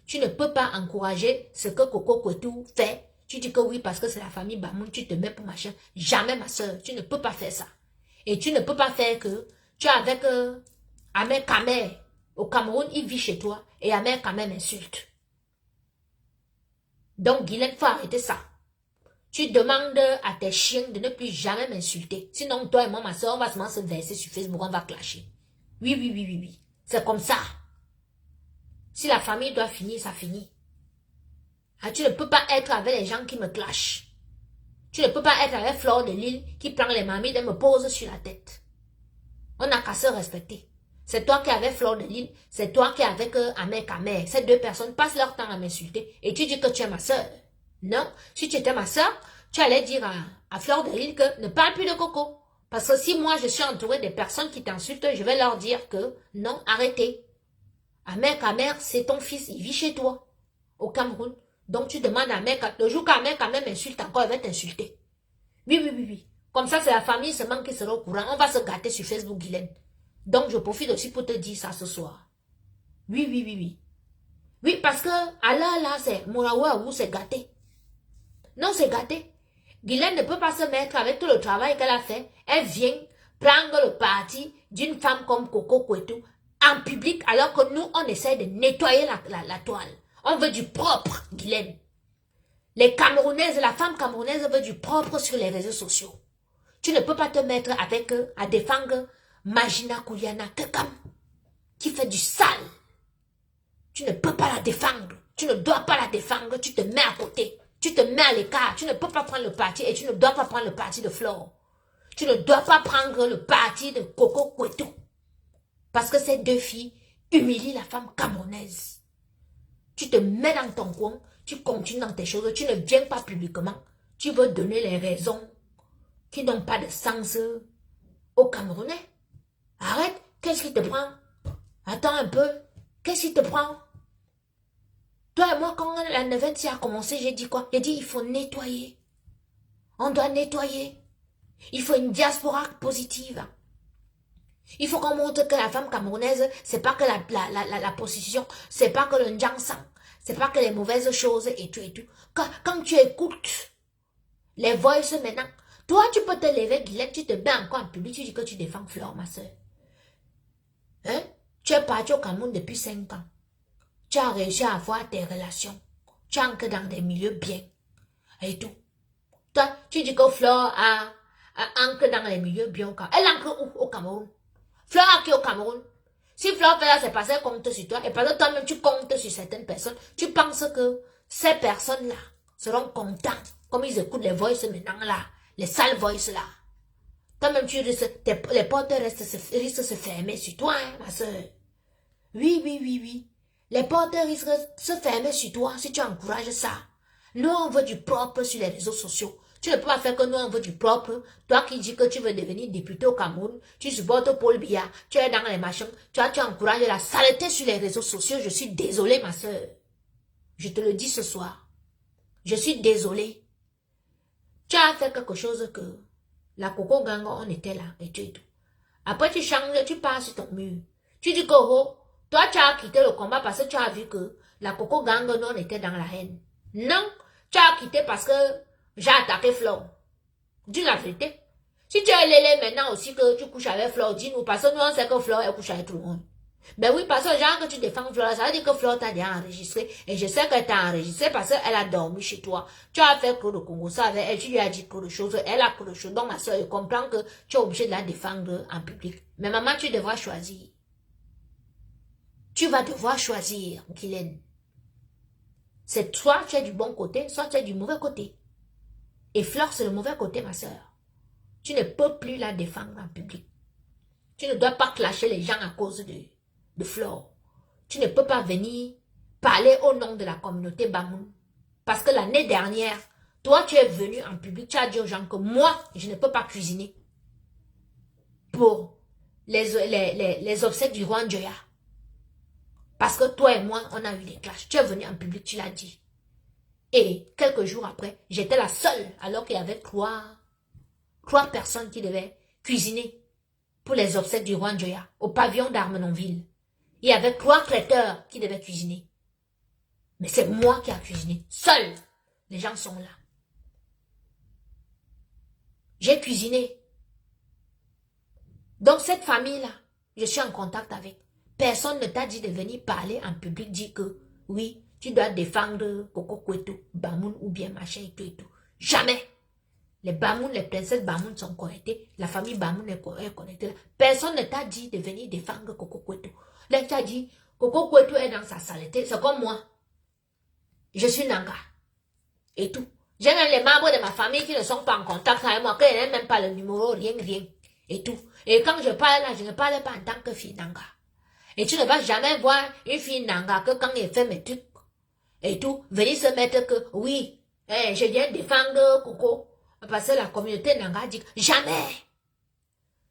Tu ne peux pas encourager ce que Coco Kwetou fait. Tu dis que oui parce que c'est la famille Bamoun, tu te mets pour machin. Jamais ma soeur, tu ne peux pas faire ça. Et tu ne peux pas faire que tu es avec Amer Kamer. Au Cameroun, il vit chez toi et Amer Kamer m'insulte. Donc, Guylaine, il faut arrêter ça. Tu demandes à tes chiens de ne plus jamais m'insulter. Sinon, toi et moi, ma soeur, on va se verser sur Facebook, on va clasher. Oui, oui, oui, oui, oui. C'est comme ça. Si la famille doit finir, ça finit. Ah, tu ne peux pas être avec les gens qui me clashent. Tu ne peux pas être avec Fleur de Lille qui prend les mamies et me pose sur la tête. On n'a qu'à se respecter. C'est toi qui es avec Fleur de Lille, c'est toi qui es avec Ahmed Kamer. Ces deux personnes passent leur temps à m'insulter et tu dis que tu es ma soeur. Non, si tu étais ma soeur, tu allais dire à Fleur de Lille que ne parle plus de Coco. Parce que si moi je suis entourée des personnes qui t'insultent, je vais leur dire que non, arrêtez. Ahmed Kamer, c'est ton fils, il vit chez toi, au Cameroun. Donc tu demandes à Ahmed, le jour qu'Ahmed Kamer m'insulte encore, il va t'insulter. Oui, oui, oui, oui. Comme ça, c'est la famille seulement qui sera au courant. On va se gâter sur Facebook, Guylaine. Donc, je profite aussi pour te dire ça ce soir. Oui, oui, oui, oui. Oui, parce que, Allah, là, c'est Mouraouaou, c'est gâté. Non, c'est gâté. Guylaine ne peut pas se mettre avec tout le travail qu'elle a fait. Elle vient prendre le parti d'une femme comme Coco Kouetou en public, alors que nous, on essaie de nettoyer la toile. On veut du propre, Guylaine. Les Camerounaises, la femme camerounaise veut du propre sur les réseaux sociaux. Tu ne peux pas te mettre avec eux à défendre Magina Kouliana Kekam, qui fait du sale. Tu ne peux pas la défendre. Tu ne dois pas la défendre. Tu te mets à côté. Tu te mets à l'écart. Tu ne peux pas prendre le parti et tu ne dois pas prendre le parti de Flore. Tu ne dois pas prendre le parti de Coco Kouetou. Parce que ces deux filles humilient la femme camerounaise. Tu te mets dans ton coin. Tu continues dans tes choses. Tu ne viens pas publiquement. Tu veux donner les raisons qui n'ont pas de sens aux Camerounais. Arrête. Qu'est-ce qui te prend? Attends un peu. Qu'est-ce qui te prend? Toi et moi, quand la neuvaine a commencé, j'ai dit quoi? J'ai dit, il faut nettoyer. On doit nettoyer. Il faut une diaspora positive. Il faut qu'on montre que la femme camerounaise, c'est pas que la prostitution, c'est pas que le njangsan, c'est pas que les mauvaises choses et tout et tout. Quand tu écoutes les voices maintenant, toi, tu peux te lever, Guylaine, tu te mets encore en public, tu dis que tu défends Flore, ma soeur. Hein? Tu es parti au Cameroun depuis 5 ans. Tu as réussi à avoir tes relations. Tu ancres dans des milieux bien. Et tout. Toi, tu dis que Flore a ancre dans les milieux bien au Cameroun. Elle ancre où au Cameroun? Flore a qui au Cameroun? Si Flore fait là, c'est parce qu'elle compte sur toi. Et parce que toi-même, tu comptes sur certaines personnes. Tu penses que ces personnes-là seront contents. Comme ils écoutent les voices maintenant là. Les sales voices là. Toi-même, les portes risquent de se fermer sur toi, hein, ma soeur. Oui, oui, oui, oui. Les portes risquent de se fermer sur toi si tu encourages ça. Nous, on veut du propre sur les réseaux sociaux. Tu ne peux pas faire que nous, on veut du propre. Toi qui dis que tu veux devenir député au Cameroun, tu supportes Paul Biya, tu es dans les machins, tu encourages la saleté sur les réseaux sociaux. Je suis désolée, ma soeur. Je te le dis ce soir. Je suis désolée. Tu as fait quelque chose que la Coco Gang, on était là et tout et tout. Après, tu changes, tu passes sur ton mur. Tu dis que, oh, toi, tu as quitté le combat parce que tu as vu que la Coco Gang, nous, on était dans la haine. Non, tu as quitté parce que j'ai attaqué Flore. Dis la vérité. Si tu es lélé maintenant aussi que tu couches avec Flore, dis-nous, parce que nous, on sait que Flore, elle couche avec tout le monde. Ben oui, parce que genre que tu défends Flore, ça veut dire que Flore t'a déjà enregistré. Et je sais qu'elle t'a enregistré parce qu'elle a dormi chez toi. Tu as fait trop de Congo, ça avec elle, tu lui as dit trop de choses, elle a trop de choses. Donc ma soeur, je comprends que tu es obligé de la défendre en public. Mais maman, tu devras choisir. Tu vas devoir choisir, Guylaine. C'est soit tu es du bon côté, soit tu es du mauvais côté. Et Flore, c'est le mauvais côté, ma soeur. Tu ne peux plus la défendre en public. Tu ne dois pas clasher les gens à cause de Flore. Tu ne peux pas venir parler au nom de la communauté Bamoun. Parce que l'année dernière, toi, tu es venu en public, tu as dit aux gens que moi, je ne peux pas cuisiner pour les obsèques du roi Njoya. Parce que toi et moi, on a eu des clashs. Tu es venu en public, tu l'as dit. Et quelques jours après, j'étais la seule, alors qu'il y avait trois personnes qui devaient cuisiner pour les obsèques du roi Njoya, au pavillon d'Armenonville. Il y avait 3 traiteurs qui devaient cuisiner. Mais c'est moi qui ai cuisiné. Seul. Les gens sont là. J'ai cuisiné. Donc cette famille-là, je suis en contact avec. Personne ne t'a dit de venir parler en public, dire que oui, tu dois défendre Coco Kouetou, Bamoun ou bien machin et tout et tout. Jamais. Les Bamoun, les princesses Bamoun sont connectées. La famille Bamoun est connectée. Personne ne t'a dit de venir défendre Coco Kouetou. Là, tu as dit, Coco Kouetou est dans sa saleté. C'est comme moi. Je suis Nanga. Et tout. J'ai même les membres de ma famille qui ne sont pas en contact avec moi, qui n'aiment même pas le numéro, rien. Et tout. Et quand je parle là, je ne parle pas en tant que fille Nanga. Et tu ne vas jamais voir une fille Nanga que quand elle fait mes trucs et tout, venir se mettre que, oui, je viens défendre Coco. Parce que la communauté Nanga dit, jamais.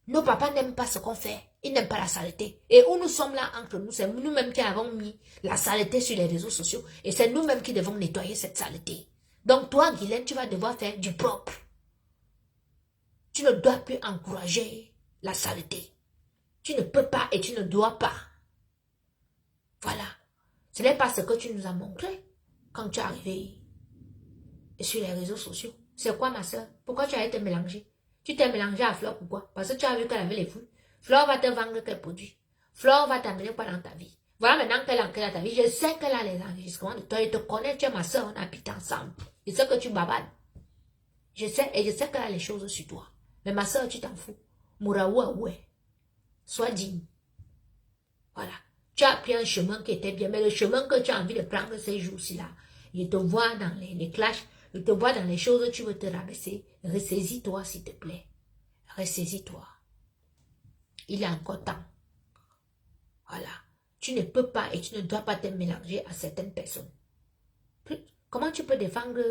Nos papas n'aiment pas ce qu'on fait. Ils n'aiment pas la saleté. Et où nous sommes là entre nous, c'est nous-mêmes qui avons mis la saleté sur les réseaux sociaux. Et c'est nous-mêmes qui devons nettoyer cette saleté. Donc toi, Guylaine, tu vas devoir faire du propre. Tu ne dois plus encourager la saleté. Tu ne peux pas et tu ne dois pas. Voilà. Ce n'est pas ce que tu nous as montré quand tu es arrivé sur les réseaux sociaux. C'est quoi, ma soeur? Pourquoi tu as été mélangée? Tu t'es mélangée à Flore, pourquoi? Parce que tu as vu qu'elle avait les fous. Flore va te vendre quel produit? Flore va t'amener quoi dans ta vie? Voilà maintenant qu'elle a ancré dans ta vie. Je sais qu'elle a les enregistrements de toi. Je te connais, tu es ma soeur, on habite ensemble. Je sais que tu bavardes. Je sais, et je sais qu'elle a les choses sur toi. Mais ma soeur, tu t'en fous. Mouraoua, ouais. Sois digne. Voilà. Tu as pris un chemin qui était bien, mais le chemin que tu as envie de prendre ces jours-ci là, je te vois dans les clashs, je te vois dans les choses, tu veux te rabaisser. Ressaisis-toi, s'il te plaît. Ressaisis-toi. Il est encore temps. Voilà. Tu ne peux pas et tu ne dois pas te mélanger à certaines personnes. Comment tu peux défendre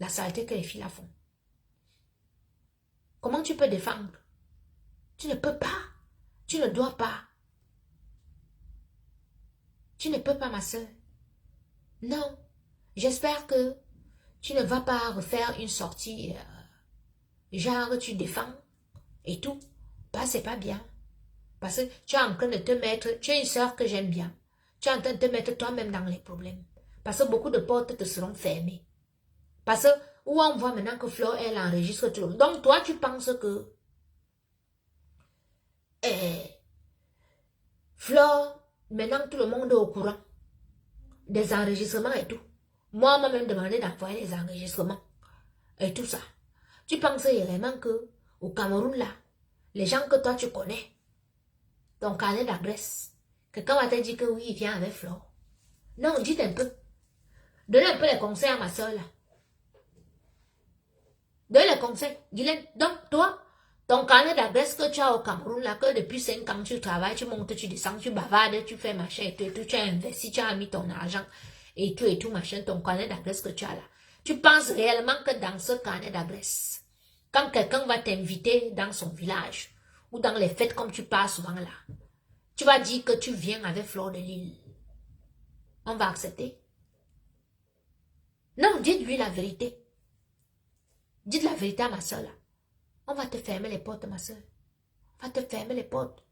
la saleté que les filles la font? Comment tu peux défendre? Tu ne peux pas. Tu ne dois pas. Tu ne peux pas, ma soeur. Non. J'espère que tu ne vas pas refaire une sortie genre tu défends et tout. Bah, c'est pas bien. Parce que tu es en train de te mettre, tu es une soeur que j'aime bien. Tu es en train de te mettre toi-même dans les problèmes. Parce que beaucoup de portes te seront fermées. Parce que où on voit maintenant que Flore, elle enregistre tout le monde. Donc toi, tu penses que Flore, maintenant tout le monde est au courant des enregistrements et tout. Moi, on m'a même demandé d'envoyer les enregistrements et tout ça. Tu penses réellement que au Cameroun là, les gens que toi tu connais, ton carnet d'adresse, quelqu'un va te dire que oui, il vient avec Flore. Non, dites un peu. Donnez un peu les conseils à ma soeur là. Donnez les conseils. Guylaine, donc toi, ton carnet d'adresse que tu as au Cameroun là, que depuis 5 ans tu travailles, tu montes, tu descends, tu bavardes, tu fais machin et tout, tu as investi, tu as mis ton argent et tout machin, ton carnet d'adresse que tu as là. Tu penses réellement que dans ce carnet d'adresse, quand quelqu'un va t'inviter dans son village ou dans les fêtes comme tu pars souvent là, tu vas dire que tu viens avec Flore de Lille. On va accepter? Non, dites-lui la vérité. Dites la vérité à ma soeur là. On va te fermer les portes, ma soeur. On va te fermer les portes.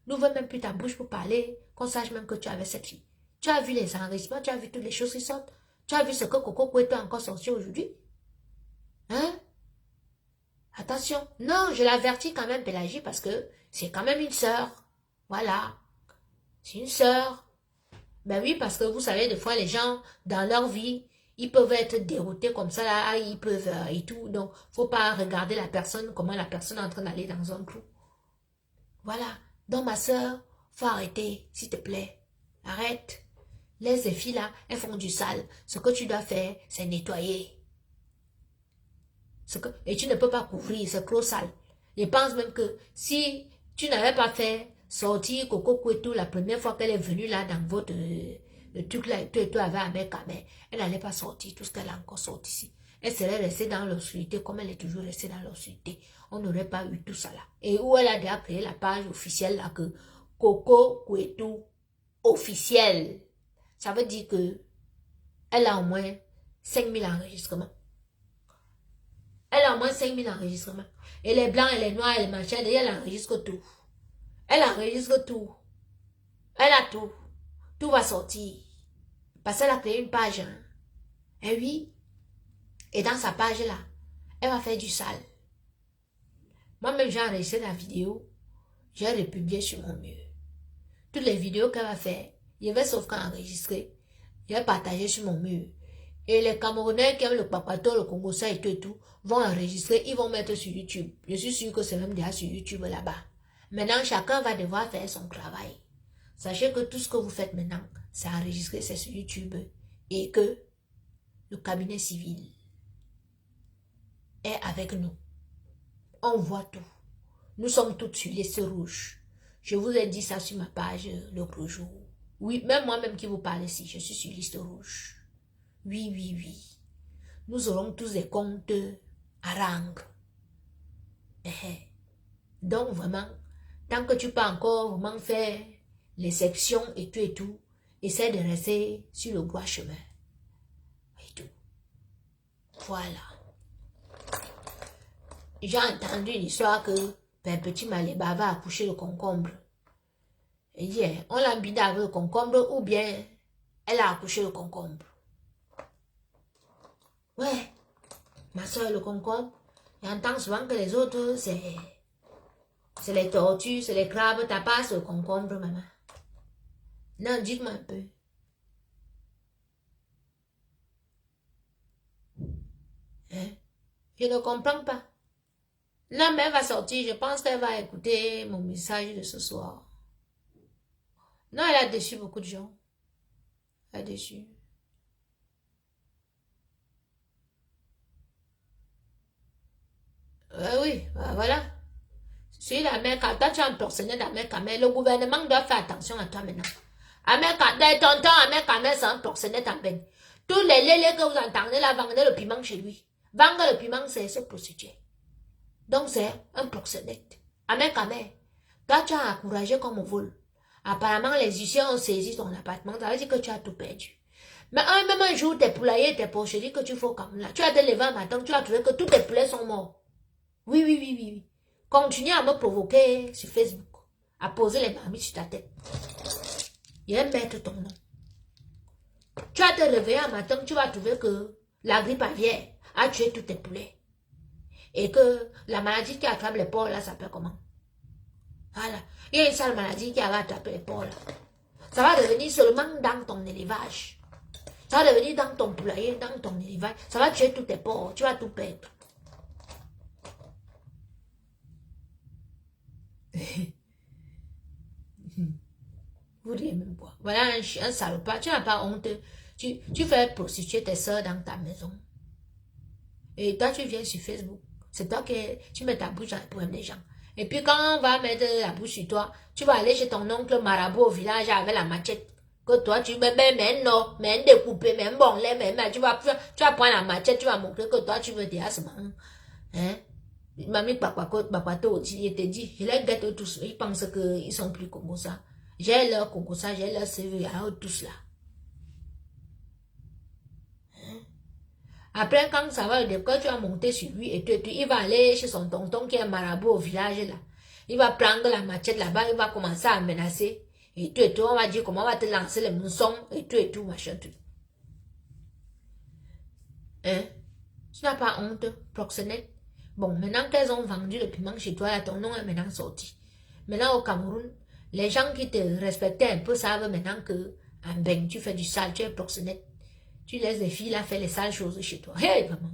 N'ouvre même plus ta bouche pour parler, qu'on sache même que tu avais cette fille. Tu as vu les enregistrements, tu as vu toutes les choses qui sortent. Tu as vu ce que Coco Koueto a encore sorti aujourd'hui. Hein? Attention. Non, je l'avertis quand même, Pélagie, parce que c'est quand même une sœur. Voilà. C'est une sœur. Ben oui, parce que vous savez, des fois, les gens, dans leur vie, ils peuvent être déroutés comme ça, là, ils peuvent, et tout. Donc, faut pas regarder la personne, comment la personne est en train d'aller dans un trou. Voilà. Donc, ma soeur, faut arrêter, s'il te plaît. Arrête. Les filles, là, elles font du sale. Ce que tu dois faire, c'est nettoyer. Et tu ne peux pas couvrir, c'est trop sale. Je pense même que si tu n'avais pas fait sortir Coco Koueto la première fois qu'elle est venue là dans votre le truc là, toi avec Ahmed Kamer, elle n'allait pas sortir tout ce qu'elle a encore sorti ici. Elle serait restée dans l'obscurité comme elle est toujours restée dans l'obscurité. On n'aurait pas eu tout ça là. Et où elle a déjà créé la page officielle là que Coco Koueto officielle. Ça veut dire que elle a au moins 5000 enregistrements. Elle a au moins 5000 enregistrements. Et les blancs et les noirs et les machins, elle enregistre tout. Elle enregistre tout. Elle a tout. Tout va sortir. Parce qu'elle a créé une page. Hein. Et oui. Et dans sa page là, elle va faire du sale. Moi-même, j'ai enregistré la vidéo. J'ai republié sur mon mur. Toutes les vidéos qu'elle va faire, je vais sauf qu'enregistrer. Je vais partager sur mon mur. Et les Camerounais qui aiment le papato, le Congossa et tout, vont enregistrer, ils vont mettre sur YouTube. Je suis sûr que c'est même déjà sur YouTube là-bas. Maintenant, chacun va devoir faire son travail. Sachez que tout ce que vous faites maintenant, c'est enregistré, c'est sur YouTube. Et que le cabinet civil est avec nous. On voit tout. Nous sommes tous sur liste rouge. Je vous ai dit ça sur ma page l'autre jour. Oui, même moi-même qui vous parle ici, je suis sur liste rouge. Oui, oui, oui. Nous aurons tous des comptes à rang. Donc vraiment, tant que tu peux encore vraiment faire les sections et tout, essaie de rester sur le droit chemin. Et tout. Voilà. J'ai entendu une histoire que un petit Maléba va accoucher le concombre. Et dit, on l'a mis avec le concombre ou bien elle a accouché le concombre. Ouais, ma soeur le concombre. J'entends souvent que les autres, c'est les tortues, c'est les crabes, t'as pas ce concombre, maman. Non, dites-moi un peu. Hein? Je ne comprends pas. La mère va sortir, je pense qu'elle va écouter mon message de ce soir. Non, elle a déçu beaucoup de gens. Elle a déçu. Oui, voilà. Si la mère, quand toi tu as un personnel d'Amérique, le gouvernement doit faire attention à toi maintenant. Des tontons, Amérique, c'est un personnel d'Amérique. Tous les lélés que vous entendez là, vendez le piment chez lui. Vendre le piment, c'est se prostituer. Donc c'est un proxénète. Amérique, toi tu as encouragé comme au vol. Apparemment, les huissiers ont saisi ton appartement, ça veut dire que tu as tout perdu. Mais même un jour, tes poulaillers, tes porcheries que tu fais comme là, tu as te levé un matin, tu as trouvé que tous tes poulets sont morts. Oui, oui, oui, oui, oui. Continue à me provoquer sur Facebook, à poser les marmites sur ta tête. Il va mettre ton nom. Tu vas te réveiller un matin, tu vas trouver que la grippe aviaire a tué tous tes poulets. Et que la maladie qui attrape les porcs là s'appelle comment? Voilà. Il y a une sale maladie qui va attraper les porcs là. Ça va devenir seulement dans ton élevage. Ça va devenir dans ton poulailler, dans ton élevage. Ça va tuer tous tes porcs. Tu vas tout perdre. Vous dites même quoi? Voilà un salopard. Tu n'as pas honte. Tu fais prostituer tes soeurs dans ta maison. Et toi, tu viens sur Facebook. C'est toi qui tu mets ta bouche dans les problèmes des gens. Et puis quand on va mettre la bouche sur toi, tu vas aller chez ton oncle marabout au village avec la machette. Que toi, tu mets non, mais découpé, même bon, mais tu vas prendre la machette, tu vas montrer que toi, tu veux des asthmes. Hein? Mamie Bakwato, il te dit, je les gâte tous, ils pensent qu'ils sont plus comme ça. J'ai leur Congo ça, j'ai leur CV, alors tous là. Hein? Après, quand ça va, quand tu vas monter sur lui et tout, il va aller chez son tonton qui est marabout au village là. Il va prendre la machette là-bas, il va commencer à menacer. Et tout, on va dire comment on va te lancer les moussons, et tout, machin, tout. Hein? Tu n'as pas honte, proxénète? Bon, maintenant qu'elles ont vendu le piment chez toi, là, ton nom est maintenant sorti. Maintenant, au Cameroun, les gens qui te respectaient un peu savent maintenant que, en ben, tu fais du sale, tu es proxénète. Tu laisses les filles là faire les sales choses chez toi. Hey, vraiment.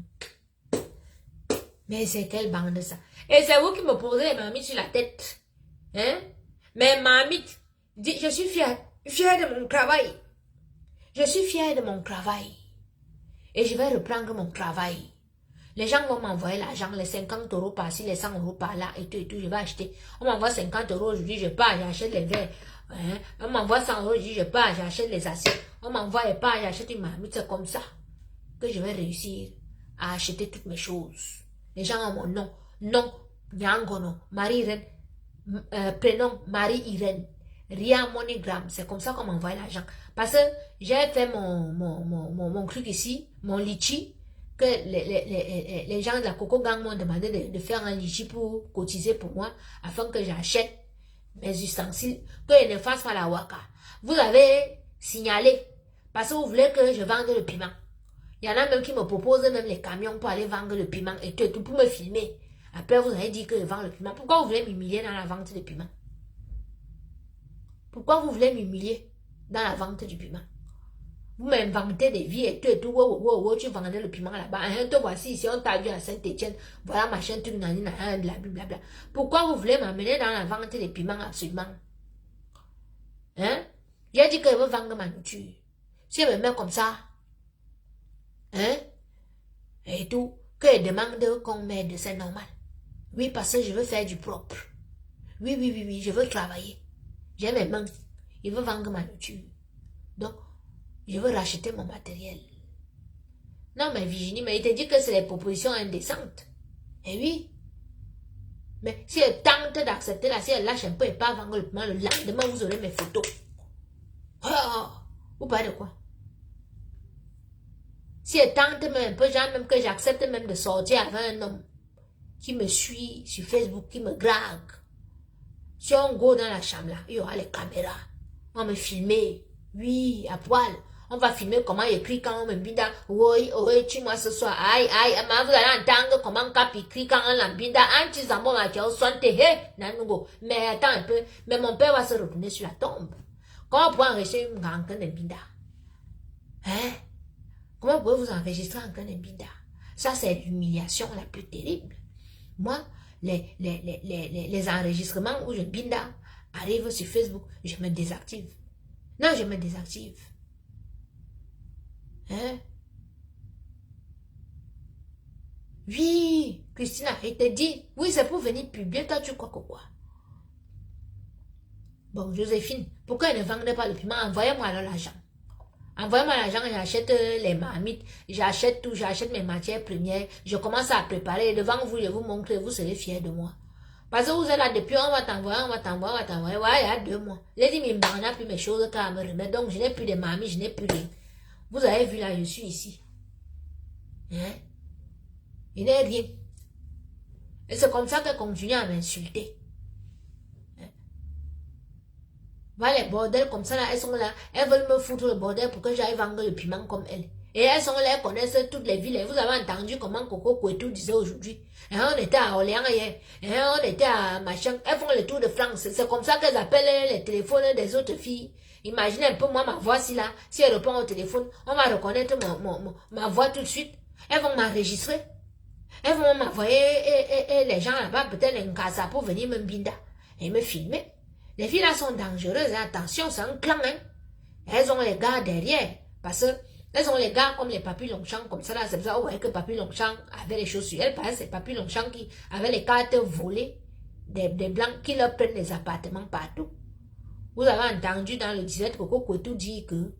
Mais c'est quelle bande ça? Et c'est vous qui me posez les marmites sur la tête. Hein? Mais marmites, je suis fière de mon travail. Je suis fière de mon travail. Et je vais reprendre mon travail. Les gens vont m'envoyer l'argent, les 50 € par-ci, les 100 € par-là, et tout, je vais acheter. On m'envoie 50 € aujourd'hui, je pars, j'achète les verres. Hein? On m'envoie 100 € aujourd'hui, je pars, j'achète les assiettes. On m'envoie et pas, j'achète une marmite, c'est comme ça que je vais réussir à acheter toutes mes choses. Les gens ont mon nom. Nom, Nyangono, Marie-Irène. Prénom, Marie-Irène. Ria MoneyGram, c'est comme ça qu'on m'envoie l'argent. Parce que j'ai fait mon truc ici, mon litchi, que les gens de la Coco Gang m'ont demandé de faire un litchi pour cotiser pour moi, afin que j'achète mes ustensiles, qu'ils ne fassent pas la waka. Vous avez signalé, parce que vous voulez que je vende le piment. Il y en a même qui me proposent même les camions pour aller vendre le piment et tout pour me filmer. Après, vous avez dit que je vends le piment. Pourquoi vous voulez m'humilier dans la vente de piment? Pourquoi vous voulez m'humilier dans la vente du piment? Vous m'inventez des vies et tout, tu vendais le piment là-bas. Te voici ici, on t'a vu à Saint-Étienne. Voilà machin, tout, blablabla. Pourquoi vous voulez m'amener dans la vente des piments absolument? Hein? J'ai dit que je veux vendre ma nourriture. Si elle me met comme ça, Hein? Et tout. Que demande qu'on m'aide, c'est normal. Oui, parce que je veux faire du propre. Oui, oui, oui, oui, je veux travailler. J'ai mes mains. Il veut vendre ma nourriture. Donc, je veux racheter mon matériel. Non, mais Virginie, mais il te dit que c'est des propositions indécentes. Eh oui. Mais si elle tente d'accepter là, si elle lâche un peu et pas vendre le lendemain, vous aurez mes photos. Oh, vous parlez de quoi? Si elle tente même un peu, genre même que j'accepte même de sortir avec un homme qui me suit sur Facebook, qui me drague. Si on go dans la chambre là, il y aura les caméras. On va me filmer. Oui, à poil. On va filmer comment il écrit quand on me binda. Oui, oui, tu moi ce soir. Aïe, aïe, mais vous allez entendre comment Cap écrit quand on la binda. Anti zambo ma tchao sointe. Hé, nanungo. Mais attends un peu. Mais mon père va se retourner sur la tombe. Comment on peut enregistrer une grande de binda? Hein? Comment pouvez-vous enregistrer en grande de binda? Ça, c'est l'humiliation la plus terrible. Moi, les enregistrements où je binda arrivent sur Facebook, je me désactive. Non, je me désactive. Hein? Oui, Christina, il te dit, oui, c'est pour venir publier, toi tu crois que quoi? Bon, Joséphine, pourquoi elle ne vendait pas le piment? Envoyez-moi alors l'argent. Envoyez-moi l'argent, j'achète les marmites, j'achète tout, j'achète mes matières premières, je commence à préparer, devant vous, je vous montre, vous serez fiers de moi. Parce que vous êtes là depuis, on va t'envoyer, on va t'envoyer, on va t'envoyer, ouais, il y a 2 mois. Les dit, mais on n'a plus mes choses qu'à me remettre, donc je n'ai plus de marmites, je n'ai plus rien. Vous avez vu là, je suis ici. Hein? Il n'est rien. Et c'est comme ça qu'elle continue à m'insulter. Voilà les bordels comme ça là, elles sont là, elles veulent me foutre le bordel pour que j'aille vendre le piment comme elles. Et elles sont là, elles connaissent toutes les villes. Et vous avez entendu comment Coco Kouetou disait aujourd'hui. Et on était à Orléans hier. Et on était à machin. Elles font le tour de France. C'est comme ça qu'elles appellent les téléphones des autres filles. Imaginez un peu moi ma voix si là, si elle répond au téléphone, on va reconnaître ma voix tout de suite. Elles vont m'enregistrer. Elles vont m'envoyer et les gens là-bas, peut-être un casa pour venir me binda et me filmer. Les filles là sont dangereuses, hein. Attention, c'est un clan, hein. Elles ont les gars derrière, parce que elles ont les gars comme les papis Longchamp, comme ça là, c'est ça, ouais, que papy Longchamp avait les choses sur elle, parce que c'est papy Longchamp qui avait les cartes volées des blancs qui leur prennent les appartements partout. Vous avez entendu dans le 17, Coco Kouetou dit que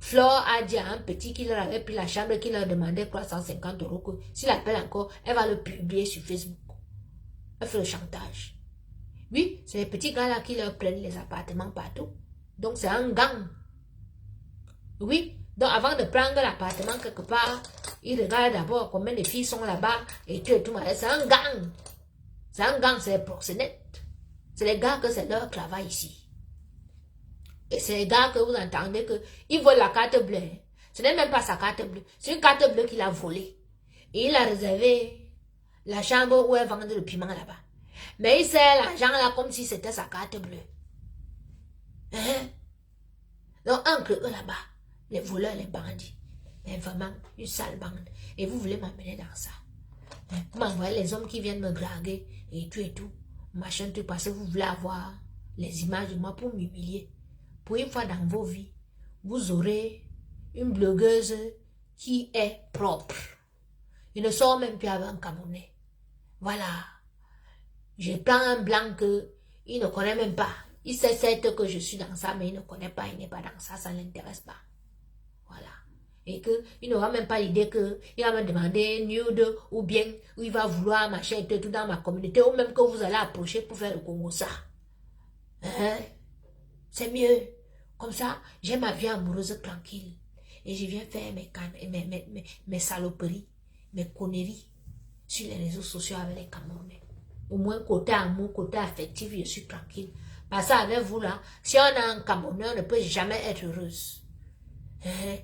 Flore a dit à un petit qui leur avait pris la chambre, qui leur demandait 350 €, que s'il appelle encore, elle va le publier sur Facebook. Elle fait le chantage. Oui, c'est les petits gars là qui leur prennent les appartements partout. Donc c'est un gang. Oui, donc avant de prendre l'appartement quelque part, ils regardent d'abord combien de filles sont là-bas et tout. C'est un gang. C'est un gang, c'est les proxénètes. C'est les gars que c'est leur travail ici. Et c'est les gars que vous entendez que ils volent la carte bleue. Ce n'est même pas sa carte bleue. C'est une carte bleue qu'il a volée. Et il a réservé la chambre où elle vend le piment là-bas. Mais il sert l'argent là comme si c'était sa carte bleue. Hein? Donc, entre eux là-bas, les voleurs, les bandits. Mais vraiment, une sale bande. Et vous voulez m'amener dans ça. Hein? Vous m'envoyez les hommes qui viennent me draguer et tout. Machin, tout, parce que vous voulez avoir les images de moi pour m'humilier. Pour une fois dans vos vies, vous aurez une blogueuse qui est propre. Il ne sort même plus avec un Camerounais. Voilà. Je prends un blanc que il ne connaît même pas. Il sait certes que je suis dans ça, mais il ne connaît pas, il n'est pas dans ça, ça ne l'intéresse pas. Voilà. Et que il n'aura même pas l'idée que il va me demander nude ou bien ou il va vouloir machin et tout dans ma communauté, ou même que vous allez approcher pour faire le Congo ça. Hein? C'est mieux. Comme ça, j'ai ma vie amoureuse tranquille. Et je viens faire mes saloperies, mes conneries sur les réseaux sociaux avec les Camerounais. Au moins, côté amour, côté affectif, je suis tranquille. Parce qu'avec vous là, si on a un Camerounais, on ne peut jamais être heureuse. Hein?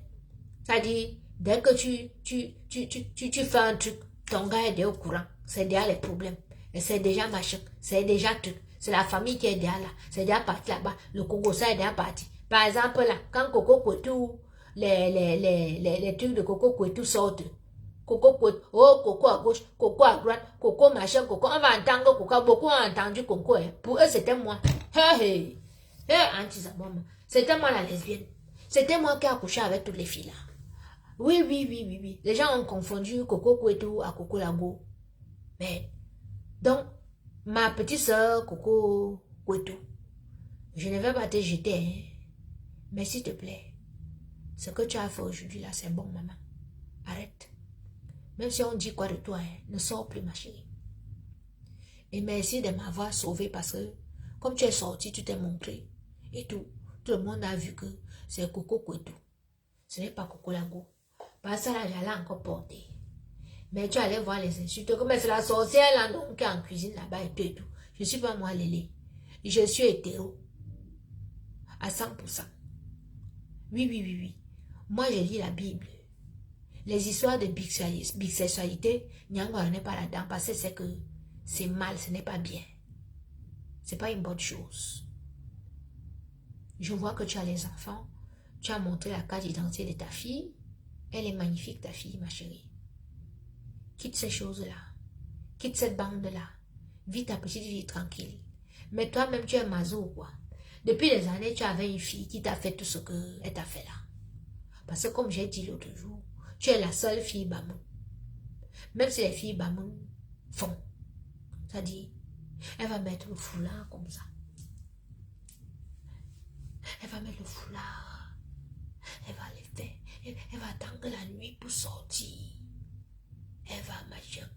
C'est-à-dire, dès que tu fais un truc, ton gars est déjà au courant. C'est déjà les problèmes. Et c'est déjà machin. C'est déjà truc. C'est la famille qui est déjà là. C'est déjà parti là-bas. Le Congo, ça est déjà parti. Par exemple, là, quand Coco Kouetou, les trucs de Coco Kouetou sortent. Coco Kouetou, oh, Coco à gauche, Coco à droite, Coco machin, Coco. On va entendre Coco. Beaucoup ont entendu Coco. Hein. Pour eux, c'était moi. Hey, hey, anti-zabom. C'était moi la lesbienne. C'était moi qui ai accouché avec toutes les filles là. Oui, oui, oui, oui, oui. Les gens ont confondu Coco Kwetu à Coco Lago. Mais, donc, ma petite soeur Coco Kwetu, je ne vais pas te jeter, hein. Mais s'il te plaît, ce que tu as fait aujourd'hui là, c'est bon, maman. Arrête. Même si on dit quoi de toi, hein, ne sors plus, ma chérie. Et merci de m'avoir sauvé parce que, comme tu es sorti, tu t'es montré. Et tout le monde a vu que c'est Coco Kwetu. Ce n'est pas Coco Lago. Parce que là, j'allais encore porter. Mais tu allais voir les insultes. Comme c'est la sorcière là, donc, qui est en cuisine là-bas et tout et tout. Je ne suis pas moi, Lélé. Je suis hétéro. À 100%. Oui, oui, oui, oui. Moi, je lis la Bible. Les histoires de bisexualité, Nyangwa n'est pas là-dedans parce que c'est que c'est mal, ce n'est pas bien. Ce n'est pas une bonne chose. Je vois que tu as les enfants. Tu as montré la carte d'identité de ta fille. Elle est magnifique, ta fille, ma chérie. Quitte ces choses-là. Quitte cette bande-là. Vis ta petite vie tranquille. Mais toi-même, tu es mazo ou quoi? Depuis des années, tu avais une fille qui t'a fait tout ce qu'elle t'a fait là. Parce que comme j'ai dit l'autre jour, tu es la seule fille Bamoun. Même si les filles Bamoun font. C'est-à-dire, elle va mettre le foulard comme ça. Elle va mettre le foulard. Elle va les faire. Elle va attendre la nuit pour sortir. Elle va machin.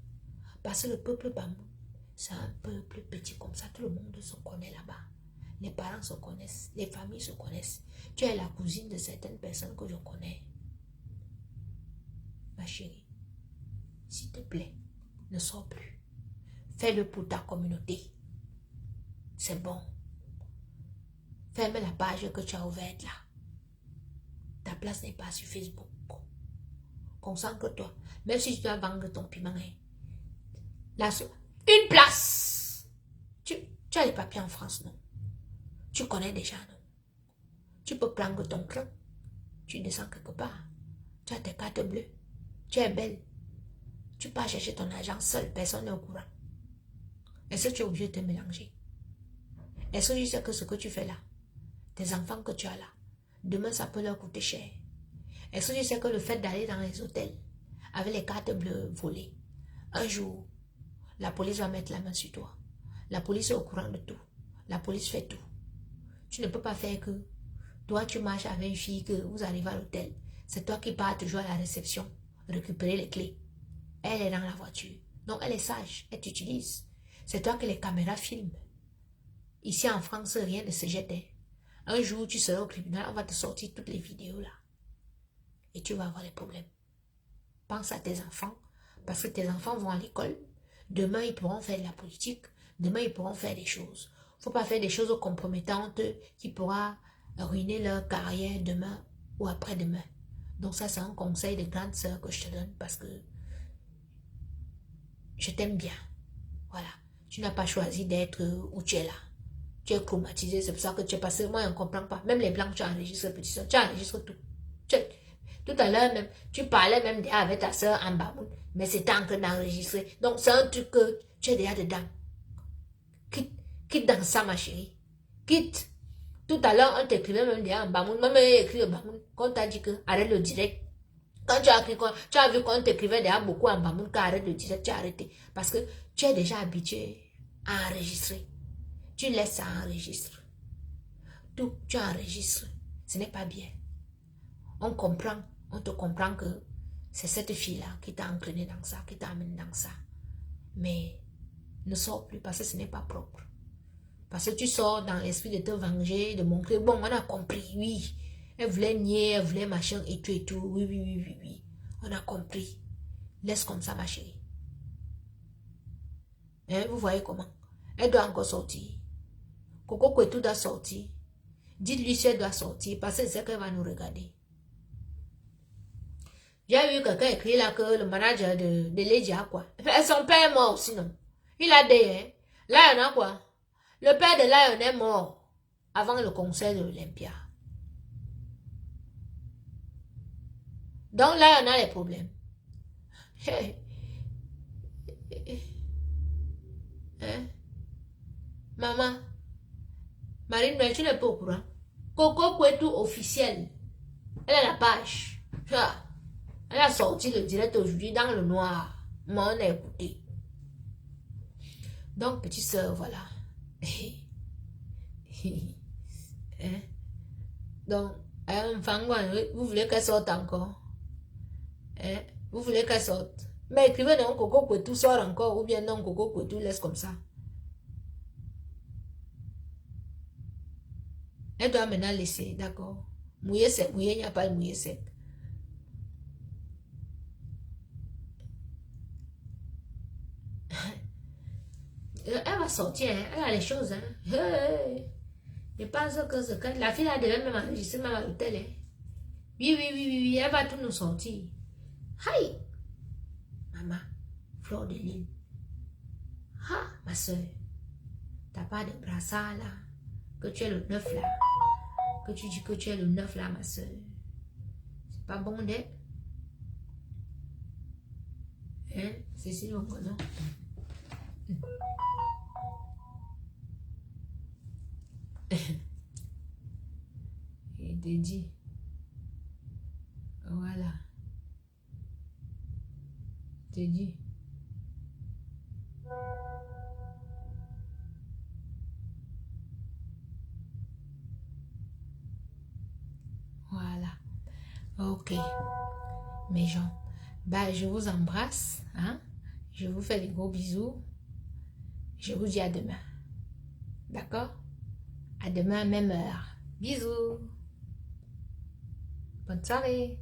Parce que le peuple Bamoun, c'est un peuple petit comme ça. Tout le monde se connaît là-bas. Les parents se connaissent. Les familles se connaissent. Tu es la cousine de certaines personnes que je connais. Ma chérie, s'il te plaît, ne sors plus. Fais-le pour ta communauté. C'est bon. Ferme la page que tu as ouverte là. Ta place n'est pas sur Facebook. Concentre-toi. Même si tu dois vendre ton piment. Là, une place. Tu as les papiers en France, non? Tu connais déjà, non? Tu peux prendre ton clan. Tu descends quelque part. Tu as tes cartes bleues. Tu es belle. Tu pars chercher ton argent seul. Personne n'est au courant. Est-ce que tu es obligé de te mélanger? Est-ce que tu sais que ce que tu fais là, tes enfants que tu as là, demain ça peut leur coûter cher? Est-ce que tu sais que le fait d'aller dans les hôtels avec les cartes bleues volées, un jour, la police va mettre la main sur toi. La police est au courant de tout. La police fait tout. Tu ne peux pas faire que toi tu marches avec une fille que vous arrivez à l'hôtel. C'est toi qui pars toujours à la réception, récupérer les clés. Elle est dans la voiture. Donc elle est sage, elle t'utilise. C'est toi que les caméras filment. Ici en France, rien ne se jette. Un jour, tu seras au tribunal, on va te sortir toutes les vidéos là. Et tu vas avoir des problèmes. Pense à tes enfants, parce que tes enfants vont à l'école. Demain, ils pourront faire de la politique. Demain, ils pourront faire des choses. Il ne faut pas faire des choses compromettantes qui pourra ruiner leur carrière demain ou après-demain. Donc ça, c'est un conseil de grande sœur que je te donne parce que je t'aime bien. Voilà. Tu n'as pas choisi d'être où tu es là. Tu es traumatisé, c'est pour ça que tu es passé. Moi, je ne comprends pas. Même les blancs, tu enregistres, petit soeur. Tu enregistres tout. Tout à l'heure même, tu parlais même déjà avec ta soeur en Bamoun, mais c'était en train d'enregistrer. Donc, c'est un truc que tu es déjà dedans. Quitte dans ça, ma chérie. Quitte. Tout à l'heure, on t'écrivait même déjà en Bamoun. Même écrit en Bamoun. Quand on t'a dit que arrête le direct. Quand tu as écrit, tu as vu qu'on t'écrivait déjà beaucoup en Bamoun, qu'arrête le direct, tu as arrêté. Parce que tu es déjà habitué à enregistrer. Tu laisses ça enregistrer. Tout, tu enregistres. Ce n'est pas bien. On comprend, on te comprend que c'est cette fille-là qui t'a entraîné dans ça, qui t'a amené dans ça. Mais ne sors plus parce que ce n'est pas propre. Parce que tu sors dans l'esprit de te venger, de montrer, bon, on a compris, oui. Elle voulait nier, elle voulait machin et tout et tout. Oui, oui, oui, oui, oui. On a compris. Laisse comme ça, ma chérie. Hein, vous voyez comment? Elle doit encore sortir. Coco Kwetu doit sortir. Dites-lui si elle doit sortir parce que c'est qu'elle va nous regarder. J'ai vu quelqu'un écrire là que le manager de Lady a quoi. Son père est mort aussi, non? Il a des, hein? Lion a quoi? Le père de Lion est mort avant le concert de l'Olympia. Donc là, on a les problèmes. Hein? Maman, Marine, mais tu n'es pas au courant. Coco Kwetu officiel. Elle a la page. Elle a sorti le direct aujourd'hui dans le noir. Mais on a écouté. Donc, petite soeur, voilà. Hein? Donc, vous voulez qu'elle sorte encore? Hein? Vous voulez qu'elle sorte? Mais écrivez non, Coco Kwetu sort encore, ou bien non, Coco Kwetu laisse comme ça. Elle doit maintenant laisser, d'accord? Mouiller sec, mouiller, il n'y a pas de mouiller sec. Elle va sortir, hein? Elle a les choses. Hein? Hey. Je pense que la fille a devait même enregistrer même à l'hôtel. Hein? Oui, oui, oui, oui, oui, elle va tout nous sortir. Aïe! Maman, fleur de lune. Ah, ma soeur, t'as pas de brassard là? Que tu es le 9 là? Que tu dis que tu es le 9 là, ma soeur? C'est pas bon d'être? Hein? C'est si bon, non? Il te dit. Voilà. Je te dis. Voilà. Ok. Mes gens. Bah, je vous embrasse. Hein? Je vous fais des gros bisous. Je vous dis à demain. D'accord? À demain, même heure. Bisous. Bonne soirée.